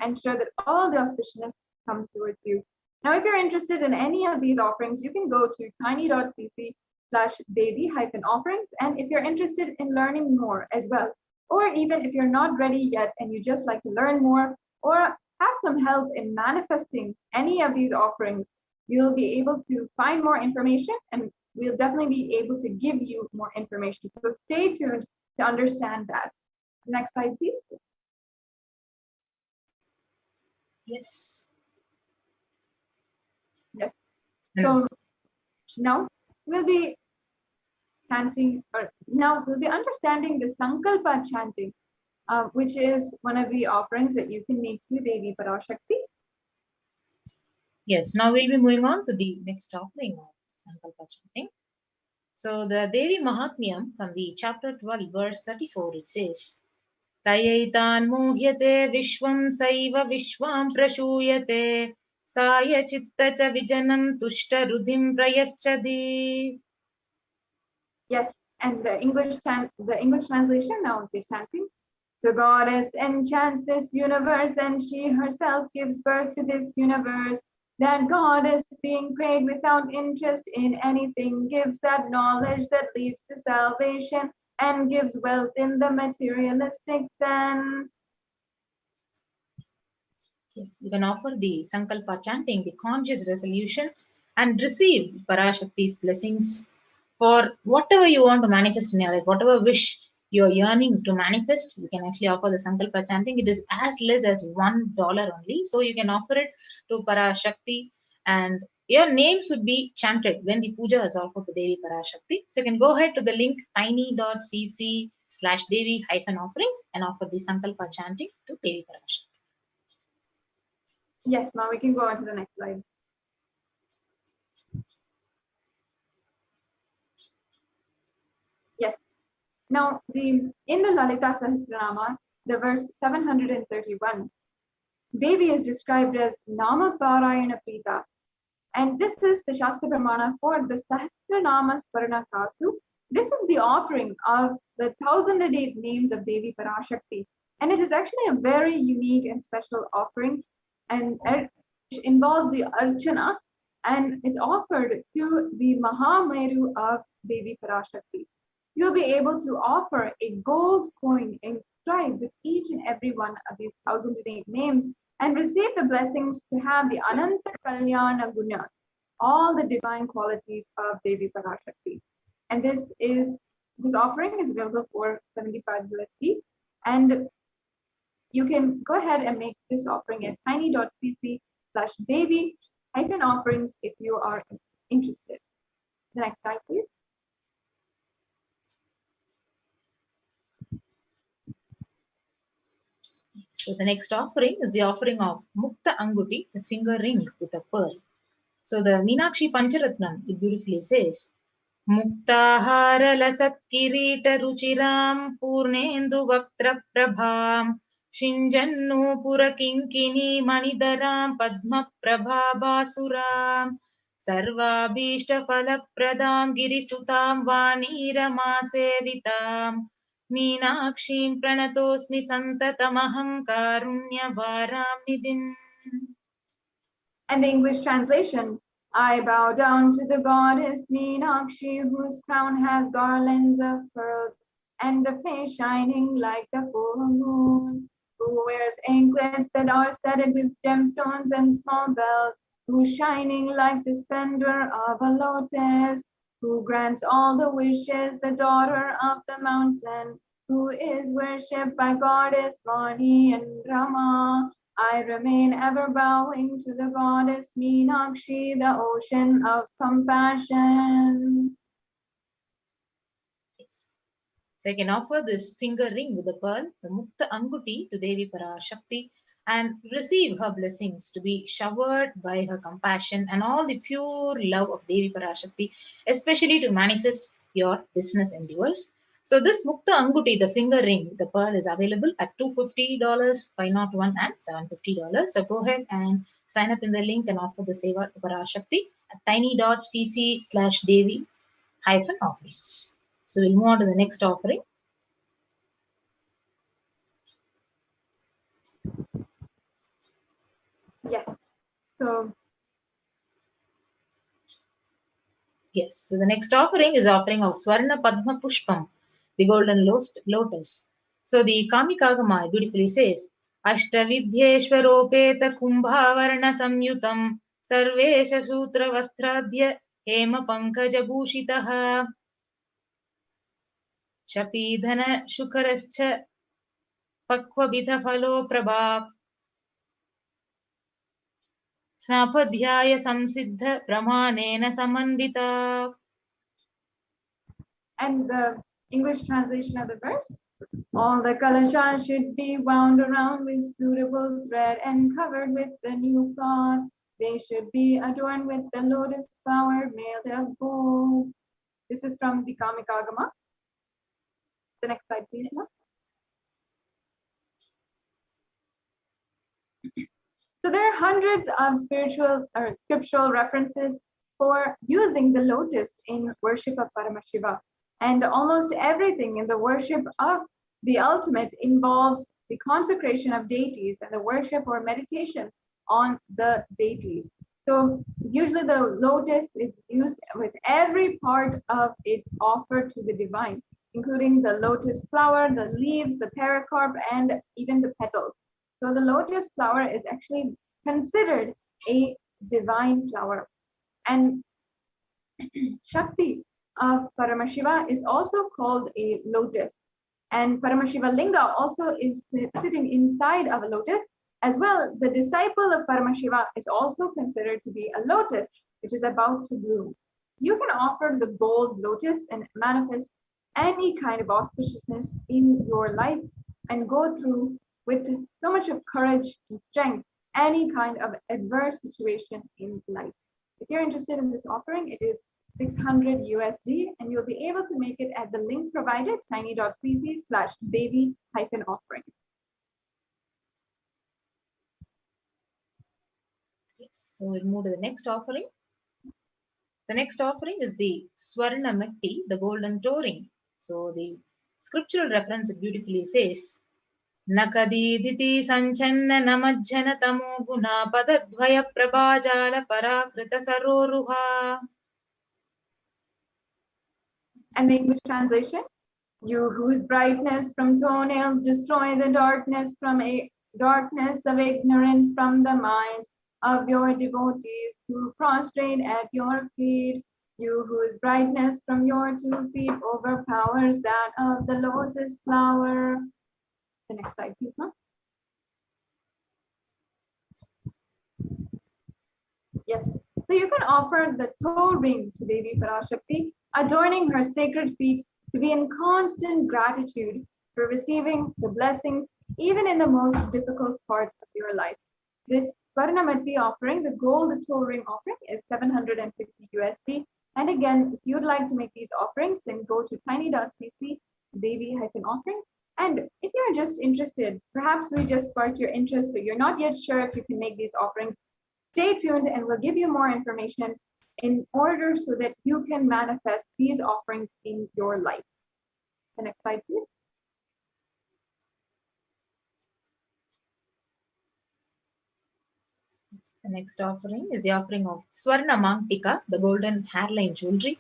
[SPEAKER 7] ensure that all the auspiciousness comes towards you. Now, if you're interested in any of these offerings, you can go to tiny.cc/Devi-offerings. And if you're interested in learning more as well, or even if you're not ready yet and you just like to learn more or have some help in manifesting any of these offerings, you'll be able to find more information, and we'll definitely be able to give you more information. So stay tuned to understand that. Next slide, please.
[SPEAKER 4] Yes.
[SPEAKER 7] Yes. So now we'll be chanting, or now we'll be understanding the Sankalpa chanting. which is one of the offerings that you can make to Devi Parashakti.
[SPEAKER 5] Yes, now we'll be moving on to the next offering of Sankalpa chanting. So the Devi Mahatmyam from the chapter 12, verse 34, it says, Tayaitan mohyate vishwam saiva vishwam prashuyate saya chitta cha vijanam tushta rudhim prayaschadi.
[SPEAKER 7] Yes, and the English translation now the chanting. The goddess enchants this universe and she herself gives birth to this universe. That goddess, being prayed without interest in anything, gives that knowledge that leads to salvation and gives wealth in the materialistic sense.
[SPEAKER 5] Yes, you can offer the Sankalpa chanting, the conscious resolution, and receive Parashakti's blessings for whatever you want to manifest in your life, whatever wish you're yearning to manifest. You can actually offer the Sankalpa chanting. It is as less as $1 only. So you can offer it to Parashakti, and your name should be chanted when the puja is offered to Devi Parashakti. So you can go ahead to the link tiny.cc/Devi-offerings and offer the Sankalpa chanting to Devi Parashakti.
[SPEAKER 7] Yes, now we can go on to the next slide. Yes. Now, in the Lalita Sahasranama, the verse 731, Devi is described as Nama Parayana Prita. And this is the Shastra Pramana for the Sahasranama Sparana Kasu. This is the offering of the 1008 names of Devi Parashakti. And it is actually a very unique and special offering, and it involves the Archana, and it's offered to the Mahameru of Devi Parashakti. You'll be able to offer a gold coin inscribed with each and every one of these 1008 names and receive the blessings to have the Ananta Kalyana Guna, all the divine qualities of Devi Parashakti. And this offering is available for 75 USD, and you can go ahead and make this offering at tiny.cc/Devi-offerings if you are interested. The next slide, please.
[SPEAKER 5] So the next offering is the offering of Mukta Anguti, the finger ring with a pearl. So the Meenakshi Pancharatnam, it beautifully says, Muktahara lasat kirita ruchiram purnendu vaktra prabham shinjannu pura kinkini manidaram padma prabha basuram sarvabhishta falapradam girisutam vanirama sevitam Meenakshim pranatosmi santatamaham karunyavaram nidin.
[SPEAKER 7] And the English translation, I bow down to the goddess Meenakshi, whose crown has garlands of pearls and a face shining like the full moon, who wears anklets that are studded with gemstones and small bells, who's shining like the splendor of a lotus, who grants all the wishes, the daughter of the mountain, who is worshipped by goddess Vani and Rama. I remain ever bowing to the goddess Meenakshi, the ocean of compassion.
[SPEAKER 5] Yes. So I can offer this finger ring with a pearl, the Mukta Anguti, to Devi Parashakti and receive her blessings to be showered by her compassion and all the pure love of Devi Parashakti, especially to manifest your business endeavors. So this Mukta Anguti, the finger ring, the pearl is available at $250, $501 and $750. So go ahead and sign up in the link and offer the Seva to Parashakti at tiny.cc/Devi-offerings. So we'll move on to the next offering.
[SPEAKER 7] Yes. So
[SPEAKER 5] the next offering is offering of Swarna Padma Pushpam, the golden lotus. So the Kamikagama beautifully says, Ashtavidhyeshwaropeta Kumbhavarna Samyutam Sarvesha Sutra Vastradhya Hema Pankaja Bhushitaha Shapidhana Shukarascha Pakvabitha Phalo Prabha Snapadhyaya Samsiddha Pramanena Samandita.
[SPEAKER 7] and the English translation of the verse, All the Kailasa should be wound around with suitable thread and covered with the new cloth. They should be adorned with the lotus flower made of gold. This is from the Kamikagama. The next slide, please.
[SPEAKER 4] Yes.
[SPEAKER 7] So there are hundreds of spiritual or scriptural references for using the lotus in worship of Paramashiva. And almost everything in the worship of the ultimate involves the consecration of deities and the worship or meditation on the deities. So usually the lotus is used with every part of it offered to the divine, including the lotus flower, the leaves, the pericarp, and even the petals. So the lotus flower is actually considered a divine flower. And Shakti of Paramashiva is also called a lotus. And Paramashiva Linga also is sitting inside of a lotus. As well, the disciple of Paramashiva is also considered to be a lotus, which is about to bloom. You can offer the gold lotus and manifest any kind of auspiciousness in your life and go through with so much of courage and strength any kind of adverse situation in life. If you're interested in this offering, it is 600 USD, and you'll be able to make it at the link provided, tiny.cc/Devi-offering.
[SPEAKER 8] So we'll move to the next offering. The next offering is the Swarna Matti, the golden touring. So the scriptural reference beautifully says, Nakadiditi sanchanna namajjana tamo guna padadvaya prabhajala parakrita saroruha.
[SPEAKER 7] And the English translation, you whose brightness from toenails destroy the darkness of ignorance from the minds of your devotees who prostrate at your feet, you whose brightness from your 2 feet overpowers that of the lotus flower. The next slide, please, ma'am. Yes, so you can offer the toe ring to Devi Parashakti, adorning her sacred feet to be in constant gratitude for receiving the blessings even in the most difficult parts of your life. This Swarnamati offering, the gold toe ring offering, is 750 USD. And again, if you'd like to make these offerings, then go to tiny.cc/Devi-offerings. And if you're just interested, perhaps we just sparked your interest, but you're not yet sure if you can make these offerings, stay tuned and we'll give you more information in order so that you can manifest these offerings in your life. The next slide, please.
[SPEAKER 8] The next offering is the offering of Swarna Mangtika, the golden hairline jewelry.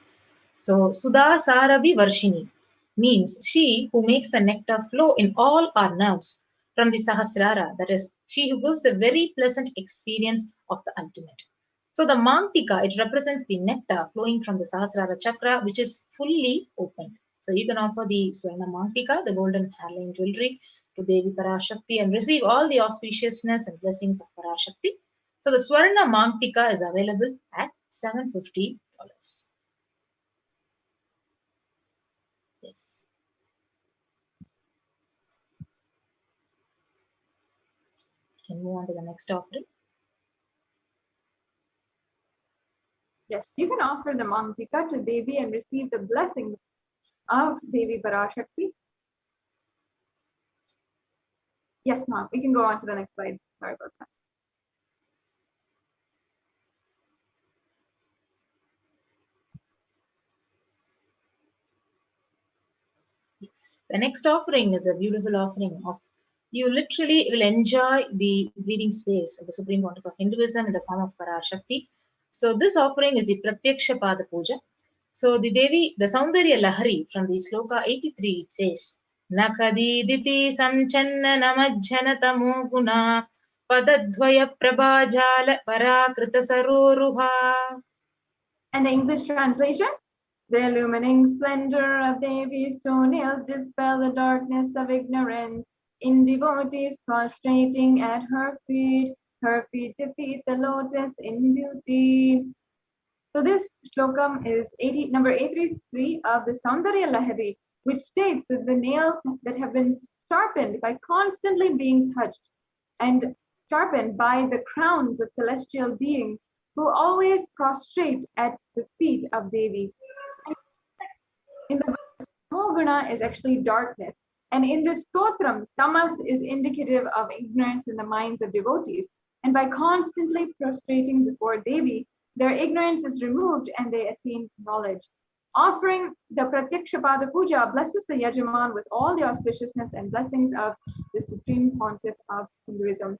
[SPEAKER 8] So Sudha Sarabi Varshini means she who makes the nectar flow in all our nerves from the Sahasrara, that is, she who gives the very pleasant experience of the ultimate. So the Mangtika, it represents the nectar flowing from the Sahasrara chakra, which is fully opened. So you can offer the Swarna Mangtika, the golden hairline jewelry, to Devi Parashakti and receive all the auspiciousness and blessings of Parashakti. So the Swarna Mangtika is available at $750. Yes. Can move on to the next offering.
[SPEAKER 7] Yes, you can offer the Mangtika to Devi and receive the blessings of Devi Parashakti. Yes, ma'am. We can go on to the next slide. Sorry about that.
[SPEAKER 8] Yes. The next offering is a beautiful offering of you literally will enjoy the breathing space of the Supreme Pontiff of Hinduism in the form of Parashakti. So this offering is the Pratyaksha Pada Puja. So the Devi, the Saundarya Lahari from the Sloka 83, it says, Nakadiditi samchanna namajjana tamo guna padadvaya prabhajala parakrita saroruha.
[SPEAKER 7] And the English translation, the illumining splendor of Devi's toenails dispel the darkness of ignorance in devotees prostrating at her feet defeat the lotus in beauty. So this shlokam is number 833 of the Saundarya Lahari, which states that the nails that have been sharpened by constantly being touched and sharpened by the crowns of celestial beings who always prostrate at the feet of Devi. In the Guna is actually darkness. And in this stotram, tamas is indicative of ignorance in the minds of devotees. And by constantly prostrating before Devi, their ignorance is removed and they attain knowledge. Offering the Pratyakshapada Puja blesses the Yajaman with all the auspiciousness and blessings of the Supreme Pontiff of Hinduism.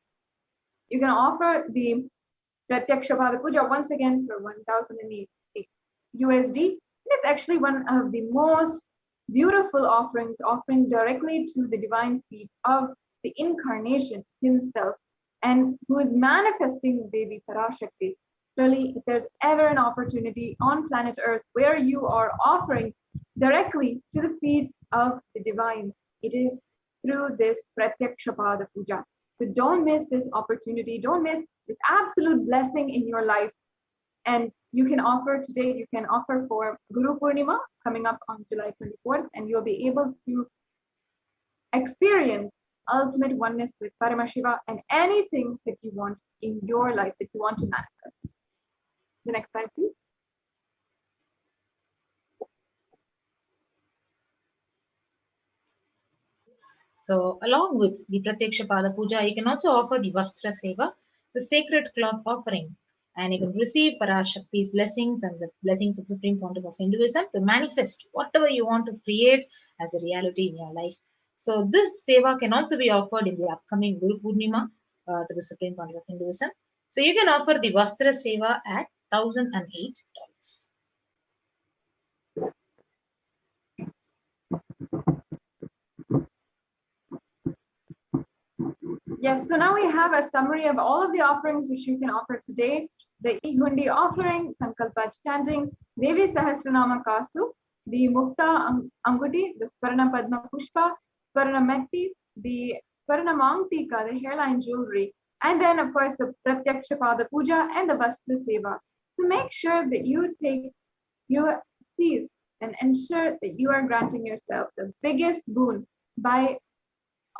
[SPEAKER 7] You can offer the Pratyakshapada Puja once again for 1,008 USD. It's actually one of the most beautiful offerings, offering directly to the divine feet of the incarnation himself, and who is manifesting Devi Parashakti. Really, if there's ever an opportunity on planet Earth where you are offering directly to the feet of the divine, it is through this Pratyakshapada Puja. So don't miss this opportunity. Don't miss this absolute blessing in your life. And you can offer today, you can offer for Guru Purnima coming up on July 24th, and you'll be able to experience ultimate oneness with Paramashiva and anything that you want in your life that you want to manifest. The next slide, please.
[SPEAKER 8] So along with the Pratyakshapada Puja, you can also offer the Vastra Seva, the sacred cloth offering. And you can receive Parashakti's blessings and the blessings of the Supreme Pontiff of Hinduism to manifest whatever you want to create as a reality in your life. So this Seva can also be offered in the upcoming Guru Purnima to the Supreme Pontiff of Hinduism. So you can offer the Vastra Seva at $1,008.
[SPEAKER 7] Yes, so now we have a summary of all of the offerings which you can offer today. The Ihundi offering, Sankalpa chanting, Devi Sahasranama Kastu, the Mukta Anguti, the Swarna Padma Pushpa, Swarna Metti, the Swarna Mangtika, the hairline jewelry, and then of course the Pratyakshapada Puja and the Vastra Seva. To make sure that you seize and ensure that you are granting yourself the biggest boon by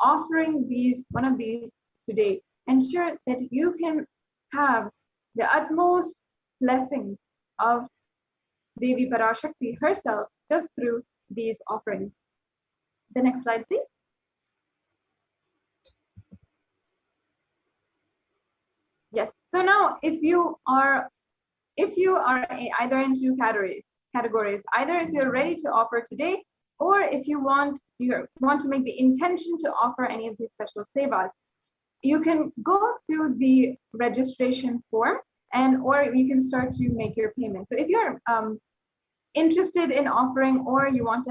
[SPEAKER 7] offering one of these today. Ensure that you can have the utmost blessings of Devi Parashakti herself just through these offerings. The next slide, please. Yes, so now if you are either in two categories, either if you're ready to offer today, or if you want to make the intention to offer any of these special sevas, you can go through the registration form or you can start to make your payment. So if you're interested in offering, or you want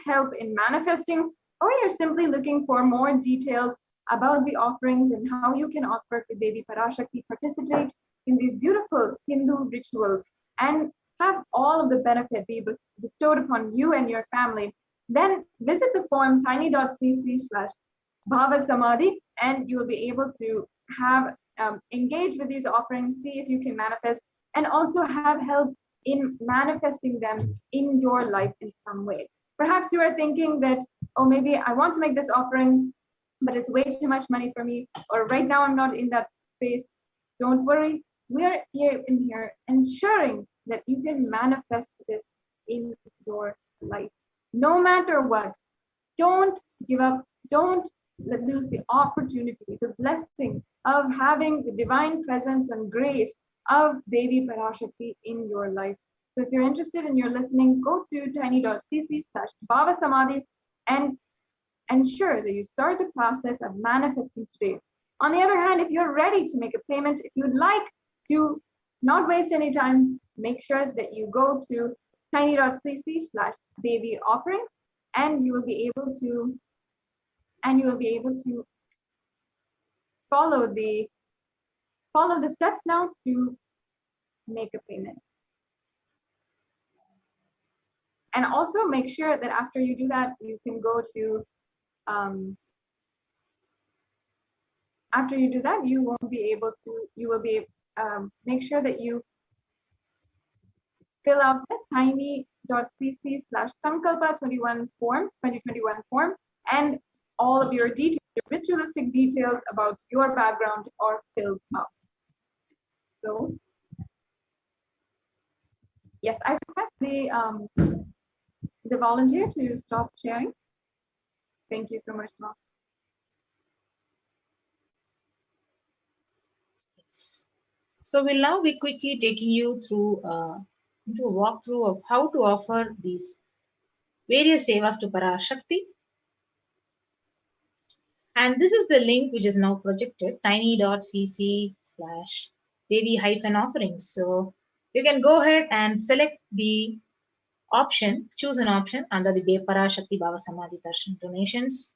[SPEAKER 7] help in manifesting, or you're simply looking for more details about the offerings and how you can offer to Devi Parashakti, participate in these beautiful Hindu rituals and have all of the benefit be bestowed upon you and your family, then visit the form tiny.cc/BHAVASAMADHI, and you will be able to have engage with these offerings, see if you can manifest, and also have help in manifesting them in your life in some way. Perhaps you are thinking that, oh, maybe I want to make this offering, but it's way too much money for me, or right now I'm not in that space. Don't worry, we are here ensuring that you can manifest this in your life. No matter what, don't give up, don't lose the opportunity, the blessing of having the divine presence and grace of Devi Parashakti in your life. So if you're interested and you're listening, go to tiny.cc/BHAVASAMADHI and ensure that you start the process of manifesting today. On the other hand, if you're ready to make a payment, if you'd like to not waste any time, make sure that you go to tiny.cc/Devi offerings, and you will be able to follow the steps now to make a payment. And also make sure that after you do that, you can go to after you do that, you will make sure that you fill out the tiny bit.cc/sankalpa21 form, 2021 form, and all of your details, your ritualistic details about your background are filled up. So, yes, I request the volunteer to stop sharing. Thank you so much, Mom.
[SPEAKER 8] So we'll now be quickly taking you through into a walkthrough of how to offer these various sevas to Parashakti. And this is the link which is now projected, tiny.cc/Devi-offerings. So you can go ahead and select the option, choose an option under the Parashakti BHAVASAMADHI Darshan donations.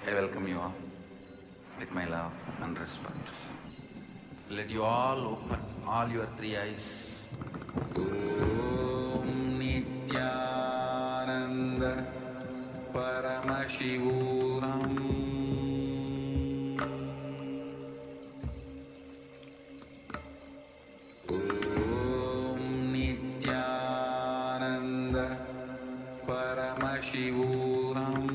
[SPEAKER 2] I welcome you all with my love and respects. Let you all open all your three eyes. Om Nithyananda Paramashivoham. Om Nithyananda Paramashivoham.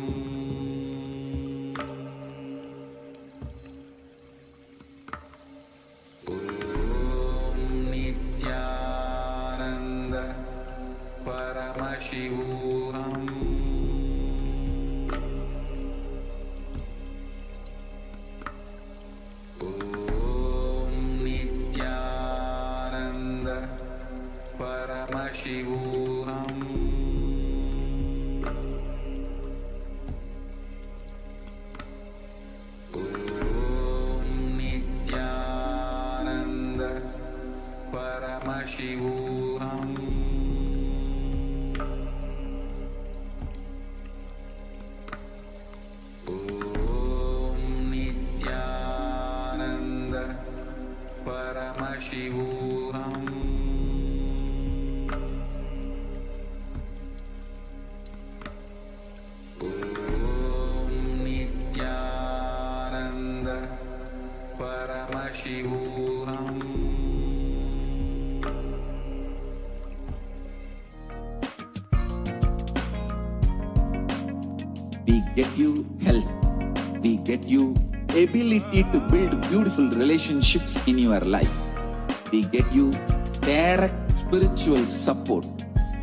[SPEAKER 2] Paramashivoham. Om Nithyananda Paramashivoham. Om Nithyananda Paramashivoham. Paramashivoham. Om Nithyananda Paramashivoham.
[SPEAKER 3] We get you health. We get you ability to build beautiful relationships in your life. We get you direct spiritual support,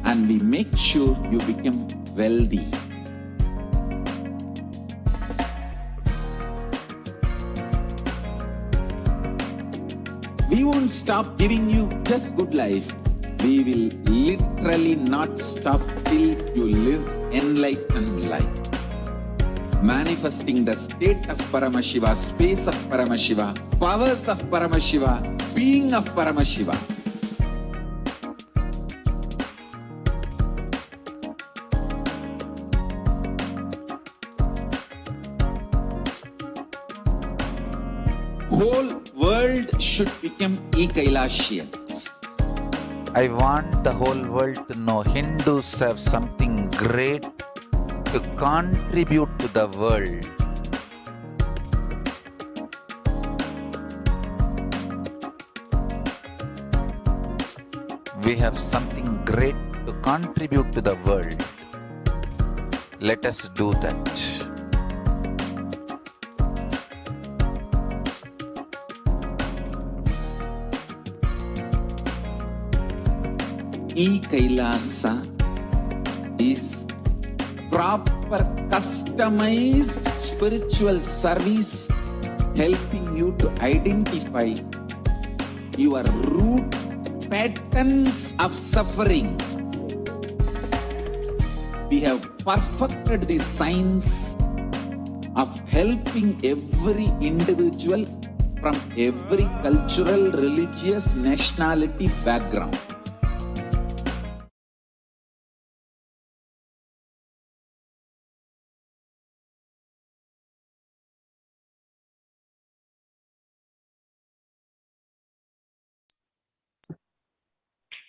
[SPEAKER 3] and we make sure you become wealthy. We won't stop giving you just good life. We will literally not stop till you live enlightened life. Manifesting the state of Paramashiva, space of Paramashiva, powers of Paramashiva, being of Paramashiva. Whole world should become Kailasians. I want the whole world to know Hindus have something great to contribute to the world. We have something great to contribute to the world. Let us do that. Kailasa is proper customized spiritual service helping you to identify your root patterns of suffering
[SPEAKER 9] we have perfected the science of helping every individual from every cultural, religious, nationality background.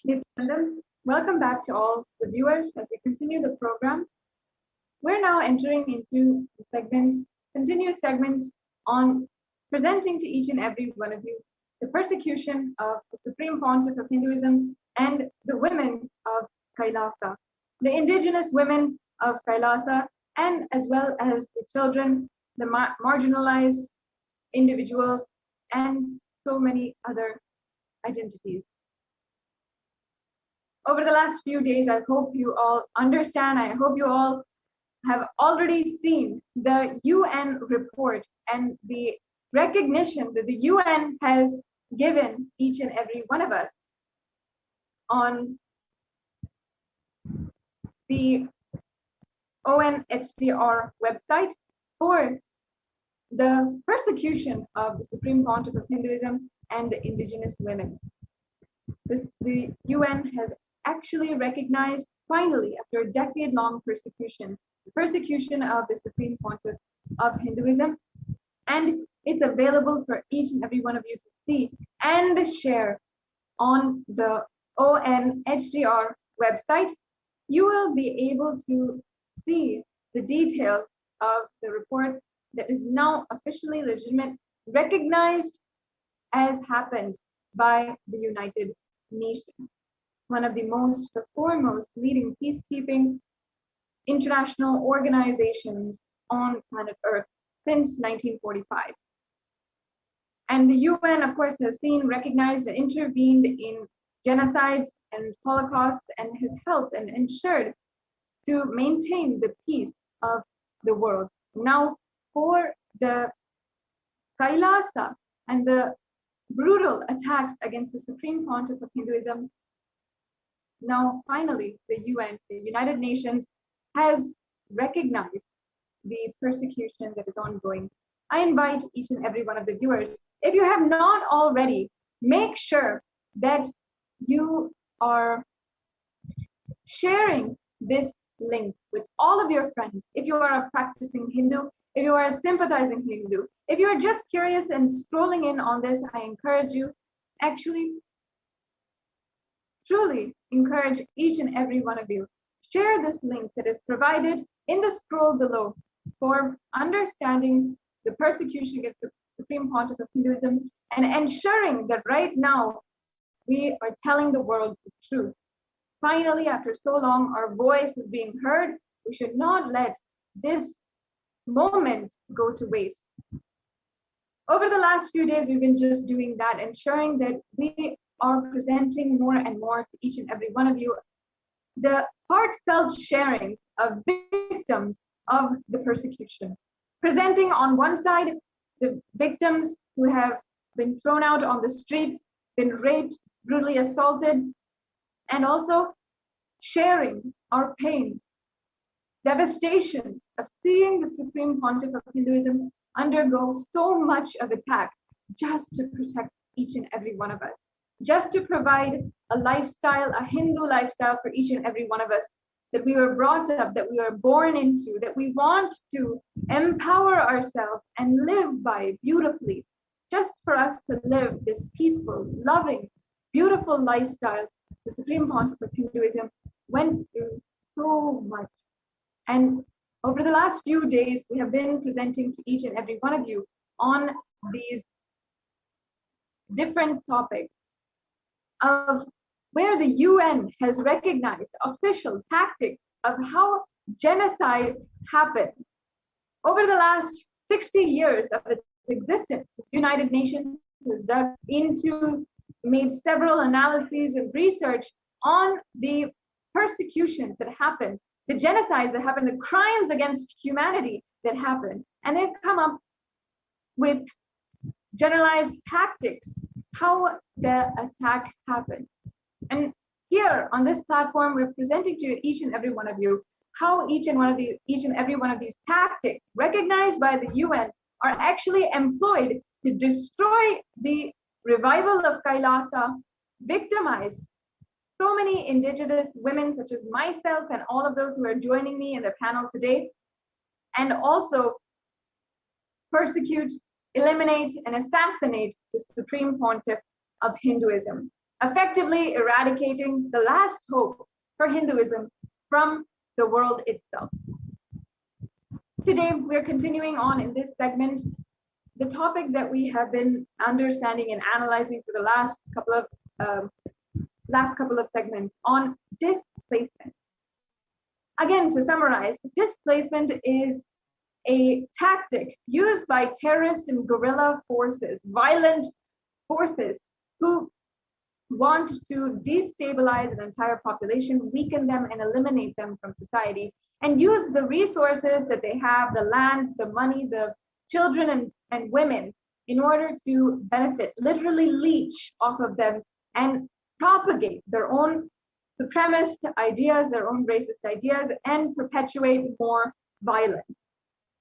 [SPEAKER 7] Nithyanandam, welcome back to all the viewers as we continue the program. We're now entering into continued segments on presenting to each and every one of you the persecution of the Supreme Pontiff of Hinduism and the women of Kailasa, the indigenous women of Kailasa, and as well as the children, the marginalized individuals, and so many other identities. Over the last few days, I hope you all understand, I hope you all have already seen the UN report and the recognition that the UN has given each and every one of us on the ONHCR website for the persecution of the Supreme Pontiff of Hinduism and the indigenous women. The UN has actually recognized, finally, after a decade-long persecution, the persecution of the Supreme Pontiff of Hinduism, and it's available for each and every one of you to see and share on the ONHCR website. You will be able to see the details of the report that is now officially legitimate, recognized as happened by the United Nations, one of the foremost leading peacekeeping international organizations on planet Earth since 1945. And the UN, of course, has seen, recognized, and intervened in genocides and holocausts and has helped and ensured to maintain the peace of the world. Now, for the Kailasa and the brutal attacks against the Supreme Pontiff of Hinduism, now finally the UN, the United Nations, has recognized the persecution that is ongoing. I invite each and every one of the viewers, if you have not already, make sure that you are sharing this link with all of your friends. If you are a practicing Hindu, if you are a sympathizing Hindu, if you are just curious and scrolling in on this, I encourage you, actually, truly encourage each and every one of you, share this link that is provided in the scroll below for understanding the persecution against the Supreme Pontiff of Hinduism and ensuring that right now we are telling the world the truth. Finally, after so long, our voice is being heard. We should not let this moment go to waste. Over the last few days, we've been just doing that, ensuring that we are presenting more and more to each and every one of you the heartfelt sharing of victims of the persecution. Presenting on one side the victims who have been thrown out on the streets, been raped, brutally assaulted, and also sharing our pain, devastation of seeing the Supreme Pontiff of Hinduism undergo so much of attack just to protect each and every one of us, just to provide a lifestyle, a Hindu lifestyle for each and every one of us that we were brought up, that we were born into, that we want to empower ourselves and live by beautifully, just for us to live this peaceful, loving, beautiful lifestyle. The Supreme Pontiff of Hinduism went through so much. And over the last few days, we have been presenting to each and every one of you on these different topics of where the UN has recognized official tactics of how genocide happened. Over the last 60 years of its existence, the United Nations has dug into, made several analyses and research on the persecutions that happened, the genocides that happened, the crimes against humanity that happened. And they've come up with generalized tactics, how the attack happened. And here on this platform, we're presenting to each and every one of you how each and every one of these tactics recognized by the UN are actually employed to destroy the revival of Kailasa, victimize so many indigenous women such as myself and all of those who are joining me in the panel today, and also persecute, eliminate, and assassinate the Supreme Pontiff of Hinduism, effectively eradicating the last hope for Hinduism from the world itself. Today, we're continuing on in this segment the topic that we have been understanding and analyzing for the last couple of segments on displacement. Again, to summarize, displacement is a tactic used by terrorist and guerrilla forces, violent forces who want to destabilize an entire population, weaken them, and eliminate them from society, and use the resources that they have, the land, the money, the children and women, in order to benefit, literally leech off of them and propagate their own supremacist ideas, their own racist ideas, and perpetuate more violence.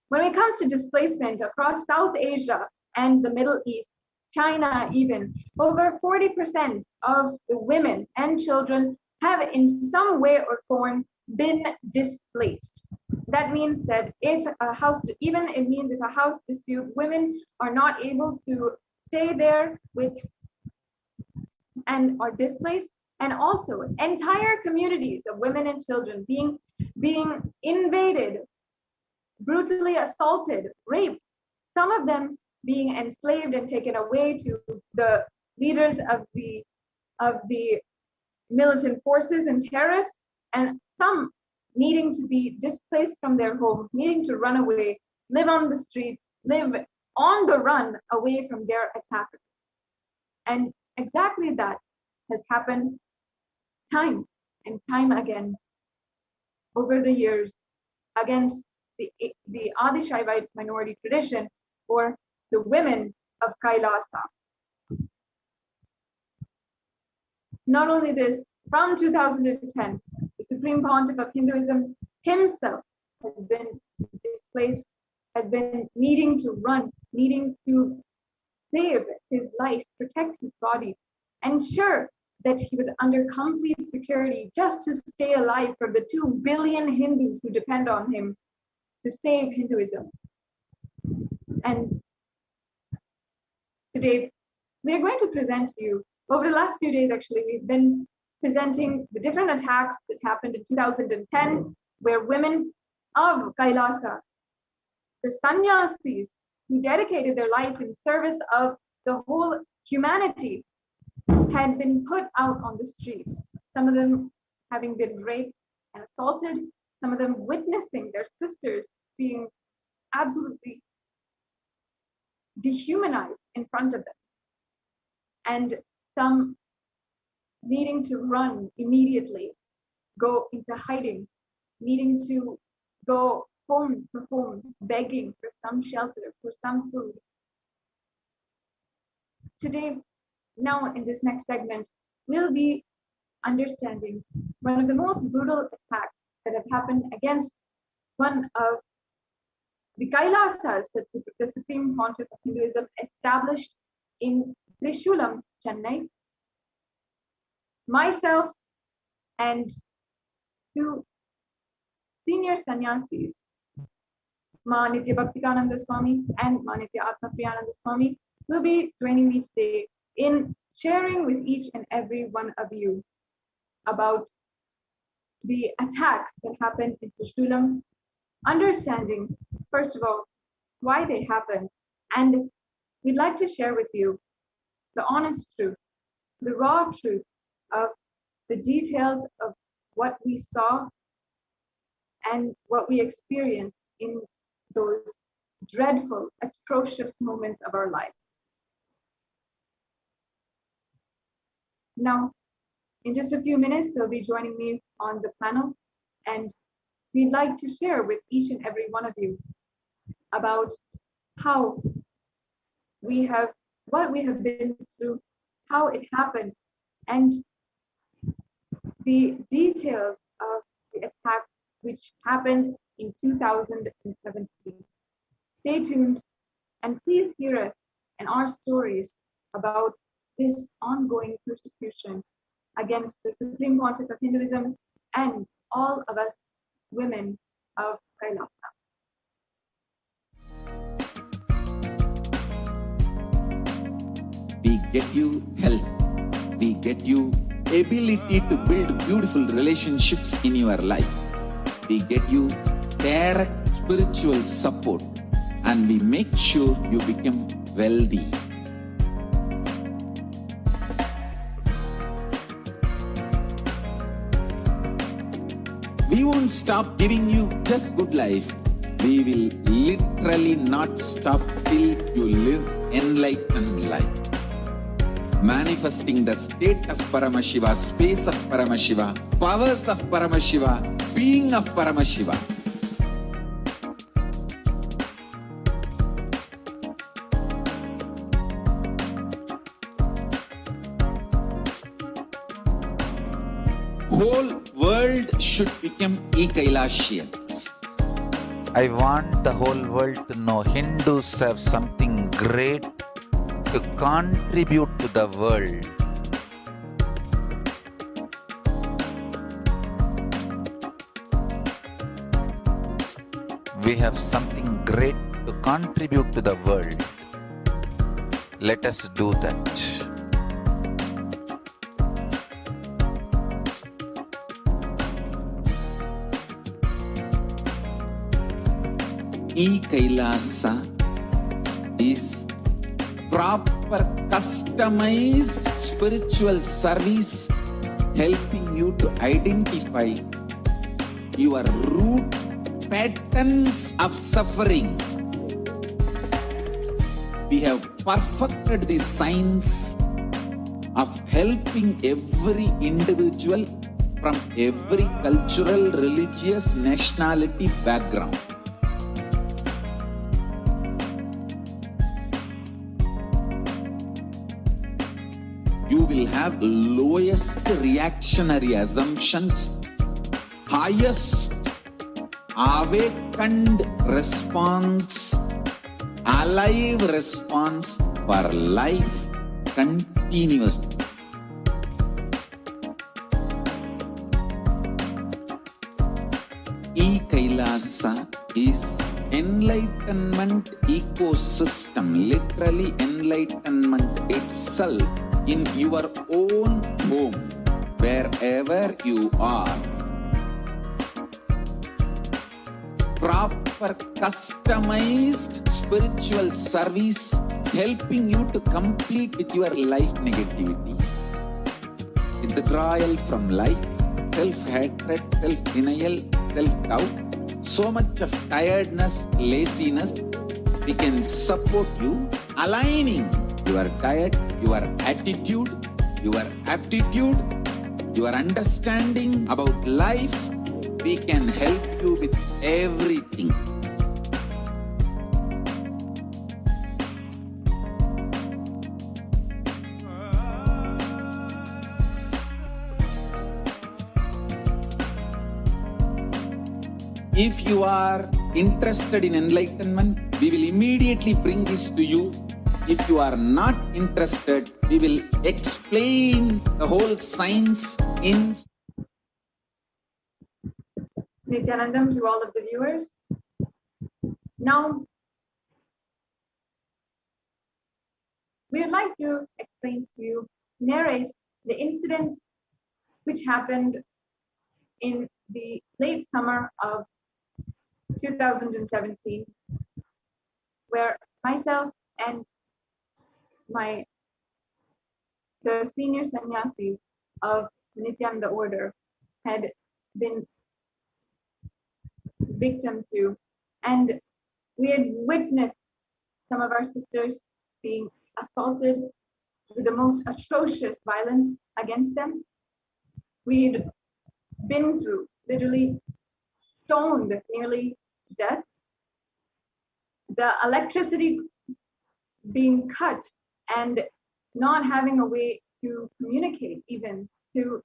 [SPEAKER 7] When it comes to displacement across South Asia and the Middle East, China even, over 40% of the women and children have in some way or form been displaced. That means that if a house dispute, women are not able to stay there with and are displaced, and also entire communities of women and children being invaded, brutally assaulted, raped, some of them being enslaved and taken away to the leaders of the militant forces and terrorists, and some needing to be displaced from their home, needing to run away, live on the street, live on the run away from their attackers. And exactly that has happened time and time again over the years against the Adi-Shaivite minority tradition or the women of Kailasa. Not only this, from 2010, the Supreme Pontiff of Hinduism himself has been displaced, has been needing to run, needing to save his life, protect his body, ensure that he was under complete security just to stay alive for the 2 billion Hindus who depend on him to save Hinduism. And today, we are going to present to you, over the last few days actually, we've been presenting the different attacks that happened in 2010, where women of Kailasa, the sannyasis who dedicated their life in service of the whole humanity, had been put out on the streets, some of them having been raped and assaulted, some of them witnessing their sisters being absolutely dehumanized in front of them, and some needing to run immediately, go into hiding, needing to go home to home, begging for some shelter, for some food. Today, now in this next segment, we'll be understanding one of the most brutal attacks that have happened against one of the Kailasas that the Supreme Pontiff of Hinduism established in Trishulam, Chennai. Myself and 2 senior sannyasis, Ma Nitya Bhaktikananda Swami and Ma Nitya Atma Priyananda Swami, will be joining me today in sharing with each and every one of you about the attacks that happened in Trishulam, understanding, first of all, why they happened, and we'd like to share with you the honest truth, the raw truth of the details of what we saw and what we experienced in those dreadful, atrocious moments of our life. Now, in just a few minutes, they'll be joining me on the panel, and we'd like to share with each and every one of you about how what we have been through, how it happened, and the details of the attack which happened in 2017. Stay tuned and please hear us and our stories about this ongoing persecution against the Supreme Pontiff of Hinduism and all of us women of Kailasa.
[SPEAKER 9] We get you help. We get you ability to build beautiful relationships in your life. We get you direct spiritual support, and we make sure you become wealthy. We won't stop giving you just good life. We will literally not stop till you live enlightened life. Manifesting the state of Paramashiva, space of Paramashiva, powers of Paramashiva, being of Paramashiva. Whole world should become Kailasians.
[SPEAKER 3] I want the whole world to know Hindus have something great to contribute to the world. We have something great to contribute to the world. Let us do that.
[SPEAKER 9] Kailasa is proper customized spiritual service helping you to identify your root patterns of suffering. We have perfected the science of helping every individual from every cultural, religious, nationality background. You will have lowest reactionary assumptions, highest awakened response, alive response for life continuously. Kailasa is enlightenment ecosystem, literally enlightenment itself in your own home, wherever you are. Proper customized spiritual service helping you to complete with your life negativity. Withdrawal from life, self-hatred, self-denial, self-doubt, so much of tiredness, laziness. We can support you aligning your diet, your attitude, your aptitude, your understanding about life. We can help you with everything. If you are interested in enlightenment, we will immediately bring this to you. If you are not interested, we will explain the whole science in
[SPEAKER 7] Nithyanandam to all of the viewers. Now, we would like to explain to you, narrate the incident which happened in the late summer of 2017, where myself and the senior sannyasi of Nithyananda order had been victim to, and we had witnessed some of our sisters being assaulted with the most atrocious violence against them. We'd been through literally stoned nearly to death, the electricity being cut and not having a way to communicate, even to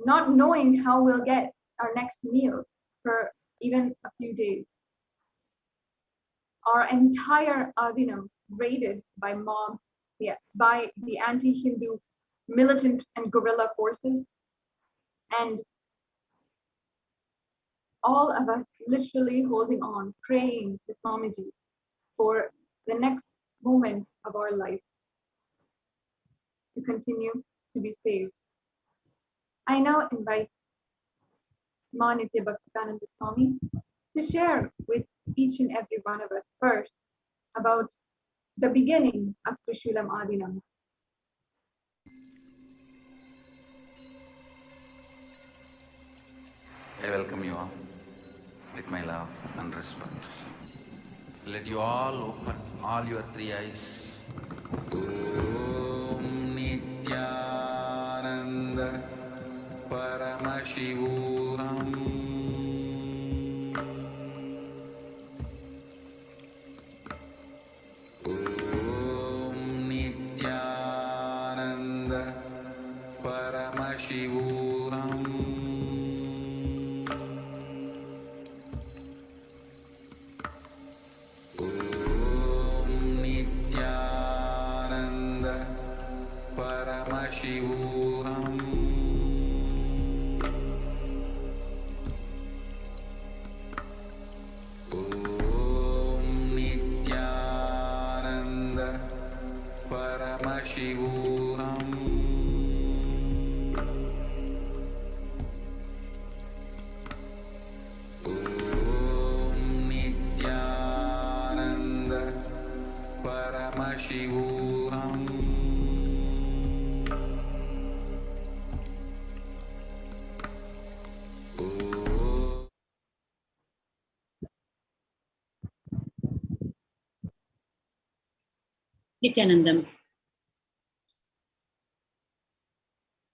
[SPEAKER 7] not knowing how we'll get our next meal. for even a few days. Our entire Adinam raided by mobs, by the anti-Hindu militant and guerrilla forces, and all of us literally holding on, praying to Swamiji for the next moment of our life to continue to be saved. I now invite Ma Nitya Bhaktivedanta Swami to share with each and every one of us first about the beginning of Trishulam Adinam.
[SPEAKER 2] I welcome you all with my love and respect. Let you all open all your three eyes. Om Nithyananda Paramashivoham. Om Nithyananda Paramashivoham. Paramashivoham. Om Nithyananda Paramashivoham. Om Nithyananda Paramashivoham.
[SPEAKER 10] Nithyanandam.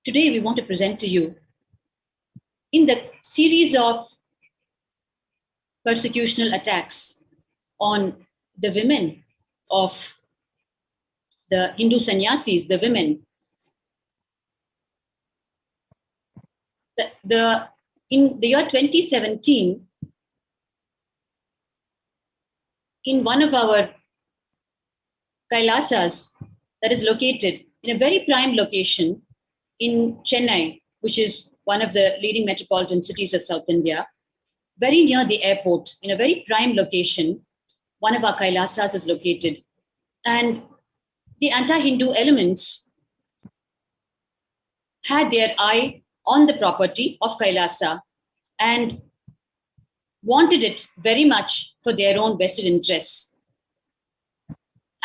[SPEAKER 10] Today we want to present to you, in the series of persecutional attacks on the women of the Hindu sannyasis, the women, in the year 2017, in one of our Kailasas that is located in a very prime location in Chennai, which is one of the leading metropolitan cities of South India, very near the airport, in a very prime location, one of our Kailasas is located. And the anti-Hindu elements had their eye on the property of Kailasa and wanted it very much for their own vested interests.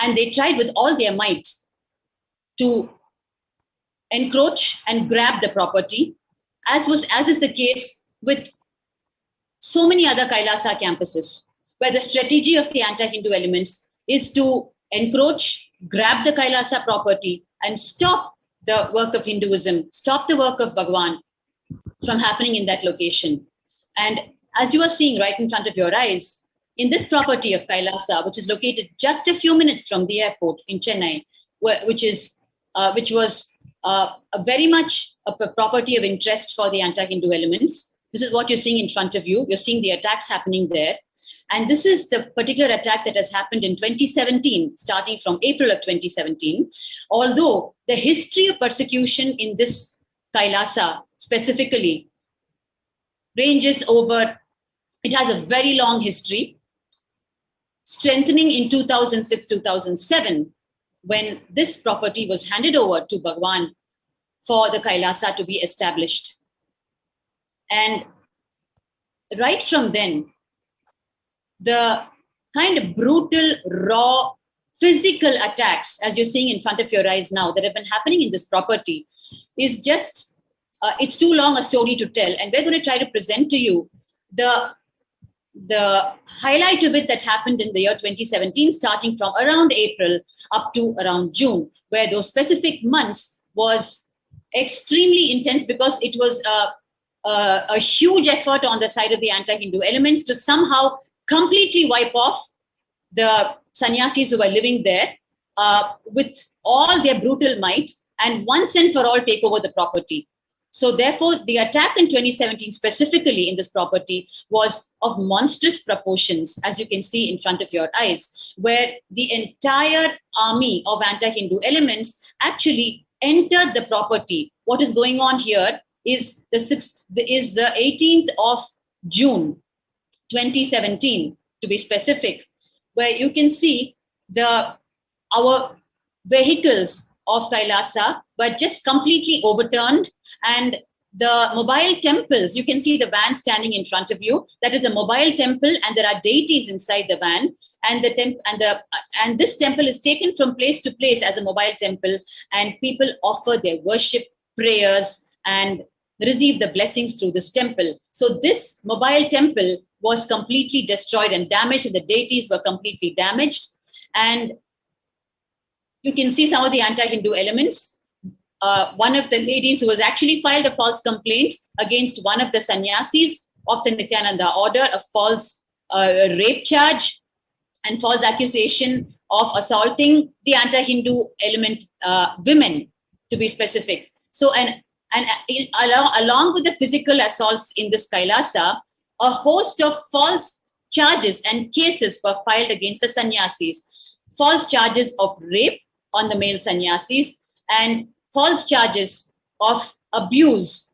[SPEAKER 10] And they tried with all their might to encroach and grab the property, as is the case with so many other Kailasa campuses, where the strategy of the anti-Hindu elements is to encroach, grab the Kailasa property, and stop the work of Hinduism, stop the work of Bhagwan from happening in that location. And as you are seeing right in front of your eyes, in this property of Kailasa, which is located just a few minutes from the airport in Chennai, which was very much a property of interest for the anti-Hindu elements. This is what you're seeing in front of you. You're seeing the attacks happening there. And this is the particular attack that has happened in 2017, starting from April of 2017. Although the history of persecution in this Kailasa specifically ranges over, it has a very long history, strengthening in 2006-2007, when this property was handed over to Bhagwan for the Kailasa to be established. And right from then, the kind of brutal, raw, physical attacks, as you're seeing in front of your eyes now, that have been happening in this property is just, it's too long a story to tell. And we're going to try to present to you the highlight of it that happened in the year 2017, starting from around April up to around June, where those specific months was extremely intense because it was a huge effort on the side of the anti-Hindu elements to somehow completely wipe off the sannyasis who were living there with all their brutal might and once and for all take over the property. So therefore, the attack in 2017 specifically in this property was of monstrous proportions, as you can see in front of your eyes, where the entire army of anti-Hindu elements actually entered the property. What is going on here is the 18th of June 2017, to be specific, where you can see our vehicles of Kailasa were just completely overturned, and the mobile temples, you can see the van standing in front of you. That is a mobile temple, and there are deities inside the van. And this temple is taken from place to place as a mobile temple, and people offer their worship, prayers, and receive the blessings through this temple. So this mobile temple was completely destroyed and damaged, and the deities were completely damaged. And you can see some of the anti-Hindu elements. One of the ladies who has actually filed a false complaint against one of the sannyasis of the Nithyananda order, a false rape charge and false accusation of assaulting the anti-Hindu element women, to be specific. So, along with the physical assaults in this Kailasa, a host of false charges and cases were filed against the sannyasis. False charges of rape on the male sannyasis, and false charges of abuse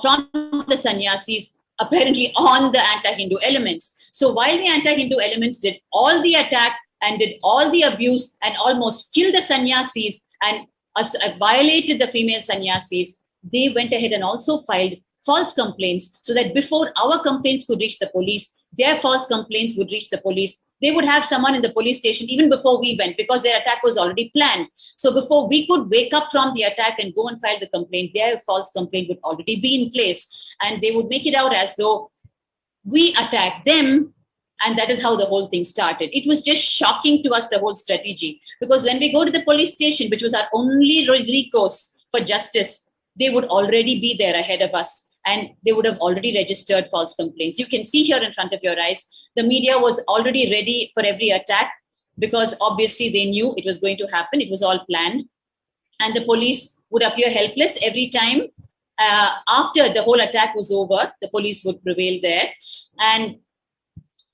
[SPEAKER 10] from the sannyasis, apparently on the anti-Hindu elements. So while the anti-Hindu elements did all the attack and did all the abuse and almost killed the sannyasis and violated the female sannyasis, they went ahead and also filed false complaints, so that before our complaints could reach the police, their false complaints would reach the police. They would have someone in the police station even before we went, because their attack was already planned. So before we could wake up from the attack and go and file the complaint, their false complaint would already be in place, and they would make it out as though we attacked them. And that is how the whole thing started. It was just shocking to us, the whole strategy, because when we go to the police station, which was our only recourse for justice, they would already be there ahead of us, and they would have already registered false complaints. You can see here in front of your eyes, the media was already ready for every attack, because obviously they knew it was going to happen. It was all planned. And the police would appear helpless every time. After the whole attack was over, the police would prevail there. And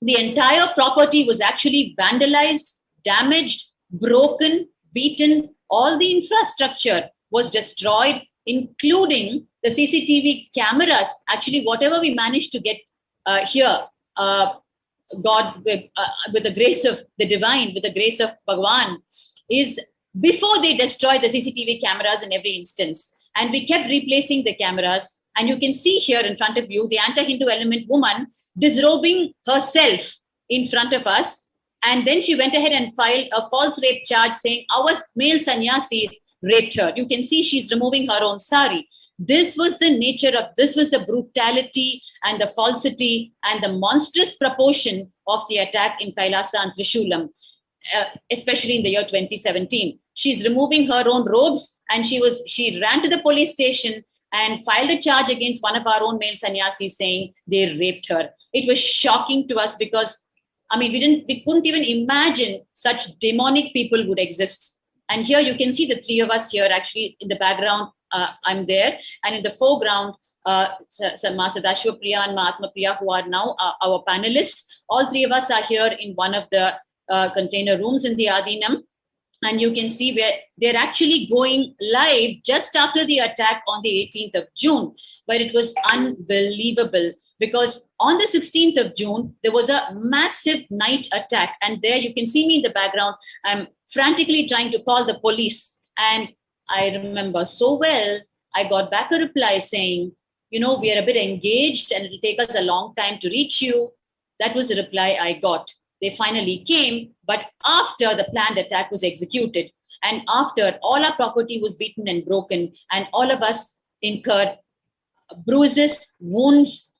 [SPEAKER 10] the entire property was actually vandalized, damaged, broken, beaten. All the infrastructure was destroyed, including the CCTV cameras. Actually, whatever we managed to get here, God, with the grace of the divine, with the grace of Bhagwan, is before they destroyed the CCTV cameras in every instance. And we kept replacing the cameras. And you can see here in front of you, the anti-Hindu element woman disrobing herself in front of us. And then she went ahead and filed a false rape charge saying our male sannyasi raped her. You can see she's removing her own sari. This was the nature of, this was the brutality and the falsity and the monstrous proportion of the attack in Kailasa and Trishulam, especially in the year 2017. She's removing her own robes, and she ran to the police station and filed a charge against one of our own male sannyasis saying they raped her. It was shocking to us because, I mean, we couldn't even imagine such demonic people would exist. And here you can see the three of us here actually in the background. I'm there, and in the foreground, Ma Sadashiva Priya and Mahatma Priya, who are now our panelists. All three of us are here in one of the container rooms in the Adinam. And you can see where they're actually going live just after the attack on the 18th of June, where it was unbelievable. Because on the 16th of June, there was a massive night attack. And there you can see me in the background. I'm frantically trying to call the police. And I remember so well, I got back a reply saying, you know, we are a bit engaged and it'll take us a long time to reach you. That was the reply I got. They finally came, but after the planned attack was executed and after all our property was beaten and broken and all of us incurred bruises, wounds,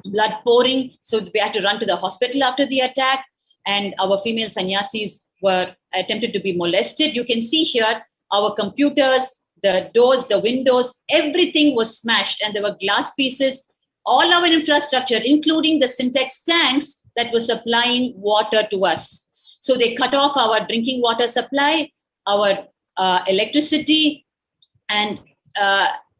[SPEAKER 10] blood pouring. So we had to run to the hospital after the attack, and our female sannyasis were attempted to be molested. You can see here our computers, the doors, the windows, everything was smashed, and there were glass pieces. All our infrastructure, including the syntax tanks that was supplying water to us. So they cut off our drinking water supply, our electricity, and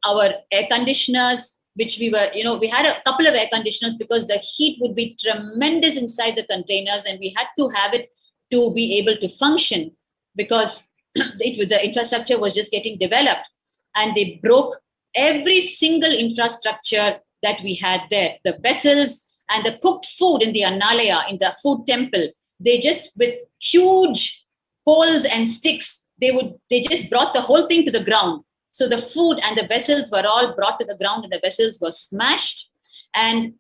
[SPEAKER 10] our air conditioners, which we were, we had a couple of air conditioners because the heat would be tremendous inside the containers, and we had to have it to be able to function because the infrastructure was just getting developed, and they broke every single infrastructure that we had there. The vessels and the cooked food in the Annalaya, in the food temple, they just, with huge poles and sticks, they just brought the whole thing to the ground. So the food and the vessels were all brought to the ground, and the vessels were smashed, and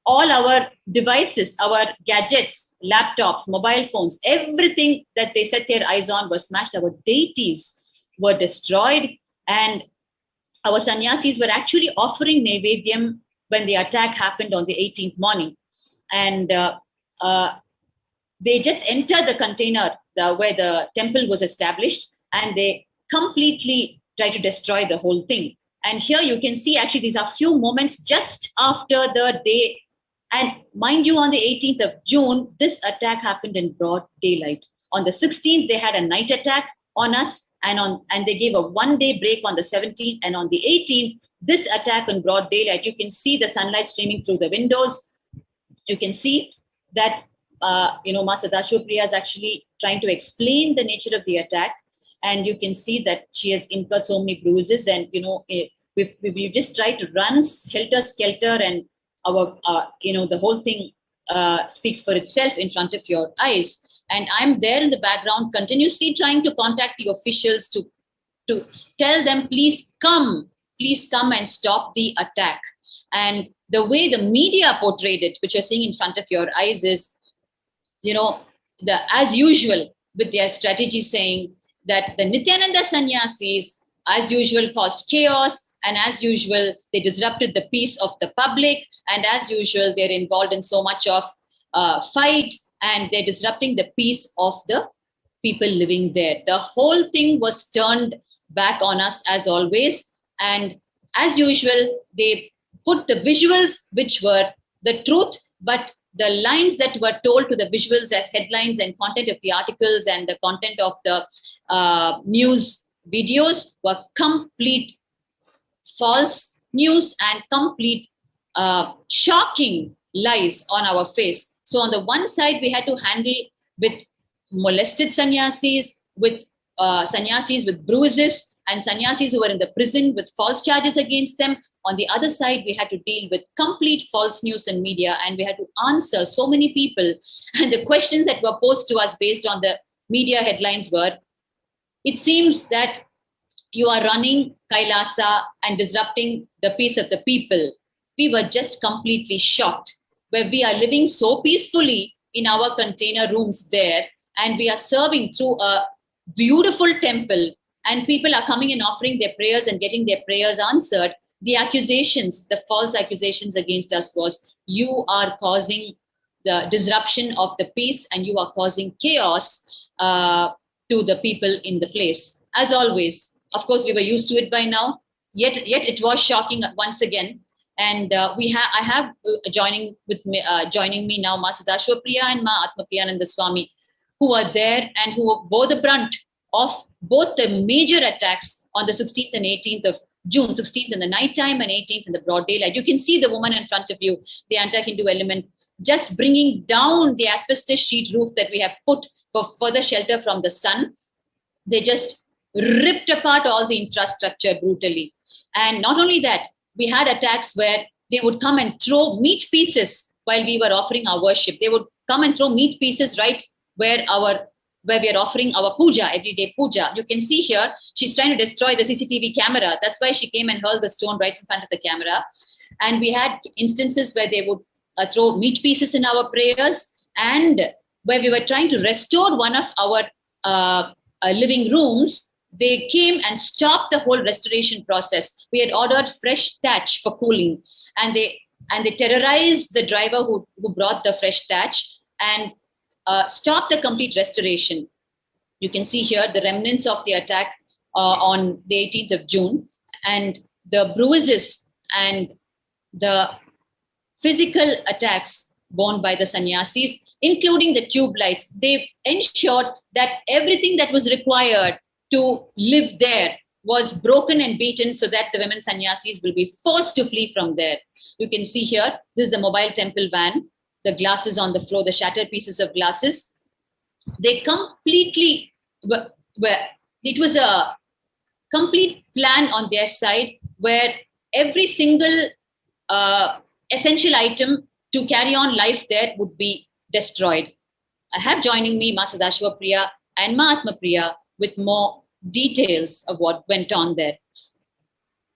[SPEAKER 10] all our devices, our gadgets, laptops, mobile phones, everything that they set their eyes on was smashed. Our deities were destroyed, and our sannyasis were actually offering Naivedyam when the attack happened on the 18th morning. And they just entered the container where the temple was established, and they completely tried to destroy the whole thing. And here you can see, actually, these are few moments just after the day. And mind you, on the 18th of June, this attack happened in broad daylight. On the 16th, they had a night attack on us, and they gave a 1-day break on the 17th. And on the 18th, this attack in broad daylight, you can see the sunlight streaming through the windows. You can see that, Ma Sadashivapriya is actually trying to explain the nature of the attack. And you can see that she has incurred so many bruises. And, we just tried to run helter-skelter, and our, the whole thing speaks for itself in front of your eyes. And I'm there in the background, continuously trying to contact the officials to tell them, please come and stop the attack. And the way the media portrayed it, which you're seeing in front of your eyes, is, as usual, with their strategy saying that the Nithyananda sannyasis, as usual, caused chaos, and as usual, they disrupted the peace of the public, and as usual, they're involved in so much of fight, and they're disrupting the peace of the people living there. The whole thing was turned back on us as always, and as usual, they put the visuals which were the truth, but the lines that were told to the visuals as headlines and content of the articles and the content of the news videos were complete false news and complete shocking lies on our face. So on the one side, we had to handle with molested sannyasis, with sannyasis with bruises, and sannyasis who were in the prison with false charges against them. On the other side, we had to deal with complete false news and media, and we had to answer so many people. And the questions that were posed to us based on the media headlines were, it seems that you are running Kailasa and disrupting the peace of the people. We were just completely shocked, where we are living so peacefully in our container rooms there, and we are serving through a beautiful temple, and people are coming and offering their prayers and getting their prayers answered. The accusations, the false accusations against us was, you are causing the disruption of the peace and you are causing chaos to the people in the place. As always, of course, we were used to it by now, yet it was shocking once again. And I have joining me now Ma Sadashivapriya and Ma Atmapriyananda Swami, who are there and who bore the brunt of both the major attacks on the 16th and 18th of June, 16th in the nighttime and 18th in the broad daylight. You can see the woman in front of you, the anti-Hindu element, just bringing down the asbestos sheet roof that we have put for further shelter from the sun. They just ripped apart all the infrastructure brutally. And not only that, we had attacks where they would come and throw meat pieces while we were offering our worship. They would come and throw meat pieces right where we are offering our puja, everyday puja. You can see here, she's trying to destroy the CCTV camera. That's why she came and hurled the stone right in front of the camera. And we had instances where they would throw meat pieces in our prayers, and where we were trying to restore one of our living rooms, they came and stopped the whole restoration process. We had ordered fresh thatch for cooling, and they terrorized the driver who brought the fresh thatch and stopped the complete restoration. You can see here the remnants of the attack on the 18th of June, and the bruises and the physical attacks borne by the sannyasis, including the tube lights. They ensured that everything that was required to live there was broken and beaten so that the women sannyasis will be forced to flee from there. You can see here, this is the mobile temple van, the glasses on the floor, the shattered pieces of glasses. They completely it was a complete plan on their side where every single essential item to carry on life there would be destroyed. I have joining me Ma Sadashiva Priya and Ma Atma Priya with more details of what went on there.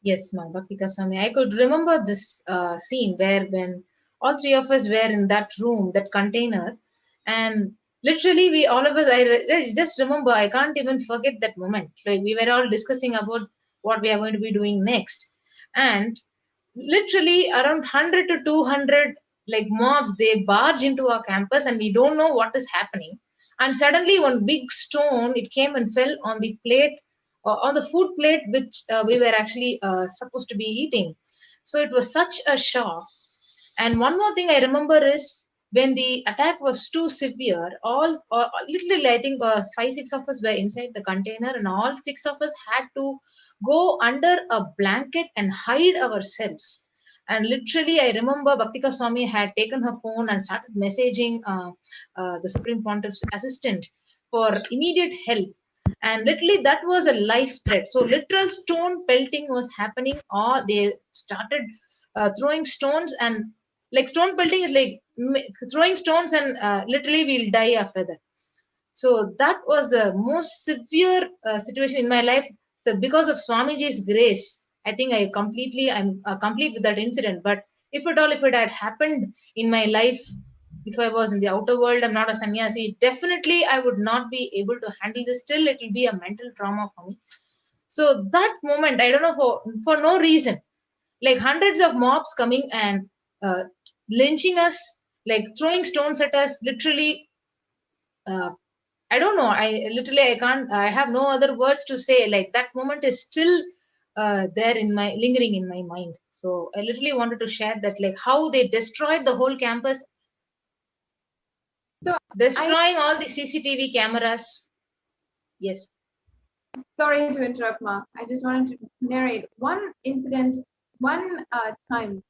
[SPEAKER 8] Yes, Ma Bhaktika Swami. I could remember this scene where when all three of us were in that room, that container, and literally we all of us, I just remember, I can't even forget that moment. Like we were all discussing about what we are going to be doing next. And literally around 100 to 200 like mobs, they barge into our campus and we don't know what is happening. And suddenly one big stone, it came and fell on the plate, on the food plate which we were actually supposed to be eating. So it was such a shock. And one more thing I remember is when the attack was too severe, all or literally I think 5-6 of us were inside the container, and all 6 of us had to go under a blanket and hide ourselves. And literally, I remember Bhaktika Swami had taken her phone and started messaging the Supreme Pontiff's assistant for immediate help. And literally, that was a life threat. So, literal stone pelting was happening, or they started throwing stones. And like stone pelting is like throwing stones, and literally, we'll die after that. So, that was the most severe situation in my life. So, because of Swamiji's grace, I think I'm complete with that incident. But if it had happened in my life, if I was in the outer world, I'm not a sannyasi, definitely I would not be able to handle this. Still, it will be a mental trauma for me. So that moment, I don't know, for no reason, like hundreds of mobs coming and lynching us, like throwing stones at us, literally. I don't know. I can't. I have no other words to say. Like that moment is still there lingering in my mind. So I literally wanted to share that, like how they destroyed the whole campus,
[SPEAKER 7] So
[SPEAKER 8] destroying all the CCTV cameras. Yes.
[SPEAKER 7] sorry to interrupt, Ma. I just wanted to narrate one incident, one time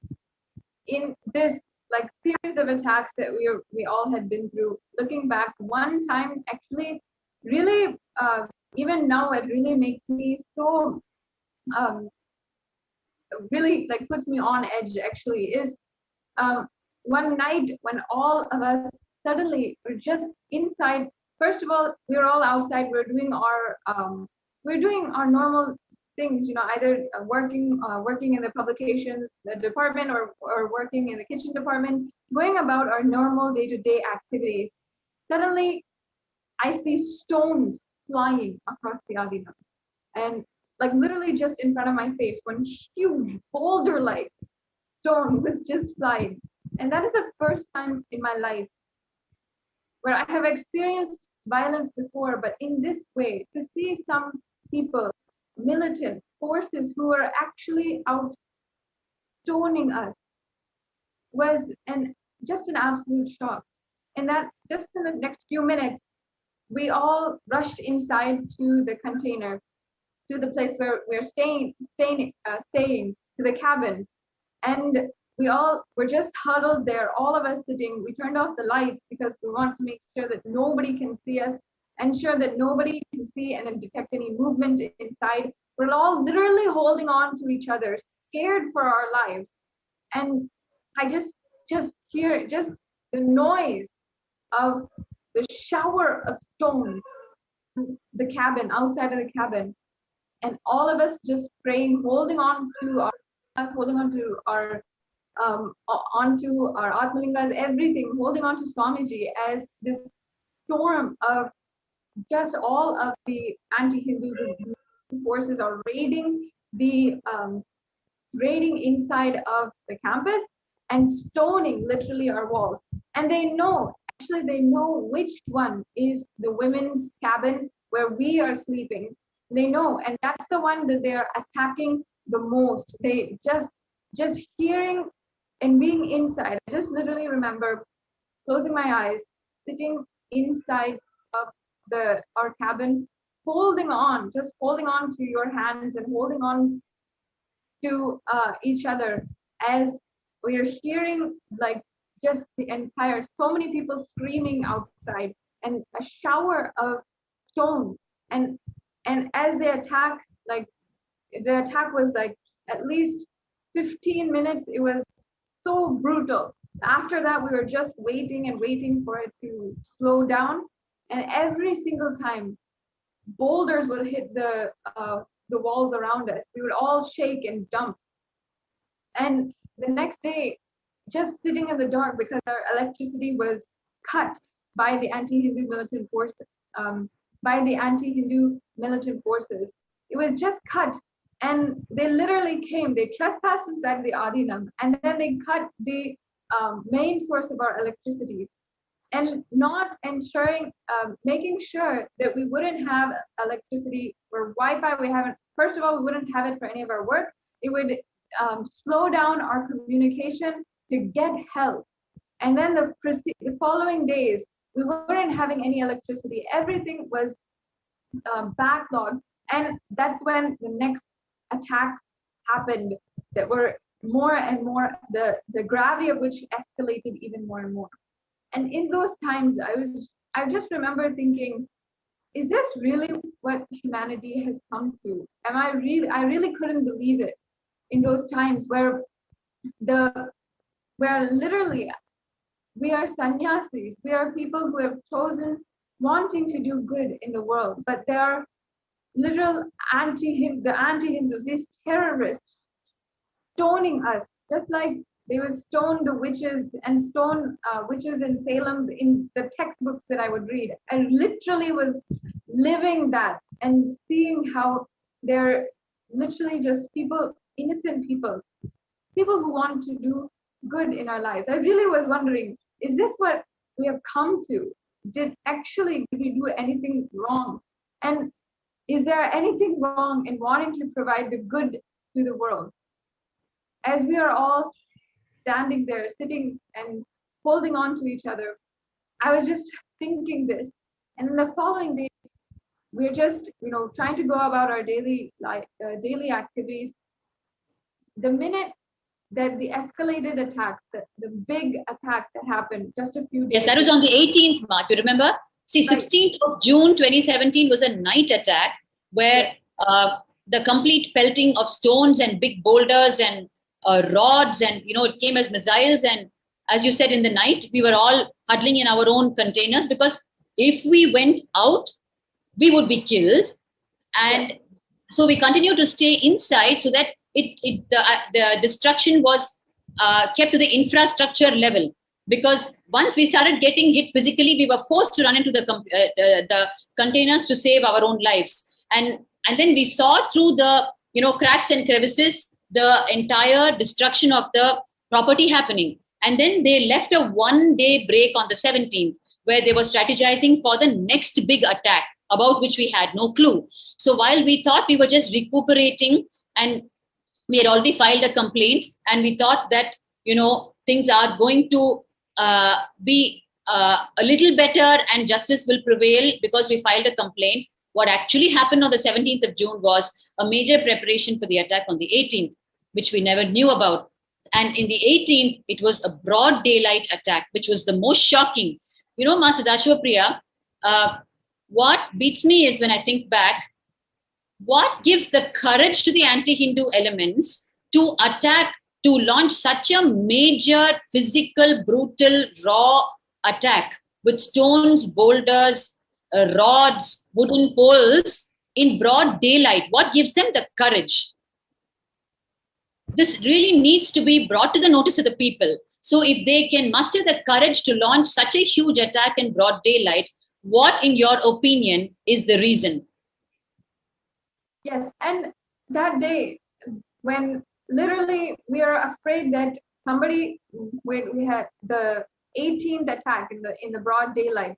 [SPEAKER 7] in this like series of attacks that we all had been through. Looking back, one time actually really even now it really makes me so really like puts me on edge actually is one night when all of us suddenly were just inside. First of all, we were all outside. We're doing our normal things, you know, either working in the publications department or working in the kitchen department, going about our normal day-to-day activities. Suddenly, I see stones flying across the Adina, and like literally just in front of my face, one huge boulder-like stone was just flying. And that is the first time in my life where I have experienced violence before, but in this way, to see some people, militant forces who are actually out stoning us was just an absolute shock. And that just in the next few minutes, we all rushed inside to the container, to the place where we're staying, to the cabin. And we all were just huddled there, all of us sitting. We turned off the lights because we want to make sure that nobody can see us, ensure that nobody can see and detect any movement inside. We're all literally holding on to each other, scared for our lives. And I just hear just the noise of the shower of stones, the cabin, outside of the cabin. And all of us just praying, holding on to our Atmalingas, everything, holding on to Swamiji as this storm of just all of the anti-Hindus, the forces are raiding inside of the campus and stoning literally our walls. And they know which one is the women's cabin where we are sleeping. They know, and that's the one that they are attacking the most. They just hearing and being inside. I just literally remember closing my eyes, sitting inside of our cabin, holding on, just holding on to your hands and holding on to each other as we're hearing like just the entire, so many people screaming outside and a shower of stones. And as they attack, like the attack was like at least 15 minutes. It was so brutal. After that, we were just waiting and waiting for it to slow down. And every single time, boulders would hit the walls around us. We would all shake and jump. And the next day, just sitting in the dark because our electricity was cut by the anti-Hindu militant forces. It was just cut, and they literally came. They trespassed inside the Adinam, and then they cut the main source of our electricity, and not ensuring, making sure that we wouldn't have electricity or Wi-Fi. We haven't. First of all, we wouldn't have it for any of our work. It would slow down our communication to get help. And then the following days, we weren't having any electricity. Everything was backlogged. And that's when the next attacks happened that were more and more, the gravity of which escalated even more and more. And in those times, I just remember thinking, is this really what humanity has come to? I really couldn't believe it in those times where literally we are sannyasis. We are people who have chosen wanting to do good in the world, but they are literal anti-Hindus, these terrorists stoning us, just like they would stone the witches and stone witches in Salem in the textbooks that I would read. I literally was living that and seeing how they're literally just people, innocent people who want to do good in our lives. I really was wondering, is this what we have come to? Did we do anything wrong? And is there anything wrong in wanting to provide the good to the world? As we are all standing there, sitting and holding on to each other, I was just thinking this. And in the following days, we're just, trying to go about our daily activities. The minute that the escalated attack, the big attack that happened just a few days.
[SPEAKER 10] Yes, that was on the 18th, Mark. You remember? See, 16th of June 2017 was a night attack where the complete pelting of stones and big boulders and rods, and it came as missiles. And as you said, in the night, we were all huddling in our own containers because if we went out, we would be killed. And so we continued to stay inside so that the destruction was kept to the infrastructure level. Because once we started getting hit physically, we were forced to run into the containers to save our own lives. And then we saw through the cracks and crevices the entire destruction of the property happening. And then they left a one-day break on the 17th, where they were strategizing for the next big attack, about which we had no clue. So while we thought we were just recuperating, and we had already filed a complaint, and we thought that things are going to be a little better and justice will prevail because we filed a complaint. What actually happened on the 17th of June was a major preparation for the attack on the 18th, which we never knew about. And in the 18th, it was a broad daylight attack, which was the most shocking. Ma Sadashivapriya, what beats me is when I think back, what gives the courage to the anti-Hindu elements to attack, to launch such a major physical, brutal, raw attack with stones, boulders, rods, wooden poles in broad daylight? What gives them the courage? This really needs to be brought to the notice of the people. So if they can muster the courage to launch such a huge attack in broad daylight, what, in your opinion, is the reason?
[SPEAKER 7] Yes, and that day, when literally we are afraid that somebody, when we had the 18th attack in the broad daylight,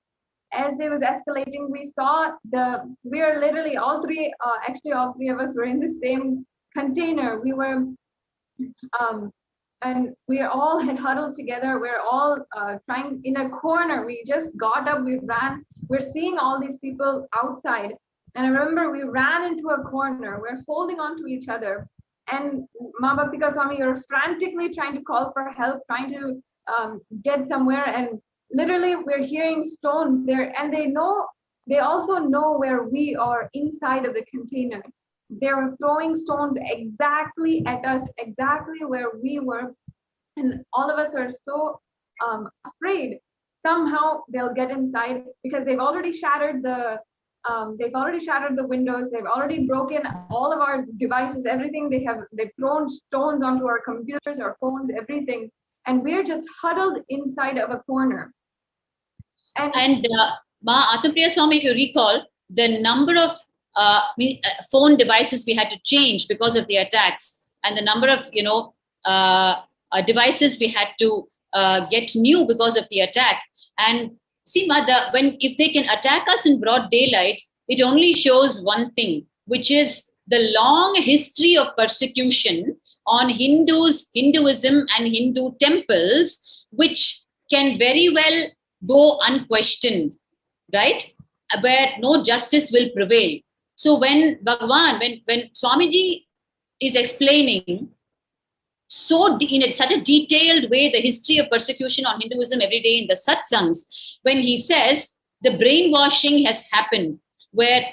[SPEAKER 7] as it was escalating, we saw we are literally all three of us were in the same container. We were, and we all had huddled together. We're all trying in a corner. We just got up, we ran. We're seeing all these people outside. And I remember we ran into a corner. We're holding on to each other. And Ma Bhaktika Swami, you're frantically trying to call for help, trying to get somewhere. And literally we're hearing stones there. And they also know where we are inside of the container. They're throwing stones exactly at us, exactly where we were. And all of us are so afraid. Somehow they'll get inside because they've already shattered the windows. They've already broken all of our devices, everything. They've thrown stones onto our computers, our phones, everything. And we're just huddled inside of a corner.
[SPEAKER 10] And Ma Atmapriya Swami, if you recall, the number of phone devices we had to change because of the attacks, and the number of devices we had to get new because of the attack. And see, Mother, if they can attack us in broad daylight, it only shows one thing, which is the long history of persecution on Hinduism and Hindu temples, which can very well go unquestioned, right? Where no justice will prevail. So when Bhagavan, when Swamiji is explaining in such a detailed way the history of persecution on Hinduism every day in the satsangs, when he says the brainwashing has happened, where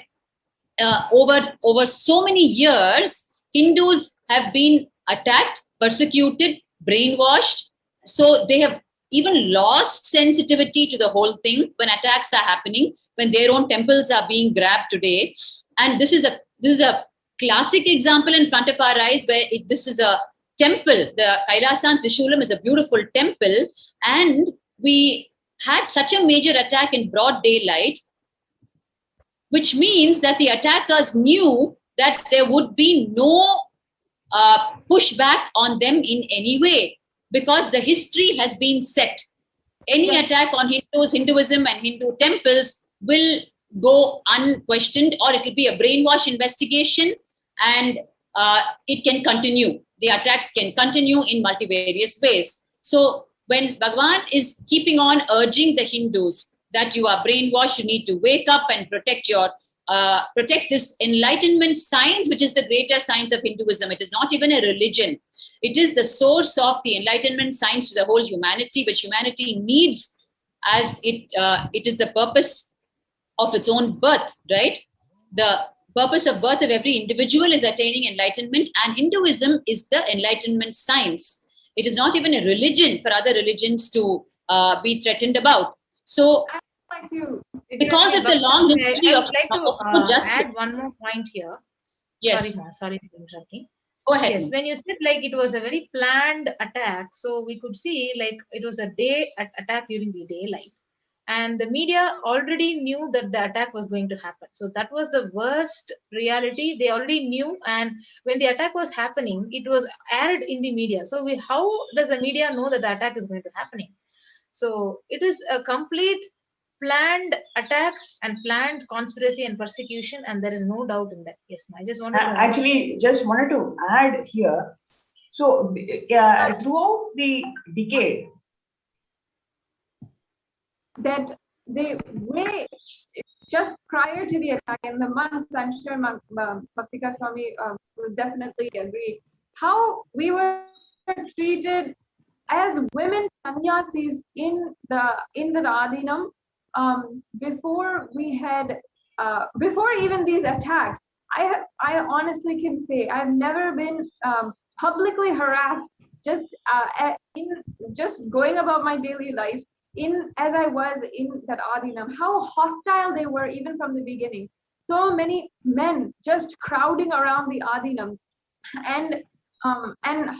[SPEAKER 10] over so many years, Hindus have been attacked, persecuted, brainwashed. So they have even lost sensitivity to the whole thing when attacks are happening, when their own temples are being grabbed today. And this is a classic example in front of our eyes, where this is a temple. The Kailasa and Trishulam is a beautiful temple, and we had such a major attack in broad daylight, which means that the attackers knew that there would be no pushback on them in any way, because the history has been set. Any attack on Hinduism and Hindu temples will go unquestioned, or it will be a brainwash investigation, and it can continue. The attacks can continue in multivarious ways. So when Bhagavan is keeping on urging the Hindus that you are brainwashed, you need to wake up and protect this enlightenment science, which is the greater science of Hinduism. It is not even a religion. It is the source of the enlightenment science to the whole humanity, which humanity needs, as it is the purpose of its own birth, right? The purpose of birth of every individual is attaining enlightenment, and Hinduism is the enlightenment science. It is not even a religion for other religions to be threatened about. So, because of the long history
[SPEAKER 8] I
[SPEAKER 10] of
[SPEAKER 8] would like to
[SPEAKER 10] justice,
[SPEAKER 8] add one more point here.
[SPEAKER 10] yes,
[SPEAKER 8] Sorry for interrupting.
[SPEAKER 10] go ahead.
[SPEAKER 8] Yes, when you said like it was a very planned attack, so we could see like it was a attack during the daylight, and the media already knew that the attack was going to happen. So that was the worst reality. They already knew, and when the attack was happening, it was aired in the media. So how does the media know that the attack is going to happening? So it is a complete planned attack and planned conspiracy and persecution, and there is no doubt in that. Yes, I just wanted to
[SPEAKER 11] just wanted to add here. So throughout the decade,
[SPEAKER 7] that the way, just prior to the attack, in the months, I'm sure Bhaktika Swami will definitely agree, how we were treated as women sannyasis in the Adinam, before even these attacks. I honestly can say I've never been publicly harassed just going about my daily life as I was in that Adinam. How hostile they were even from the beginning. So many men just crowding around the Adinam and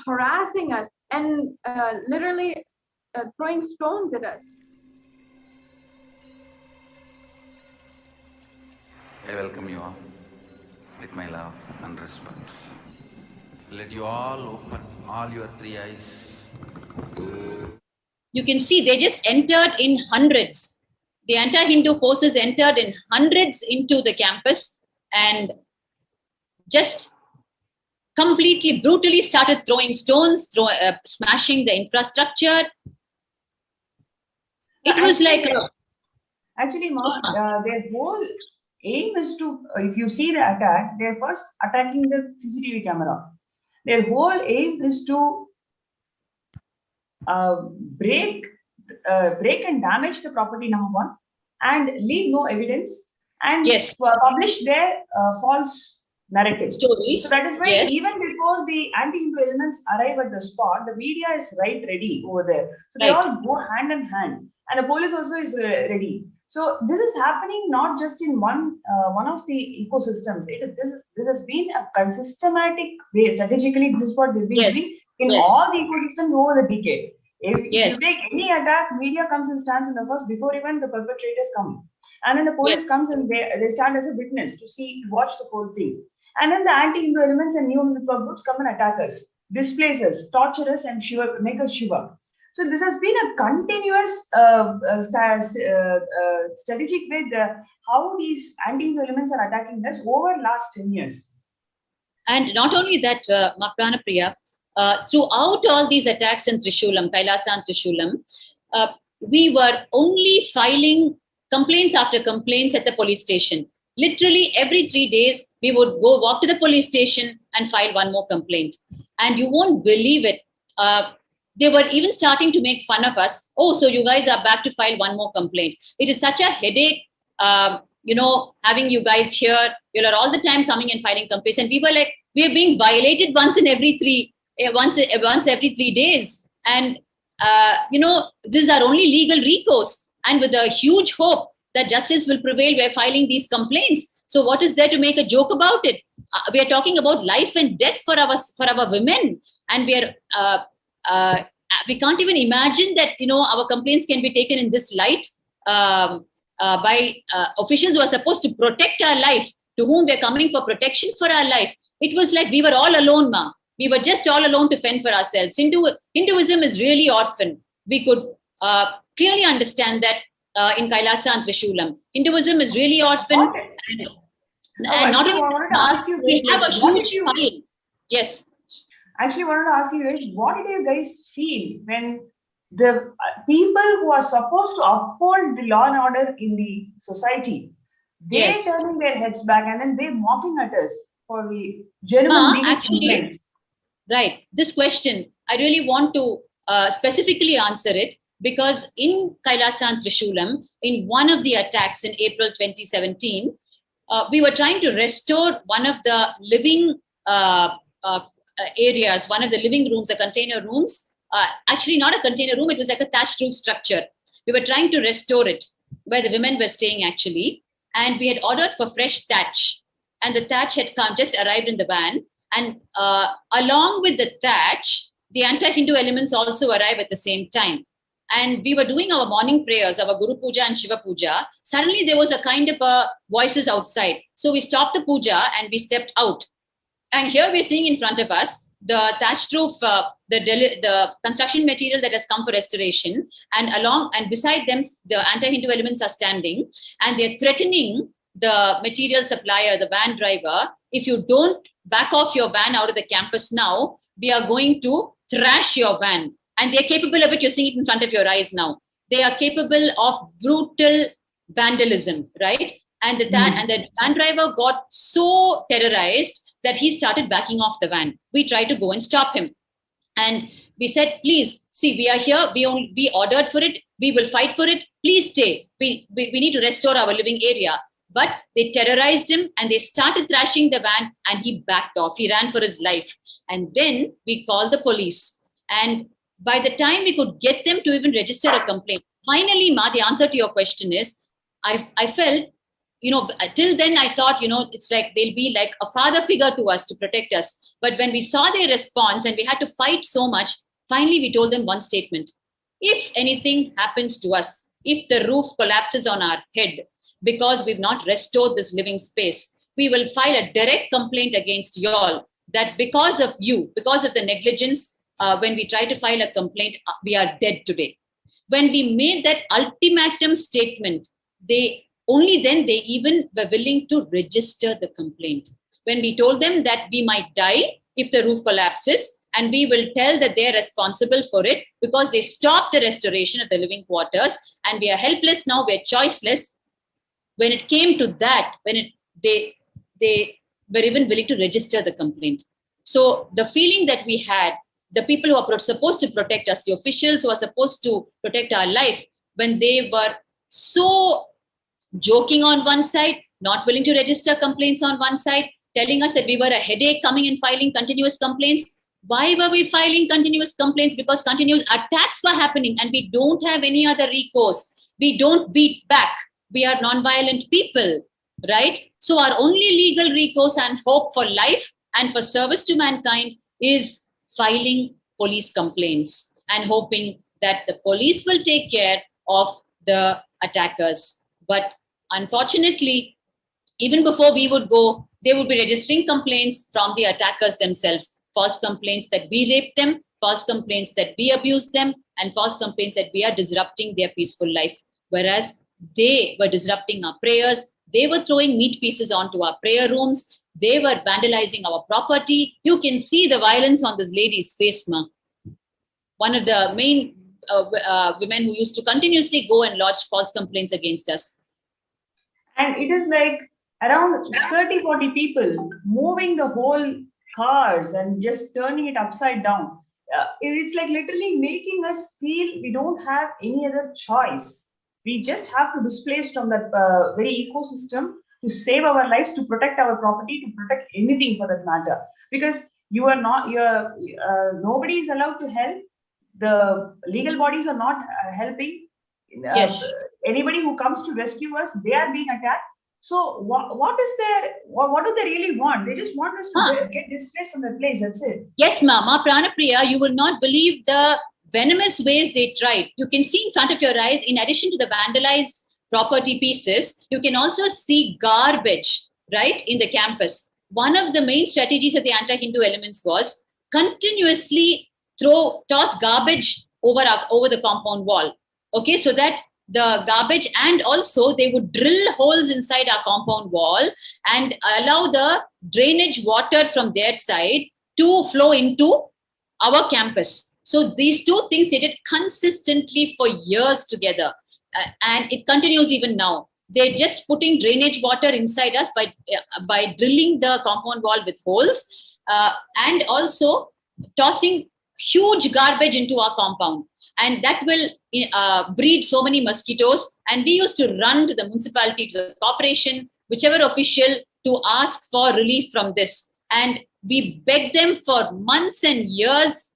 [SPEAKER 7] harassing us and literally throwing stones at us.
[SPEAKER 2] I welcome you all with my love and respect. Let you all open all your three eyes.
[SPEAKER 10] You can see they just entered in hundreds. The anti-Hindu forces entered in hundreds into the campus and just completely brutally started throwing stones, smashing the infrastructure. It was like
[SPEAKER 11] actually, their whole aim is to, if you see the attack, they're first attacking the CCTV camera. Their whole aim is to break and damage the property, number one, and leave no evidence, and
[SPEAKER 10] Yes.
[SPEAKER 11] publish their false narrative.
[SPEAKER 10] Stories.
[SPEAKER 11] So that is why
[SPEAKER 10] Yes.
[SPEAKER 11] even before the anti-Hindu elements arrive at the spot, the media is ready over there. So they
[SPEAKER 10] Right.
[SPEAKER 11] all go hand in hand, and the police also is ready. So this is happening not just in one of the ecosystems. This has been a systematic way. Strategically, this is what they've been
[SPEAKER 10] Yes.
[SPEAKER 11] doing in
[SPEAKER 10] Yes.
[SPEAKER 11] all the ecosystems over the decade. If
[SPEAKER 10] Yes.
[SPEAKER 11] you take any attack, media comes and stands in the first before even the perpetrators come. And then the police
[SPEAKER 10] Yes.
[SPEAKER 11] comes and they stand as a witness to watch the whole thing. And then the anti-Hindu elements and new Hindu groups come and attack us, displace us, torture us, and make us shiver. So this has been a continuous strategic way how these anti-Hindu elements are attacking us over last 10 years.
[SPEAKER 10] And not only that, Prana Priya, throughout all these attacks in Trishulam, Kailasa and Trishulam, we were only filing complaints after complaints at the police station. Literally every 3 days, we would go walk to the police station and file one more complaint. And you won't believe it. They were even starting to make fun of us. Oh, so you guys are back to file one more complaint. It is such a headache, having you guys here. You are all the time coming and filing complaints. And we were like, we are being violated once every 3 days. And, this is our only legal recourse. And with a huge hope that justice will prevail, we are filing these complaints. So what is there to make a joke about it? We are talking about life and death for our women. And we can't even imagine that, our complaints can be taken in this light by officials who are supposed to protect our life, to whom we are coming for protection for our life. It was like we were all alone, ma. We were just all alone to fend for ourselves. Hinduism is really orphan. We could clearly understand that in Kailasa and Trishulam. Hinduism is really orphan. And not only we have a huge file. Yes.
[SPEAKER 11] Actually, I wanted to ask you guys, what did you guys feel when the people who are supposed to uphold the law and order in the society, they're turning their heads back and then they're mocking at us for the genuine complaint?
[SPEAKER 10] Right. This question, I really want to specifically answer it, because in Kailasa and Trishulam, in one of the attacks in April 2017, we were trying to restore one of the living areas, one of the living rooms, the container rooms. Actually, not a container room, it was like a thatched roof structure. We were trying to restore it, where the women were staying actually. And we had ordered for fresh thatch. And the thatch had just arrived in the van. And along with the thatch, the anti-Hindu elements also arrived at the same time. And we were doing our morning prayers, our Guru Puja and Shiva Puja. Suddenly there was a kind of voices outside. So we stopped the puja and we stepped out. And here we're seeing in front of us the thatched roof, the construction material that has come for restoration. And beside them, the anti-Hindu elements are standing. And they're threatening the material supplier, the van driver. If you don't back off your van out of the campus now, we are going to trash your van. And they're capable of it. You're seeing it in front of your eyes now. They are capable of brutal vandalism, right? And the van driver got so terrorized that he started backing off the van. We tried to go and stop him. And we said, please, see, we are here. We ordered for it. We will fight for it. Please stay. We need to restore our living area. But they terrorized him and they started thrashing the van and he backed off. He ran for his life. And then we called the police. And by the time we could get them to even register a complaint, finally, Ma, the answer to your question is, I felt, till then I thought, it's like they'll be like a father figure to us to protect us. But when we saw their response and we had to fight so much, finally we told them one statement. If anything happens to us, if the roof collapses on our head because we've not restored this living space, we will file a direct complaint against you all that because of you, because of the negligence, when we try to file a complaint, we are dead today. When we made that ultimatum statement, only then they even were willing to register the complaint. When we told them that we might die if the roof collapses, and we will tell that they're responsible for it because they stopped the restoration of the living quarters, and we are helpless now, we're choiceless. when it came to that, they were even willing to register the complaint. So the feeling that we had, the people who are supposed to protect us, the officials who are supposed to protect our life, when they were so joking on one side, not willing to register complaints on one side, telling us that we were a headache coming and filing continuous complaints. Why were we filing continuous complaints? Because continuous attacks were happening and we don't have any other recourse. We don't beat back. We are non-violent people, right? So our only legal recourse and hope for life and for service to mankind is filing police complaints and hoping that the police will take care of the attackers. But unfortunately, even before we would go, they would be registering complaints from the attackers themselves. False complaints that we raped them, false complaints that we abused them, and false complaints that we are disrupting their peaceful life. Whereas they were disrupting our prayers, they were throwing meat pieces onto our prayer rooms, they were vandalizing our property. You can see the violence on this lady's face, ma. One of the main women who used to continuously go and lodge false complaints against us.
[SPEAKER 11] And it is like around 30-40 people moving the whole cars and just turning it upside down. It's like literally making us feel we don't have any other choice. We just have to displace from that very ecosystem to save our lives, to protect our property, to protect anything for that matter. Because nobody is allowed to help. The legal bodies are not helping.
[SPEAKER 10] Yes.
[SPEAKER 11] Anybody who comes to rescue us, they are being attacked. So what do they really want? They just want us to get displaced from the place. That's it.
[SPEAKER 10] Yes, Mama Pranapriya, you will not believe the venomous ways they tried. You can see in front of your eyes, in addition to the vandalized property pieces, you can also see garbage, right, in the campus. One of the main strategies of the anti-Hindu elements was continuously toss garbage over the compound wall. Okay, so that the garbage, and also they would drill holes inside our compound wall and allow the drainage water from their side to flow into our campus. So these two things they did consistently for years together, and it continues even now. They're just putting drainage water inside us by drilling the compound wall with holes, and also tossing huge garbage into our compound. And that will breed so many mosquitoes. And we used to run to the municipality, to the corporation, whichever official, to ask for relief from this. And we begged them for months and years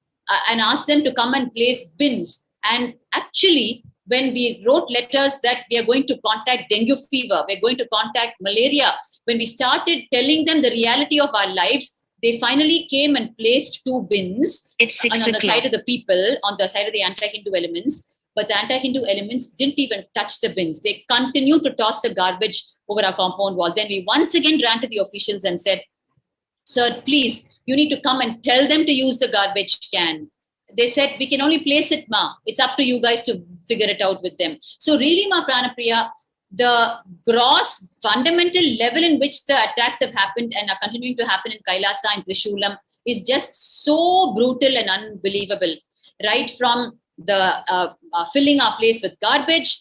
[SPEAKER 10] and asked them to come and place bins. And actually, when we wrote letters that we are going to contact dengue fever, we're going to contact malaria, when we started telling them the reality of our lives, they finally came and placed 2 bins on the side of the people, on the side of the anti-Hindu elements. But the anti-Hindu elements didn't even touch the bins. They continued to toss the garbage over our compound wall. Then we once again ran to the officials and said, "Sir, please, you need to come and tell them to use the garbage can." They said, "We can only place it, ma. It's up to you guys to figure it out with them." So really, ma Pranapriya, the gross fundamental level in which the attacks have happened and are continuing to happen in Kailasa and Trishulam is just so brutal and unbelievable. Right from the filling our place with garbage,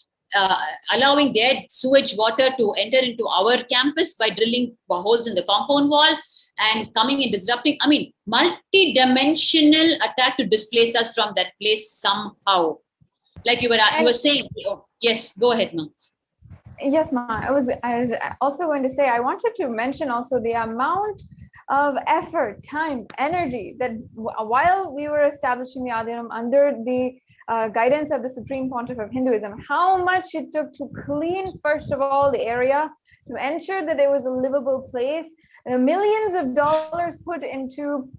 [SPEAKER 10] allowing their sewage water to enter into our campus by drilling holes in the compound wall and coming and disrupting. I mean, multi-dimensional attack to displace us from that place somehow. Like you were saying. Oh, yes, go ahead, ma'am.
[SPEAKER 1] Yes, Ma. I was also going to say, I wanted to mention also the amount of effort, time, energy that while we were establishing the Adinam under the guidance of the Supreme Pontiff of Hinduism, how much it took to clean, first of all, the area, to ensure that it was a livable place. Millions of dollars put into,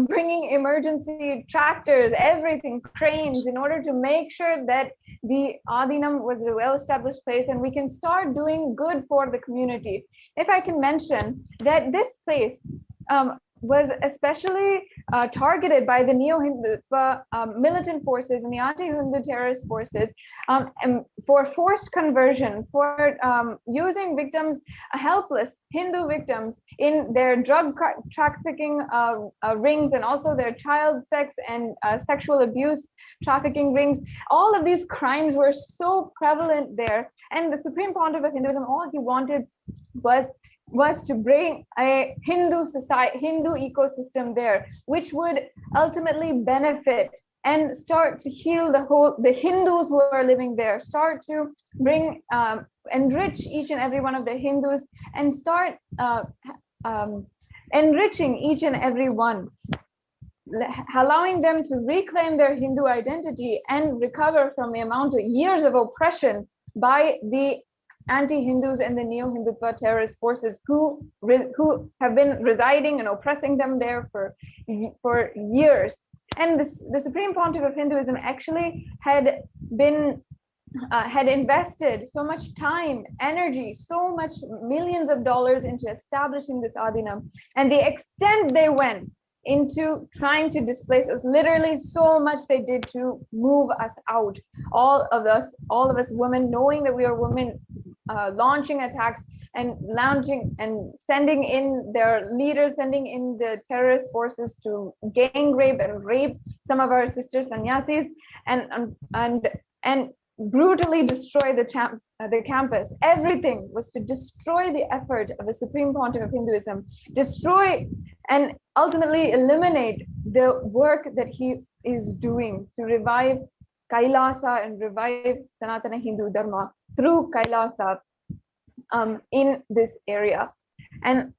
[SPEAKER 1] bringing emergency tractors, everything, cranes, in order to make sure that the Adinam was a well-established place and we can start doing good for the community. If I can mention that this place,
[SPEAKER 7] was especially targeted by the neo-Hindutva militant forces and the anti-Hindu terrorist forces for forced conversion, for using victims, helpless Hindu victims, in their drug trafficking rings, and also their child sex and sexual abuse trafficking rings. All of these crimes were so prevalent there, and the Supreme Pontiff of Hinduism, all he wanted was to bring a Hindu society, Hindu ecosystem there, which would ultimately benefit and start to heal the Hindus who are living there, start to bring, enrich each and every one of the Hindus, and start enriching each and every one, allowing them to reclaim their Hindu identity and recover from the amount of years of oppression by the anti-Hindus and the neo-Hindutva terrorist forces who have been residing and oppressing them there for years. And the Supreme Pontiff of Hinduism actually had invested so much time, energy, so much millions of dollars into establishing this Adinam, and the extent they went into trying to displace us, literally so much they did to move us out. All of us women, knowing that we are women, launching attacks and sending in their leaders, sending in the terrorist forces to gang rape and rape some of our sister sannyasis, and brutally destroy the campus. Everything was to destroy the effort of the Supreme Pontiff of Hinduism, destroy and ultimately eliminate the work that he is doing to revive Kailasa and revive Sanatana Hindu Dharma through Kailasa in this area. And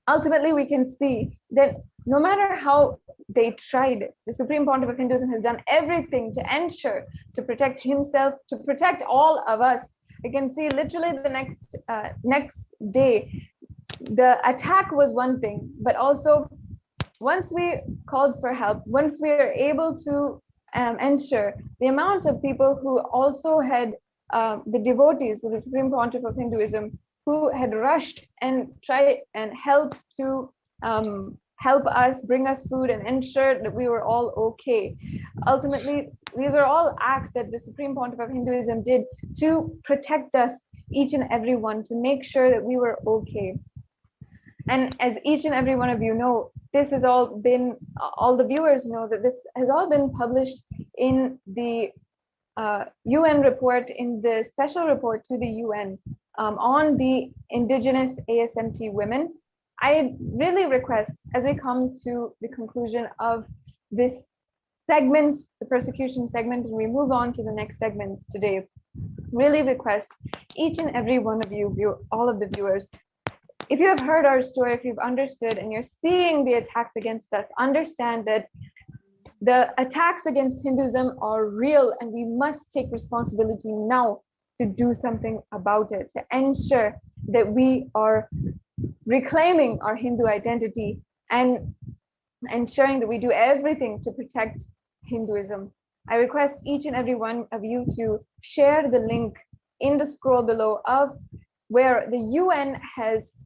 [SPEAKER 7] ultimately we can see that no matter how they tried, the Supreme Pontiff of Hinduism has done everything to ensure, to protect himself, to protect all of us. You can see literally the next day, the attack was one thing, but also once we called for help, once we are able to ensure the amount of people who also had the devotees of the Supreme Pontiff of Hinduism who had rushed and tried and helped to help us, bring us food, and ensure that we were all okay. Ultimately, these were all acts that the Supreme Pontiff of Hinduism did to protect us, each and every one, to make sure that we were okay. And as each and every one of you know, this has all been, all the viewers know that this has all been published in the UN report, in the special report to the UN on the indigenous ASMT women. I really request, as we come to the conclusion of this segment, the persecution segment, and we move on to the next segments today, really request each and every one of you, all of the viewers, if you have heard our story, if you've understood and you're seeing the attacks against us, understand that the attacks against Hinduism are real, and we must take responsibility now to do something about it, to ensure that we are reclaiming our Hindu identity and ensuring that we do everything to protect Hinduism. I request each and every one of you to share the link in the scroll below of where the UN has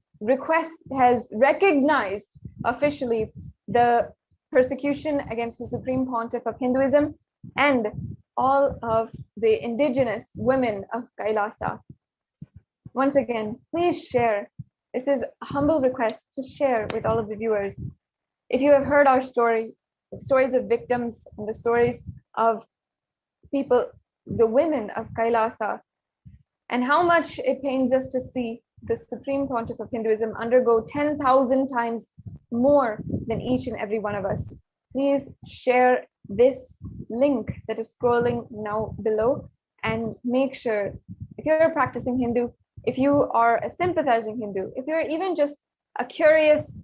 [SPEAKER 7] recognized officially the persecution against the Supreme Pontiff of Hinduism and all of the indigenous women of Kailasa. Once again, please share. This is a humble request to share with all of the viewers. If you have heard our story, the stories of victims and the stories of people, the women of Kailasa, and how much it pains us to see the Supreme Pontiff of Hinduism undergo 10,000 times more than each and every one of us. Please share this link that is scrolling now below, and make sure, if you're a practicing Hindu, if you are a sympathizing Hindu, if you're even just a curious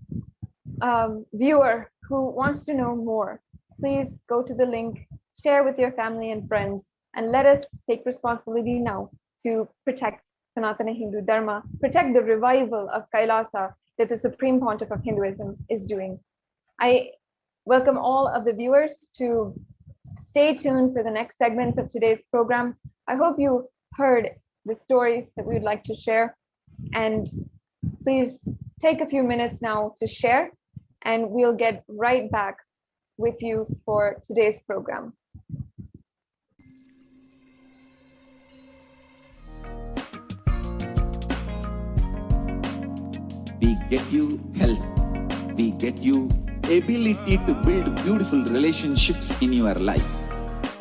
[SPEAKER 7] viewer who wants to know more, please go to the link, share with your family and friends, and let us take responsibility now to protect Sanatana Hindu Dharma, protect the revival of Kailasa that the Supreme Pontiff of Hinduism is doing. I welcome all of the viewers to stay tuned for the next segments of today's program. I hope you heard the stories that we would like to share, and please take a few minutes now to share and we'll get right back with you for today's program.
[SPEAKER 9] We get you health. We get you ability to build beautiful relationships in your life.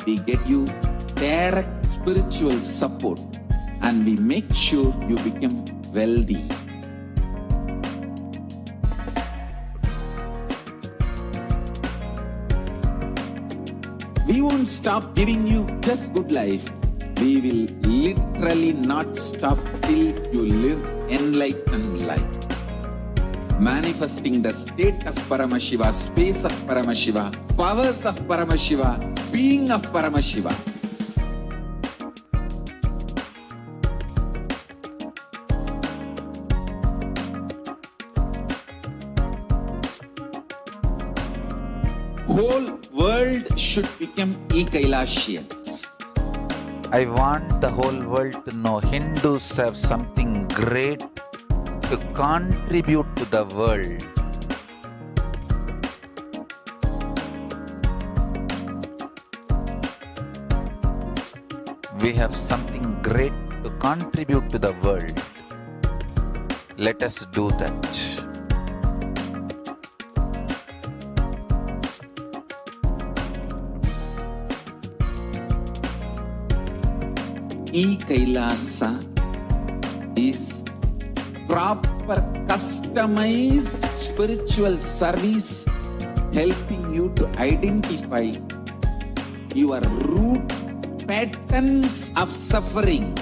[SPEAKER 9] We get you direct spiritual support, and we make sure you become wealthy. We won't stop giving you just good life. We will literally not stop till you live enlightened life. Manifesting the state of Paramashiva, space of Paramashiva, powers of Paramashiva, being of Paramashiva. Whole world should become Kailasians.
[SPEAKER 3] I want the whole world to know Hindus have something great to contribute to the world. We have something great to contribute to the world. Let us do that.
[SPEAKER 9] Kailasa is proper customized spiritual service helping you to identify your root patterns of suffering.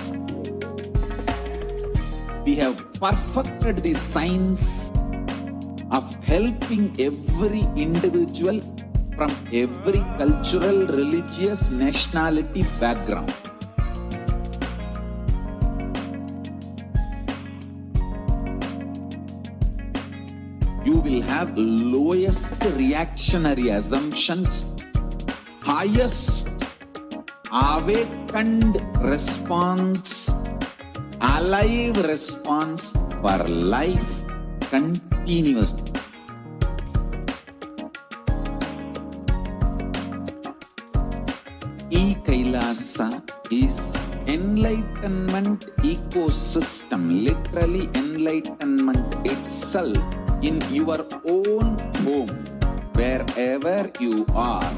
[SPEAKER 9] We have perfected the science of helping every individual from every cultural, religious, nationality background. You will have lowest reactionary assumptions, highest awakened response, alive response for life continuously. Kailasa is enlightenment ecosystem, literally enlightenment itself in your own home, wherever you are.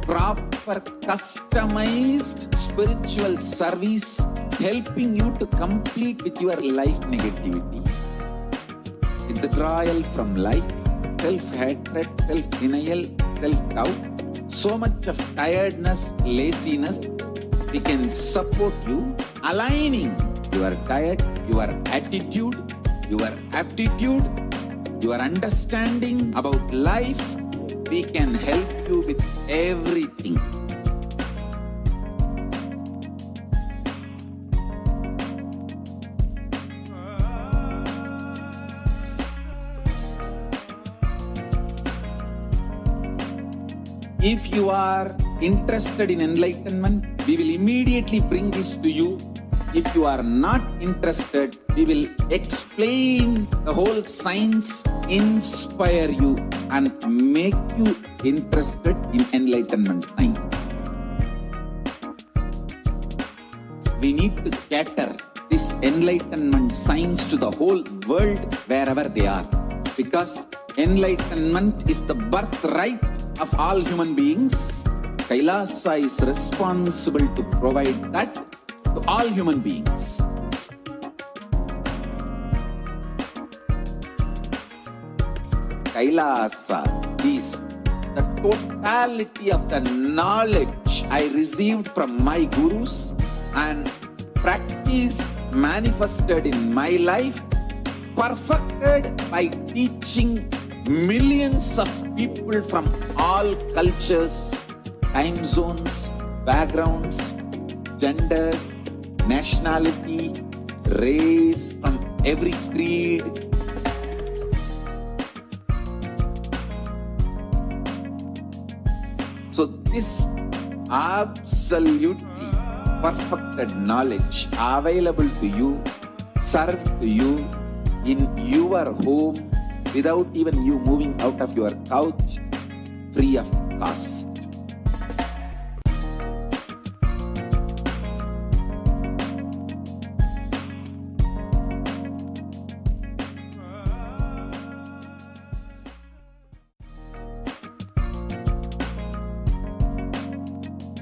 [SPEAKER 9] Proper customized spiritual service helping you to complete with your life negativity. Withdrawal from life, self-hatred, self-denial, self-doubt, so much of tiredness, laziness. We can support you aligning your diet, your attitude, your aptitude, your understanding about life. We can help you with everything. If you are interested in enlightenment, we will immediately bring this to you. If you are not interested, we will explain the whole science, inspire you, and make you interested in enlightenment time. We need to cater this enlightenment science to the whole world wherever they are, because enlightenment is the birthright of all human beings. Kailasa is responsible to provide that to all human beings. Kailasa is the totality of the knowledge I received from my gurus and practice manifested in my life, perfected by teaching millions of people from all cultures, time zones, backgrounds, genders, nationality, race, from every creed. So this absolutely perfected knowledge available to you, served to you in your home without even you moving out of your couch, free of cost.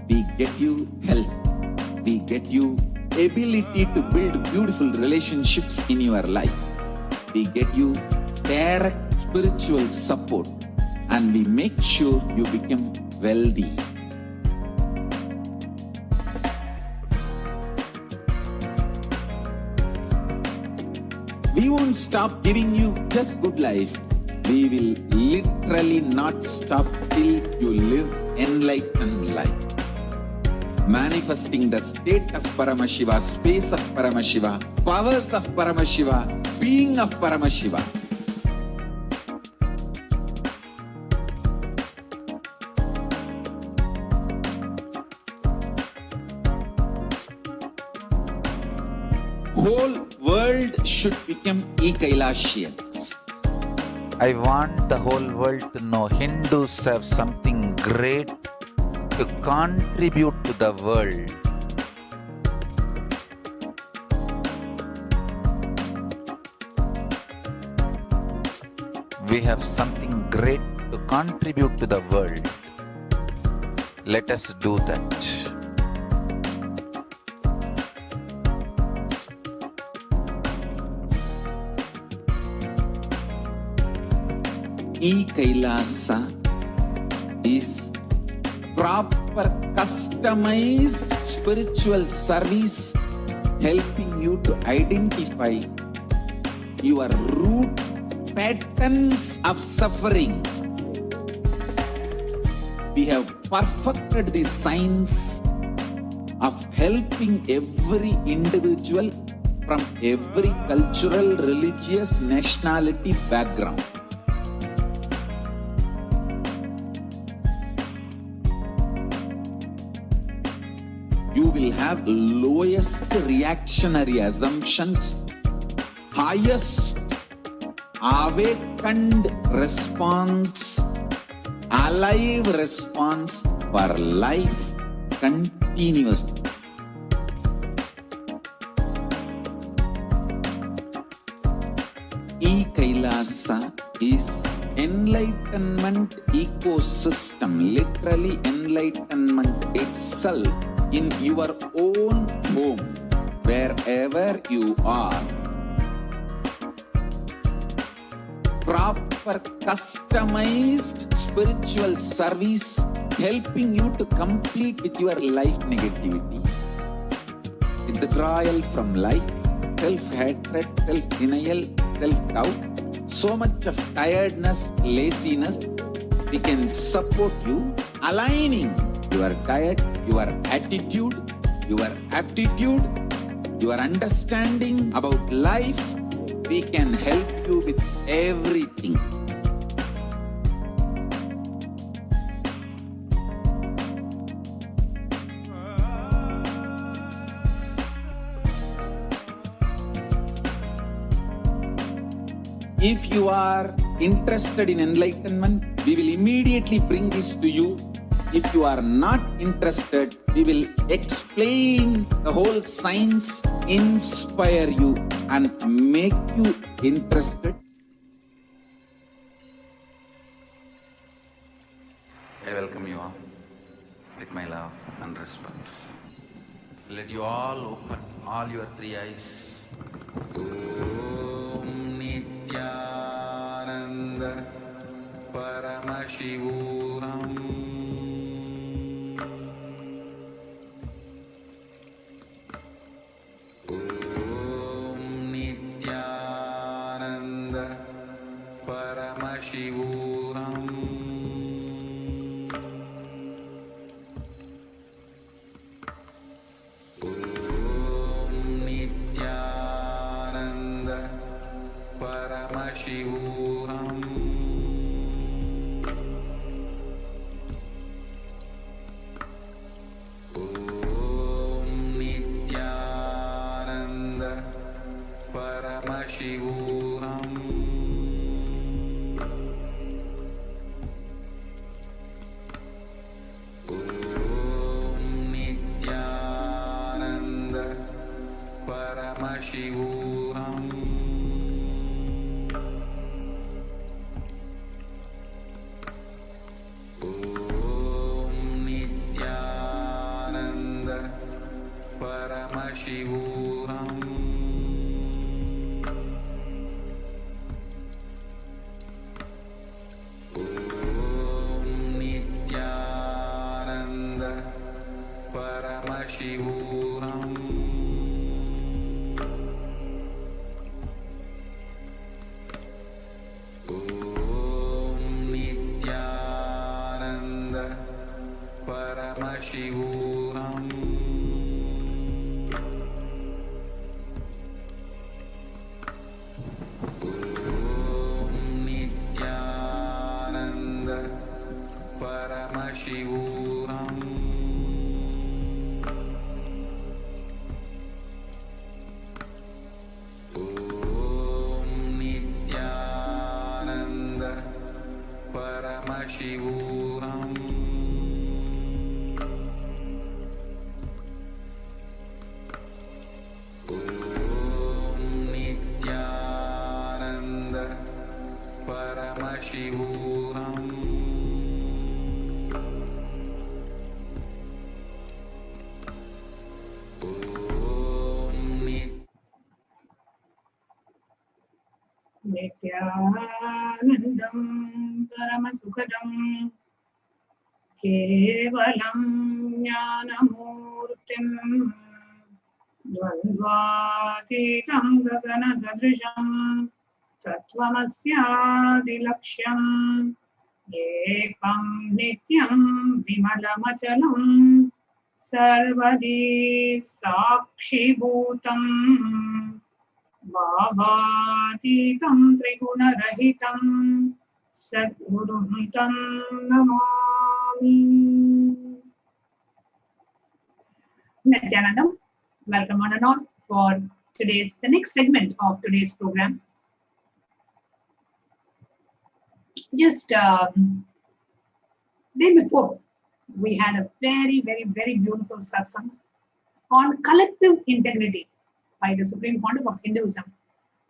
[SPEAKER 9] We get you help. We get you ability to build beautiful relationships in your life. We get you direct spiritual support, and we make sure you become wealthy. We won't stop giving you just good life. We will literally not stop till you live enlightened life. Manifesting the state of Paramashiva, space of Paramashiva, powers of Paramashiva, being of Paramashiva. Whole world should become Kailasians.
[SPEAKER 3] I want the whole world to know Hindus have something great to contribute to the world. We have something great to contribute to the world. Let us do that.
[SPEAKER 9] Kailasa is proper customized spiritual service helping you to identify your root patterns of suffering. We have perfected the science of helping every individual from every cultural, religious, nationality background. You will have lowest reactionary assumptions, highest awakened response, alive response for life continuously. Kailasa is enlightenment ecosystem, literally enlightenment itself in your own home, wherever you are. Proper customized spiritual service helping you to complete with your life negativity, withdrawal from life, self-hatred, self-denial, self-doubt, so much of tiredness, laziness. We can support you aligning your diet, your attitude, your aptitude, your understanding about life. We can help you with everything. If you are interested in enlightenment, we will immediately bring this to you. If you are not interested, we will explain the whole science, inspire you and make you interested.
[SPEAKER 2] I welcome you all with my love and respect. Let you all open all your three eyes. Om Nithyananda Paramashivoham. Om Nithyananda Paramashivoham. Paramashivoham. Om Nithyananda Paramashivoham. Paramashivoham. Om Nithyananda Paramashivoham. Om Nithyananda Paramashivoham.
[SPEAKER 11] Nithyanandam Paramasukhadam Kevalam Jnanamurtim Dvandvatitam Gaganadrisam Tattvamasyaadilaksham Ekam Nityam Vimalamachalam Sarvadi Sakshibhutam Bhavatītam Triguna-rahitam Sadgurum tam namami. Nithyanandam, welcome on and on for the next segment of today's program. Just day before, we had a very beautiful satsang on collective integrity by the Supreme Pontiff of Hinduism,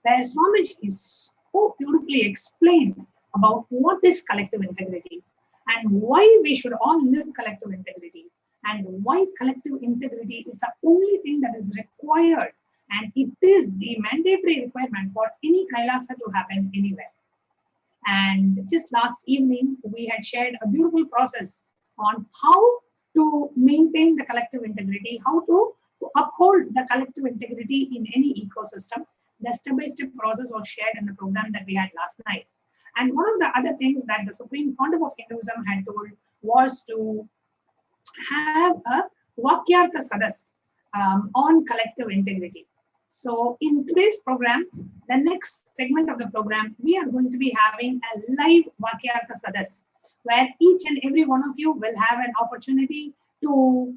[SPEAKER 11] where Swamiji is so beautifully explained about what is collective integrity and why we should all live collective integrity and why collective integrity is the only thing that is required, and it is the mandatory requirement for any Kailasa to happen anywhere. And just last evening, we had shared a beautiful process on how to maintain the collective integrity, how to uphold the collective integrity in any ecosystem. The step-by-step process was shared in the program that we had last night. And one of the other things that the Supreme Pontiff of Hinduism had told was to have a Vakyartha Sadas on collective integrity. So in today's program, the next segment of the program, we are going to be having a live Vakyartha Sadas, where each and every one of you will have an opportunity to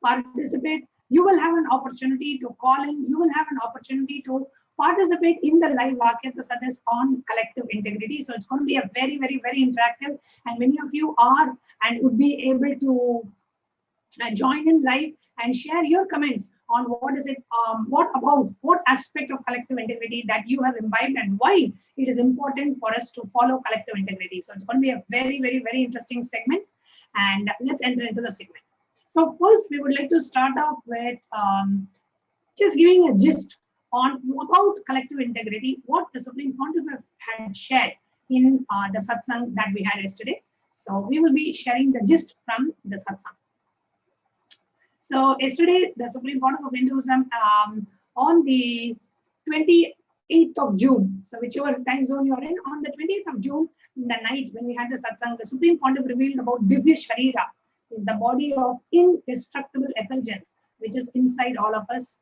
[SPEAKER 11] participate. You will have an opportunity to call in. You will have an opportunity to participate in the live Vakyartha Sadas on collective integrity. So it's going to be a very interactive, and many of you are and would be able to join in live and share your comments on what is it, what aspect of collective integrity that you have imbibed and why it is important for us to follow collective integrity. So it's going to be a very interesting segment, and let's enter into the segment. So first, we would like to start off with just giving a gist on about collective integrity, what the Supreme Pontiff had shared in the satsang that we had yesterday. So we will be sharing the gist from the satsang. So yesterday, the Supreme Pontiff of Hinduism on the 28th of June, so whichever time zone you're in, on the 28th of June, in the night when we had the satsang, the Supreme Pontiff revealed about Divya Sharira, is the body of indestructible effulgence which is inside all of us.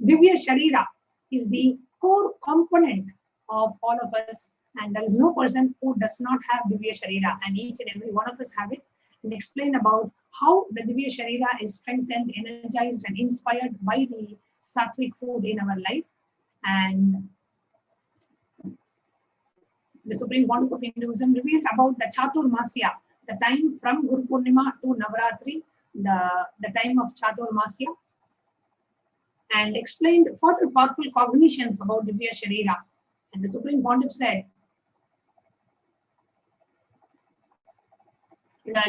[SPEAKER 11] Divya Sharira is the core component of all of us, and there is no person who does not have Divya Sharira, and each and every one of us have it. And explain about how the Divya Sharira is strengthened, energized, and inspired by the sattvic food in our life. And the Supreme Pontiff of Hinduism revealed about the Chaturmasya, the time from Guru Purnima to Navaratri, the time of Chaturmasya, and explained further powerful cognitions about Divya Sharira. And the Supreme Pontiff said,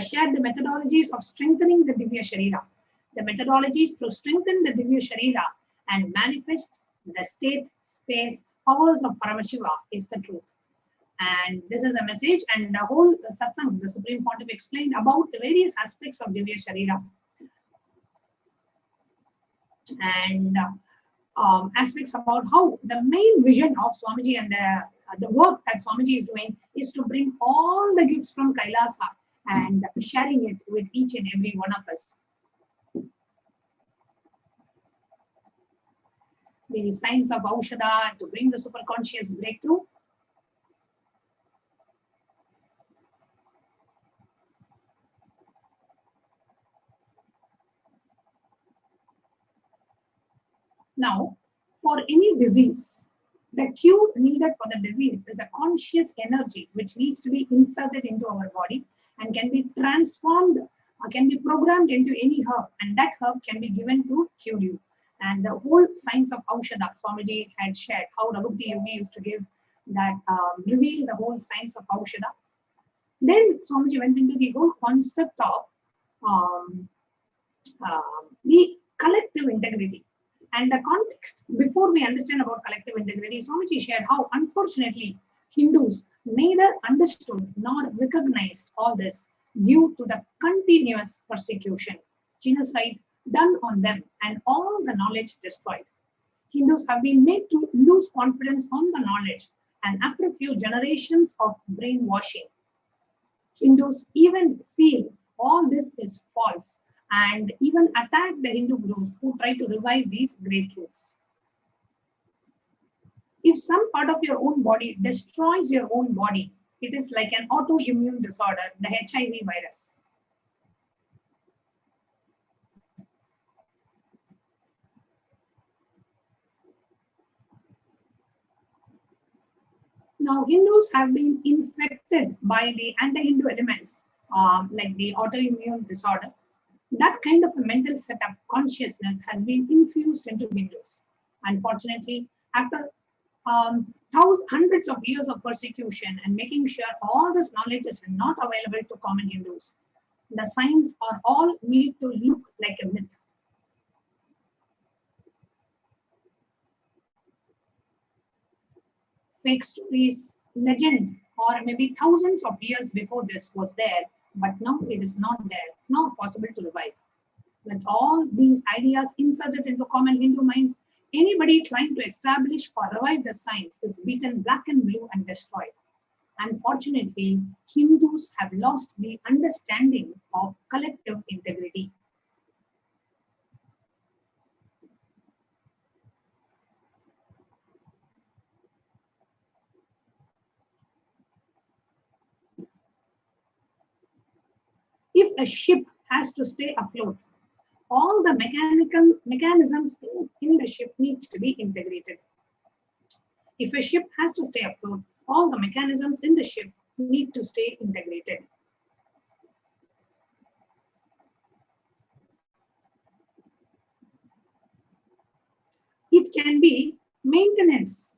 [SPEAKER 11] shared the methodologies of strengthening the Divya Sharira, the methodologies to strengthen the Divya Sharira and manifest the state, space, powers of Paramashiva is the truth. And this is a message, and the whole satsang, the Supreme Pontiff explained about the various aspects of Divya Sharira and aspects about how the main vision of Swamiji and the work that Swamiji is doing is to bring all the gifts from Kailasa and sharing it with each and every one of us. The science of Aushadha to bring the superconscious breakthrough.
[SPEAKER 12] Now, for any disease, the cure needed for the disease is a conscious energy which needs to be inserted into our body and can be transformed or can be programmed into any herb, and that herb can be given to cure you. And the whole science of Aushadha, Swamiji had shared how Ravukti Yogi used to give that, reveal the whole science of Aushadha. Then Swamiji went into the whole concept of the collective integrity. And the context, before we understand about collective integrity, Swamiji shared how unfortunately Hindus neither understood nor recognized all this due to the continuous persecution, genocide done on them, and all the knowledge destroyed. Hindus have been made to lose confidence on the knowledge, and after a few generations of brainwashing, Hindus even feel all this is false and even attack the Hindu gurus who try to revive these great truths. If some part of your own body destroys your own body, it is like an autoimmune disorder, the HIV virus. Now, Hindus have been infected by the anti-Hindu elements, like the autoimmune disorder. That kind of a mental setup, consciousness, has been infused into Hindus. Unfortunately, after hundreds of years of persecution and making sure all this knowledge is not available to common Hindus, the signs are all made to look like a myth. Fake stories, legend, or maybe thousands of years before this was there, but now it is not there, not possible to revive. With all these ideas inserted into common Hindu minds, anybody trying to establish or revive the science is beaten black and blue and destroyed. Unfortunately, Hindus have lost the understanding of collective integrity. If a ship has to stay afloat, all the mechanisms in the ship needs to be integrated. If a ship has to stay afloat, all the mechanisms in the ship need to stay integrated. It can be maintenance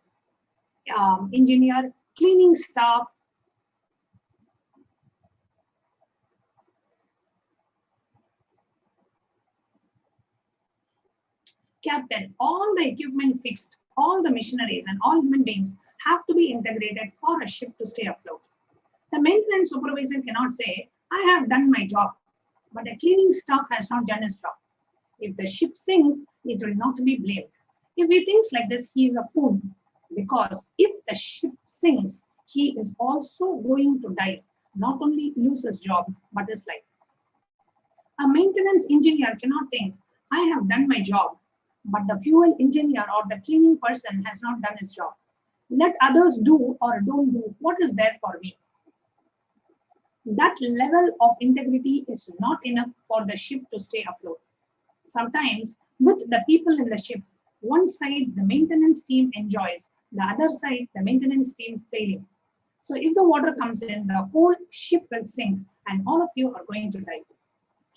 [SPEAKER 12] engineer, cleaning staff, captain, all the equipment fixed, all the machineries and all human beings have to be integrated for a ship to stay afloat. The maintenance supervisor cannot say, I have done my job, but the cleaning staff has not done his job. If the ship sinks, it will not be blamed. If he thinks like this, he is a fool, because if the ship sinks, he is also going to die, not only lose his job, but his life. A maintenance engineer cannot think, I have done my job, but the fuel engineer or the cleaning person has not done his job. Let others do or don't do what is there for me. That level of integrity is not enough for the ship to stay afloat. Sometimes, with the people in the ship, one side the maintenance team enjoys, the other side the maintenance team failing. So if the water comes in, the whole ship will sink and all of you are going to die.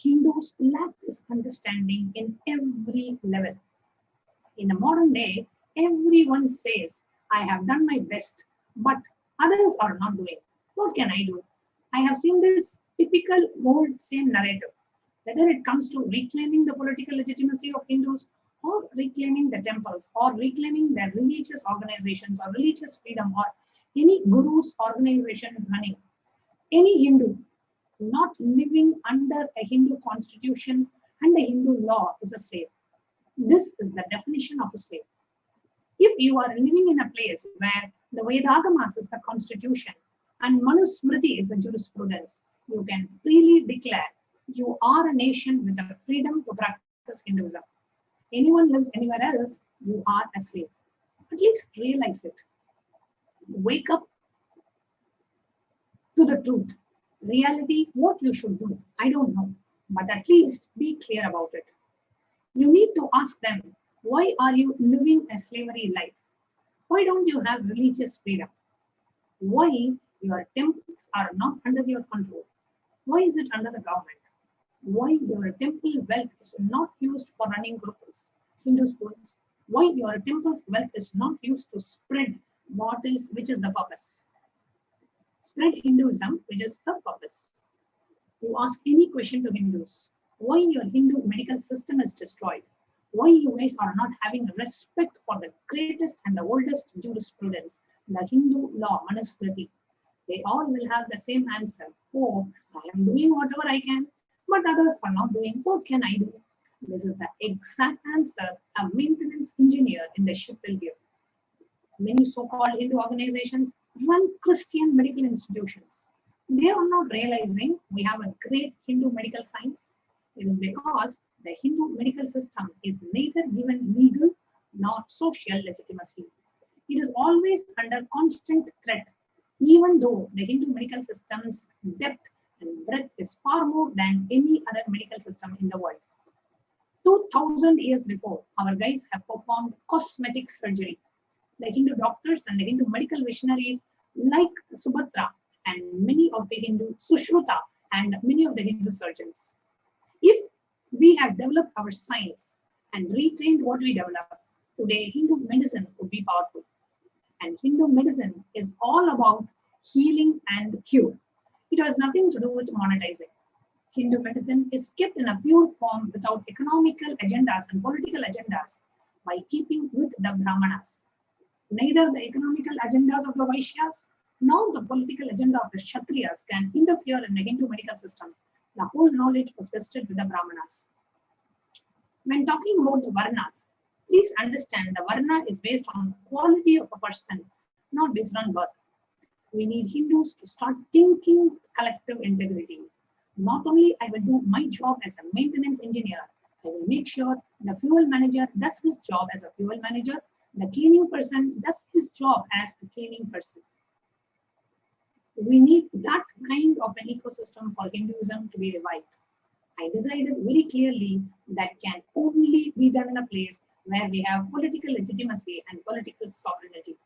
[SPEAKER 12] Hindus lack this understanding in every level. In the modern day, everyone says, I have done my best, but others are not doing. What can I do? I have seen this typical old same narrative, whether it comes to reclaiming the political legitimacy of Hindus or reclaiming the temples or reclaiming their religious organizations or religious freedom or any guru's organization running. Any Hindu not living under a Hindu constitution and a Hindu law is a slave. This is the definition of a slave. If you are living in a place where the Vedagamas is the constitution and Manusmriti is the jurisprudence, you can freely declare you are a nation with the freedom to practice Hinduism. Anyone lives anywhere else, you are a slave. At least realize it. Wake up to the truth. Reality, what you should do, I don't know, but at least be clear about it. You need to ask them, Why are you living a slavery life? Why don't you have religious freedom? Why your temples are not under your control? Why is it under the government? Why your temple wealth is not used for running gurukuls, Hindu schools? Why your temple's wealth is not used to spread what is, which is the purpose? Spread Hinduism, which is the purpose. You ask any question to Hindus, why your Hindu medical system is destroyed? Why you guys are not having respect for the greatest and the oldest jurisprudence, the Hindu law, Manusmriti? They all will have the same answer. Oh, I am doing whatever I can, but others are not doing. What can I do? This is the exact answer a maintenance engineer in the ship will give. Many so-called Hindu organizations run Christian medical institutions. They are not realizing we have a great Hindu medical science. It is because the Hindu medical system is neither given legal nor social legitimacy. It is always under constant threat, even though the Hindu medical system's depth and breadth is far more than any other medical system in the world. 2000 years before, our guys have performed cosmetic surgery. The Hindu doctors and the Hindu medical missionaries like Subhatra and many of the Hindu Sushruta and many of the Hindu surgeons. If we had developed our science and retrained what we developed, today Hindu medicine would be powerful. And Hindu medicine is all about healing and cure. It has nothing to do with monetizing. Hindu medicine is kept in a pure form without economical agendas and political agendas by keeping with the Brahmanas. Neither the economical agendas of the Vaishyas nor the political agenda of the Kshatriyas can interfere in the Hindu medical system. The whole knowledge was vested with the Brahmanas. When talking about the Varnas, please understand the Varna is based on quality of a person, not based on birth. We need Hindus to start thinking with collective integrity. Not only I will do my job as a maintenance engineer, I will make sure the fuel manager does his job as a fuel manager, the cleaning person does his job as a cleaning person. We need that kind of an ecosystem for Hinduism to be revived. I decided very clearly that can only be done in a place where we have political legitimacy and political sovereignty.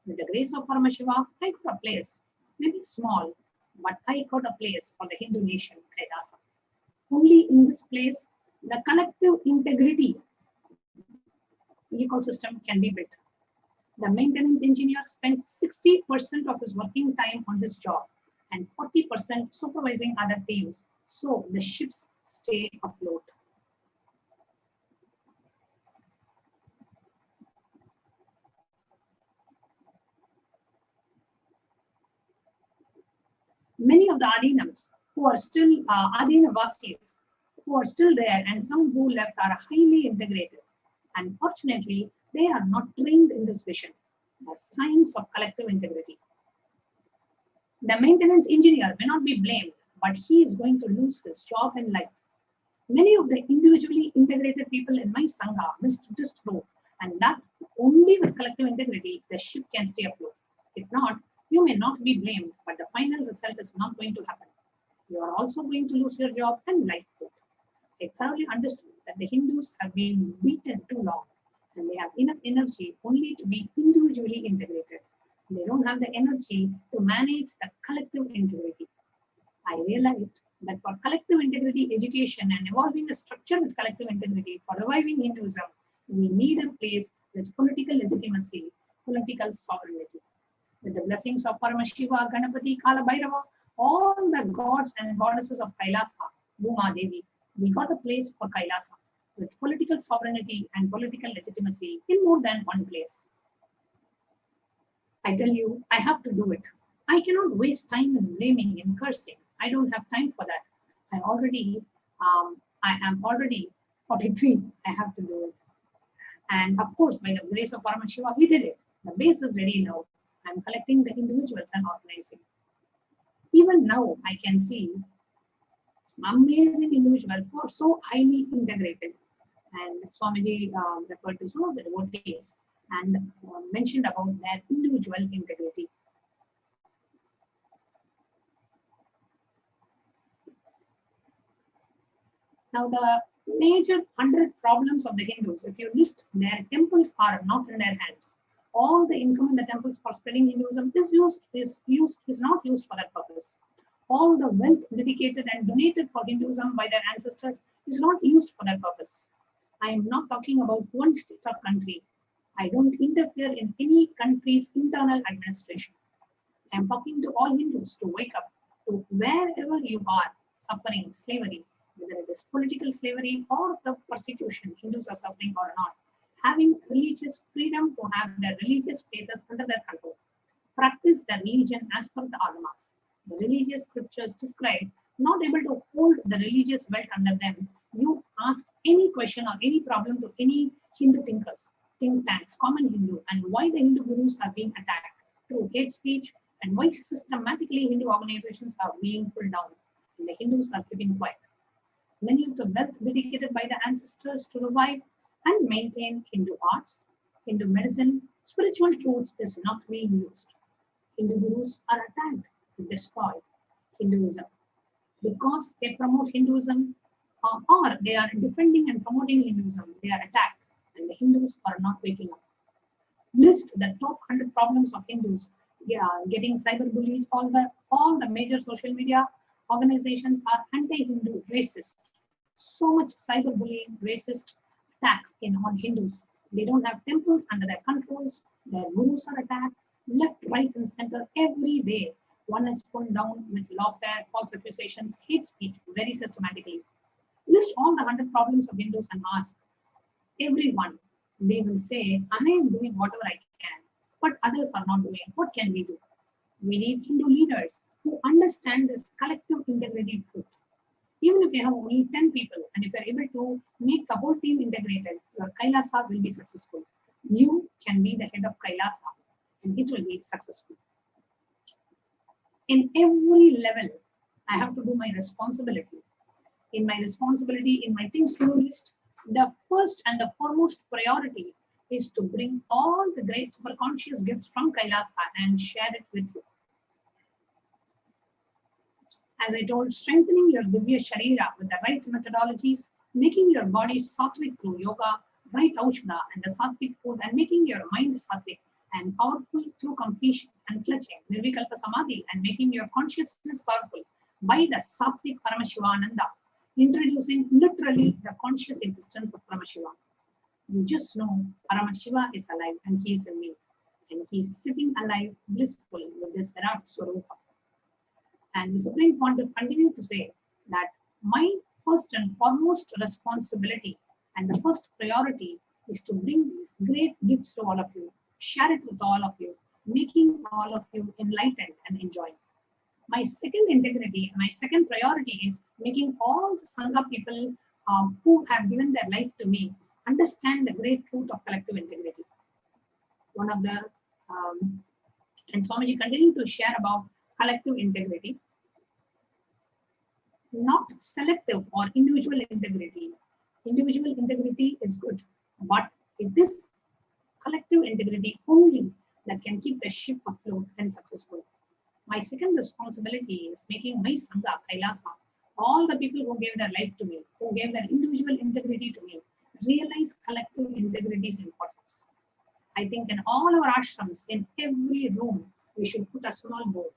[SPEAKER 12] With the grace of Paramashiva, I got a place, maybe small, but I got a place for the Hindu nation, Kailasa. Only in this place, the collective integrity ecosystem can be built. The maintenance engineer spends 60% of his working time on this job and 40% supervising other teams, so the ships stay afloat. Many of the Adinams who are still Adinavasis, who are still there, and some who left are highly integrated. Unfortunately, they are not trained in this vision, the science of collective integrity. The maintenance engineer may not be blamed, but he is going to lose his job and life. Many of the individually integrated people in my Sangha missed this truth, and that only with collective integrity the ship can stay afloat. If not, you may not be blamed, but the final result is not going to happen. You are also going to lose your job and life too. I thoroughly understood that the Hindus have been beaten too long, and they have enough energy only to be individually integrated. They don't have the energy to manage the collective integrity. I realized that for collective integrity education and evolving a structure with collective integrity for reviving Hinduism, we need a place with political legitimacy, political sovereignty. With the blessings of Paramashiva, Ganapati, Kala Bhairava, all the gods and goddesses of Kailasa, Bhuma Devi, we got a place for Kailasa with political sovereignty and political legitimacy in more than one place. I tell you, I have to do it. I cannot waste time in blaming and cursing. I don't have time for that. I am already 43. I have to do it. And of course, by the grace of Paramashiva, we did it. The base is ready now. I'm collecting the individuals and organizing. Even now, I can see amazing individuals who are so highly integrated. And Swamiji referred to some of the devotees and mentioned about their individual integrity. Now, the Major 100 problems of the Hindus, if you list, their temples are not in their hands. All the income in the temples for spreading Hinduism is not used for that purpose. All the wealth dedicated and donated for Hinduism by their ancestors is not used for that purpose. I am not talking about one state or country. I don't interfere in any country's internal administration. I am talking to all Hindus to wake up to wherever you are suffering slavery, whether it is political slavery or the persecution Hindus are suffering or not, having religious freedom to have their religious spaces under their control. Practice their religion as per the agamas. The religious scriptures describe not able to hold the religious wealth under them. You ask any question or any problem to any Hindu thinkers, think tanks, common Hindu, and why the Hindu gurus are being attacked through hate speech, and why systematically Hindu organizations are being pulled down and the Hindus are keeping quiet. Many of the wealth dedicated by the ancestors to revive and maintain Hindu arts, Hindu medicine, spiritual truths is not being used. Hindu gurus are attacked to destroy Hinduism because they promote Hinduism or they are defending and promoting Hinduism. They are attacked and the Hindus are not waking up. List the top 100 problems of Hindus. Getting cyberbullied. All the major social media organizations are anti-Hindu, racist. So much cyberbullying, racist attacks on Hindus. They don't have temples under their controls. Their gurus are attacked left, right, and center every day. One is pulled down with lawfare, false accusations, hate speech, very systematically. List all the 100 problems of Hindus and ask everyone. They will say, I am doing whatever I can, but others are not doing. What can we do? We need Hindu leaders who understand this collective integrity truth. Even if you have only 10 people, and if you're able to make the whole team integrated, your Kailasa will be successful. You can be the head of Kailasa, and it will be successful. In every level, I have to do my responsibility. In my responsibility, in my things to do list, the first and the foremost priority is to bring all the great superconscious gifts from Kailasa and share it with you. As I told, strengthening your Divya Sharira with the right methodologies, making your body sattvic through yoga, right aushadha and the sattvic food, and making your mind sattvic and powerful through completion and clutching, Nirvikalpa Samadhi, and making your consciousness powerful by the sattvic Paramashivananda, introducing literally the conscious existence of Paramashiva. You just know Paramashiva is alive and he is in me. And he is sitting alive, blissful with this Virat Swarupa. And the Supreme Pontiff continued to say that my first and foremost responsibility and the first priority is to bring these great gifts to all of you, share it with all of you, making all of you enlightened and enjoy. My second integrity, my second priority is making all the Sangha people who have given their life to me understand the great truth of collective integrity. One of the, and Swamiji continued to share about collective integrity, not selective or individual integrity. Individual integrity is good, but it is collective integrity only that can keep the ship afloat and successful. My second responsibility is making my Sangha, Kailasa, all the people who gave their life to me, who gave their individual integrity to me, realize collective integrity's importance. I think in all our ashrams, in every room, we should put a small board.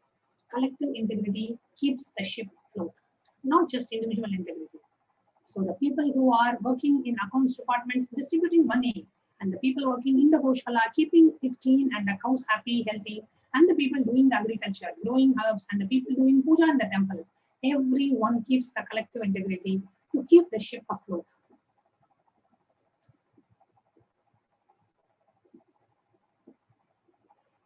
[SPEAKER 12] Collective integrity keeps the ship afloat, not just individual integrity. So the people who are working in accounts department, distributing money, and the people working in the Goshala, keeping it clean and the cows happy, healthy, and the people doing the agriculture, growing herbs, and the people doing puja in the temple, everyone keeps the collective integrity to keep the ship afloat.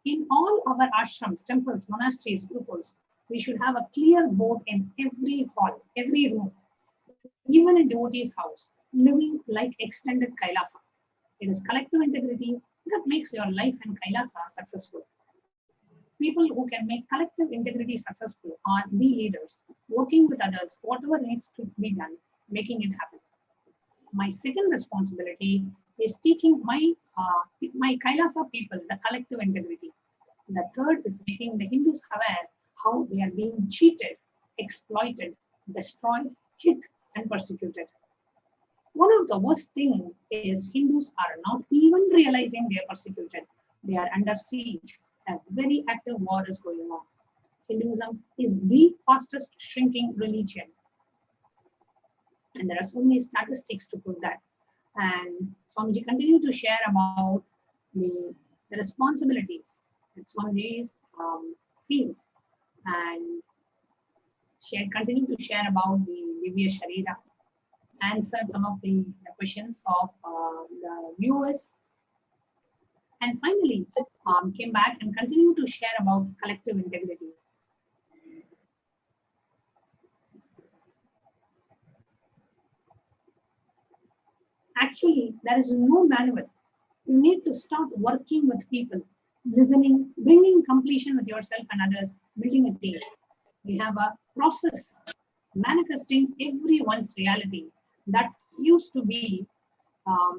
[SPEAKER 12] In all our ashrams, temples, monasteries, gurukuls, we should have a clear board in every hall, every room, even in devotee's house, living like extended Kailasa. It is collective integrity that makes your life and Kailasa successful. People who can make collective integrity successful are the leaders, working with others, whatever needs to be done, making it happen. My second responsibility is teaching my Kailasa people the collective integrity. The third is making the Hindus aware how they are being cheated, exploited, destroyed, hit, and persecuted. One of the worst things is Hindus are not even realizing they are persecuted. They are under siege. A very active war is going on. Hinduism is the fastest shrinking religion. And there are so many statistics to prove that. And Swamiji continued to share about the responsibilities that Swamiji feels, and continued to share about the Divya Sharira, answered some of the questions of the viewers, and finally came back and continued to share about collective integrity. Actually, there is no manual. You need to start working with people, listening, bringing completion with yourself and others, building a team. We have a process manifesting everyone's reality that used to be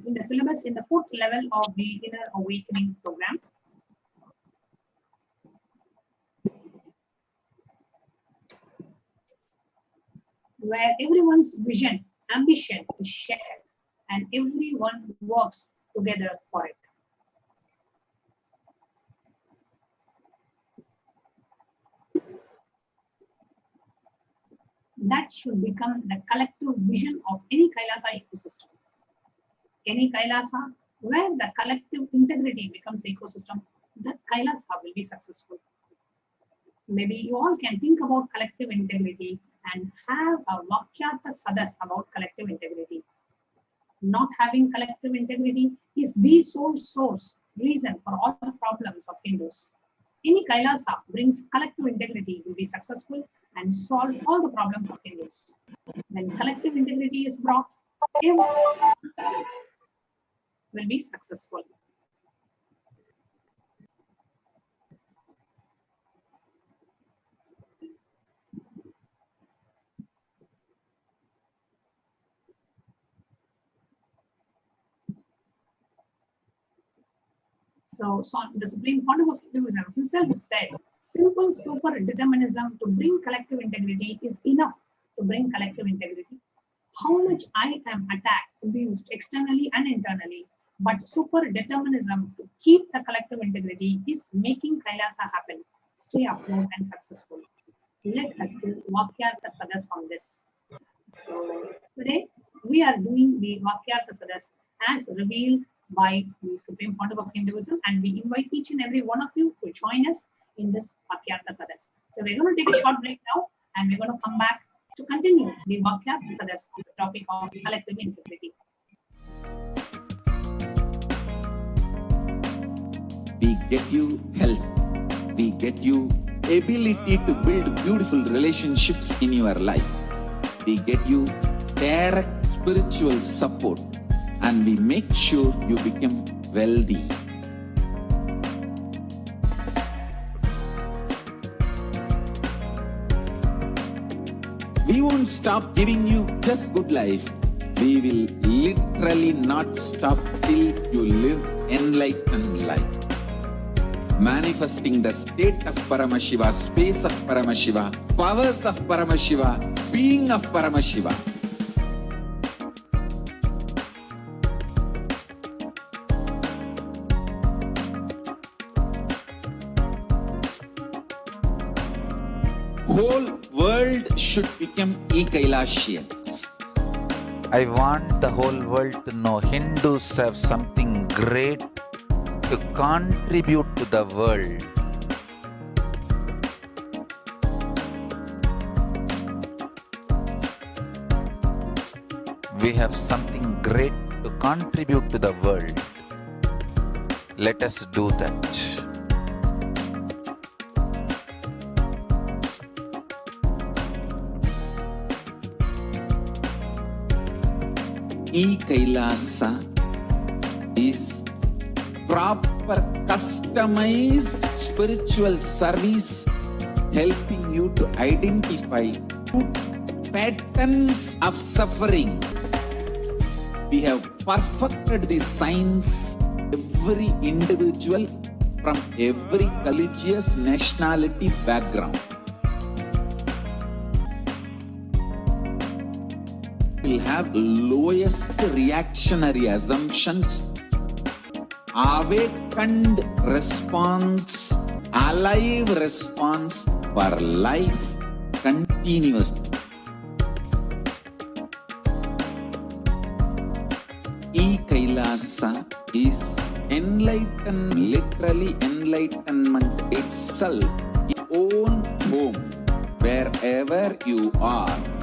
[SPEAKER 12] in the syllabus in the 4th level of the Inner Awakening program. Where everyone's vision, ambition is shared and everyone works together for it. That should become the collective vision of any Kailasa ecosystem. Any Kailasa where the collective integrity becomes the ecosystem, that Kailasa will be successful. Maybe you all can think about collective integrity and have a Vakyartha Sadas about collective integrity. Not having collective integrity is the sole source reason for all the problems of Hindus. Any Kailasa brings collective integrity will be successful and solve all the problems of Hindus. When collective integrity is brought, everyone will be successful. So the Supreme Court of Hinduism himself said, simple super determinism to bring collective integrity is enough to bring collective integrity. How much I am attacked, abused externally and internally, but super determinism to keep the collective integrity is making Kailasa happen, stay afloat and successful. Let us do Vakyartha Sadas on this. So today we are doing the Vakyartha Sadas as revealed by the Supreme Court of Hinduism, and we invite each and every one of you to join us in this Vakyartha Sadas. So we're going to take a short break now, and we're going to come back to continue the Vakyartha Sadas on the topic of collective integrity.
[SPEAKER 9] We get you health. We get you ability to build beautiful relationships in your life. We get you direct spiritual support. And we make sure you become wealthy. We won't stop giving you just good life. We will literally not stop till you live enlightened life. Manifesting the state of Paramashiva, space of Paramashiva, powers of Paramashiva, being of Paramashiva. Whole world should become e-Kailasians.
[SPEAKER 3] I want the whole world to know Hindus have something great to contribute to the world. We have something great to contribute to the world. Let us do that.
[SPEAKER 9] E-Kailasa is proper customized spiritual service helping you to identify patterns of suffering. We have perfected the science. Every individual from every religious nationality background. will have lowest reactionary assumptions, awakened response, alive response for life continuous. Kailasa is literally enlightenment itself, your own home, wherever you are.